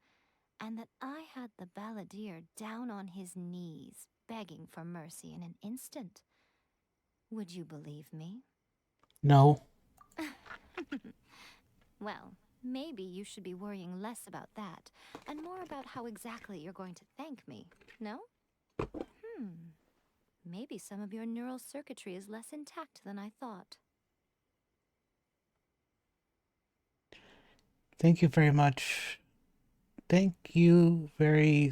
and that I had the Balladeer down on his knees, begging for mercy in an instant? Would you believe me? No. Well, maybe you should be worrying less about that, and more about how exactly you're going to thank me, no? Maybe some of your neural circuitry is less intact than I thought. Thank you very much. Thank you very...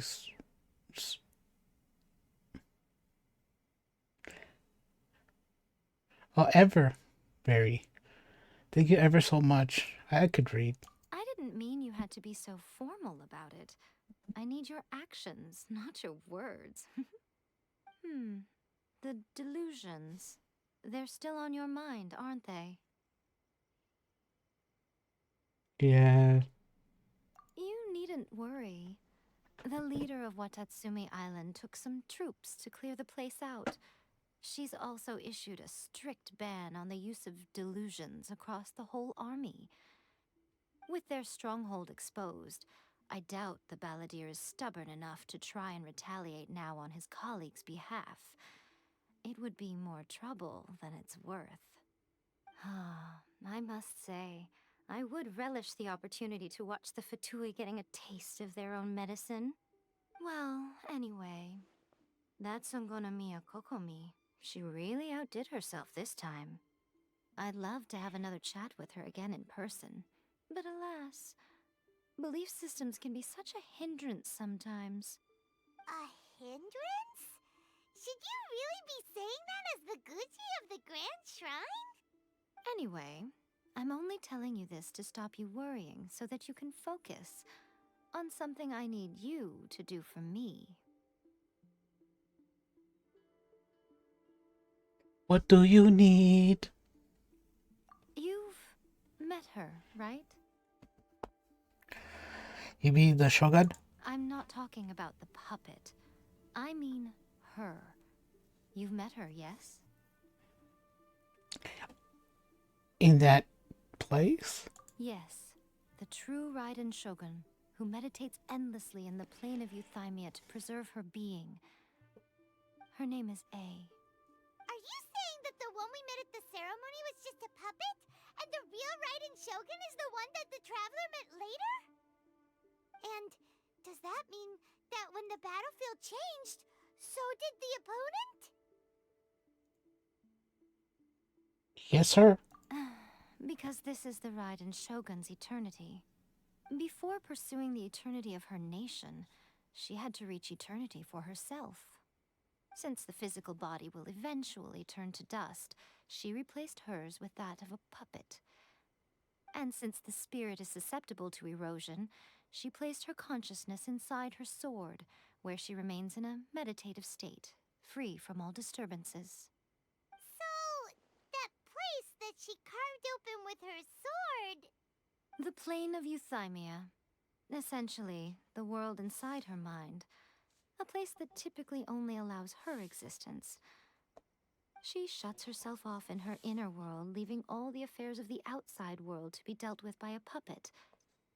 ever. Very. Thank you ever so much. I could read. I didn't mean you had to be so formal about it. I need your actions, not your words. The delusions. They're still on your mind, aren't they? Yeah. You needn't worry. The leader of Watatsumi Island took some troops to clear the place out. She's also issued a strict ban on the use of delusions across the whole army. With their stronghold exposed, I doubt the balladeer is stubborn enough to try and retaliate now on his colleagues' behalf. It would be more trouble than it's worth. I must say, I would relish the opportunity to watch the Fatui getting a taste of their own medicine. Well, anyway, that's Ungonamiya Kokomi. She really outdid herself this time. I'd love to have another chat with her again in person. But alas, belief systems can be such a hindrance sometimes. A hindrance? Should you really be saying that as the Gucci of the Grand Shrine? Anyway, I'm only telling you this to stop you worrying so that you can focus on something I need you to do for me. What do you need? You've met her, right? You mean the Shogun? I'm not talking about the puppet. I mean her. You've met her, yes? In that place? Yes. The true Raiden Shogun, who meditates endlessly in the plane of Euthymia to preserve her being. Her name is A. Are you saying that the one we met at the ceremony was just a puppet? And the real Raiden Shogun is the one that the Traveler met later? And does that mean that when the battlefield changed, so did the opponent? Yes, sir. Because this is the Raiden Shogun's eternity. Before pursuing the eternity of her nation, she had to reach eternity for herself. Since the physical body will eventually turn to dust, she replaced hers with that of a puppet. And since the spirit is susceptible to erosion, she placed her consciousness inside her sword, where she remains in a meditative state, free from all disturbances. So, that place that she carved open with her sword... The plane of Euthymia. Essentially, the world inside her mind. A place that typically only allows her existence. She shuts herself off in her inner world, leaving all the affairs of the outside world to be dealt with by a puppet,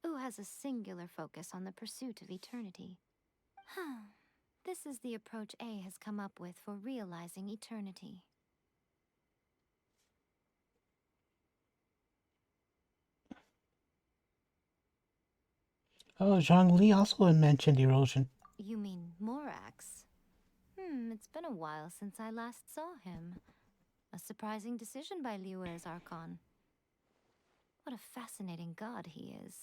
who has a singular focus on the pursuit of eternity. This is the approach A has come up with for realizing eternity. Oh, Zhongli also mentioned erosion. You mean Morax? It's been a while since I last saw him. A surprising decision by Liyue's Archon. What a fascinating god he is.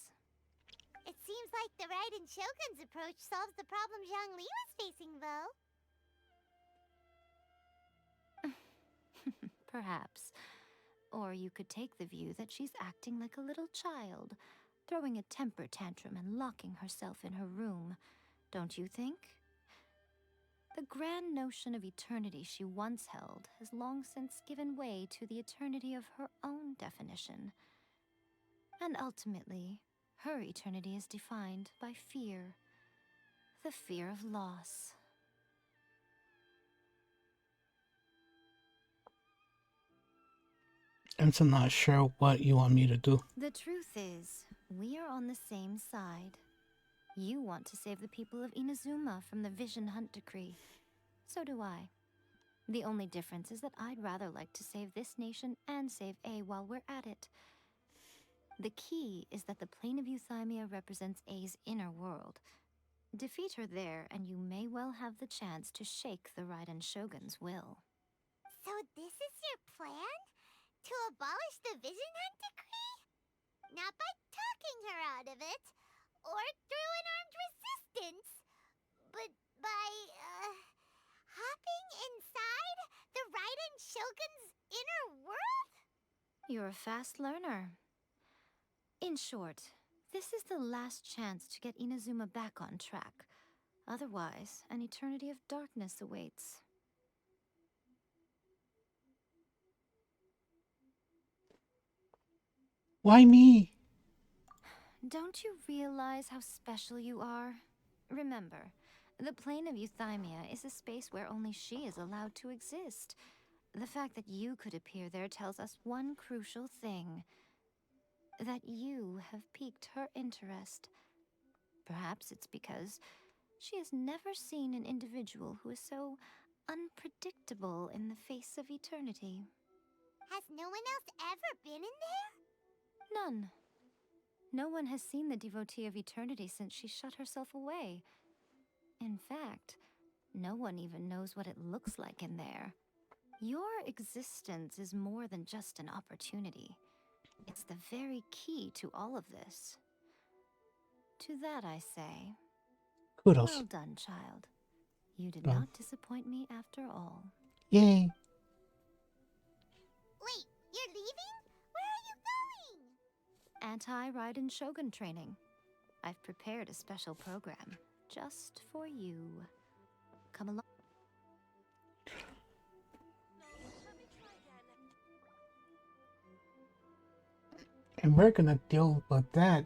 It seems like the Raiden Shogun's approach solves the problem Zhongli was facing, though. Perhaps. Or you could take the view that she's acting like a little child, throwing a temper tantrum and locking herself in her room. Don't you think? The grand notion of eternity she once held has long since given way to the eternity of her own definition. And ultimately, her eternity is defined by fear. The fear of loss. I'm still not sure what you want me to do. The truth is, we are on the same side. You want to save the people of Inazuma from the Vision Hunt decree. So do I. The only difference is that I'd rather like to save this nation and save A while we're at it. The key is that the plane of Euthymia represents A's inner world. Defeat her there, and you may well have the chance to shake the Raiden Shogun's will. So this is your plan? To abolish the Vision Hunt decree? Not by talking her out of it, or through an armed resistance, but by, hopping inside the Raiden Shogun's inner world? You're a fast learner. In short, this is the last chance to get Inazuma back on track. Otherwise, an eternity of darkness awaits. Why me? Don't you realize how special you are? Remember, the plane of Euthymia is a space where only she is allowed to exist. The fact that you could appear there tells us one crucial thing. That you have piqued her interest. Perhaps it's because she has never seen an individual who is so unpredictable in the face of eternity. Has no one else ever been in there? None. No one has seen the devotee of eternity since she shut herself away. In fact, no one even knows what it looks like in there. Your existence is more than just an opportunity. It's the very key to all of this. To that I say, Kudos. well done, child. You did Oh. not disappoint me after all. Yay. Wait, you're leaving? Where are you going? Anti-Raiden Shogun training. I've prepared a special program just for you. Come along. And we're gonna deal with that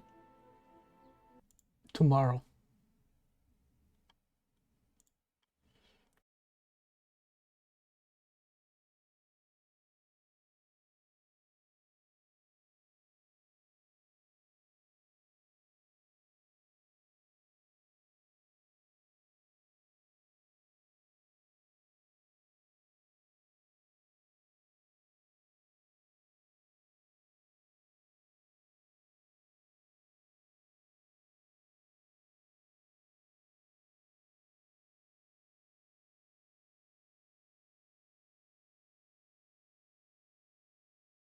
tomorrow.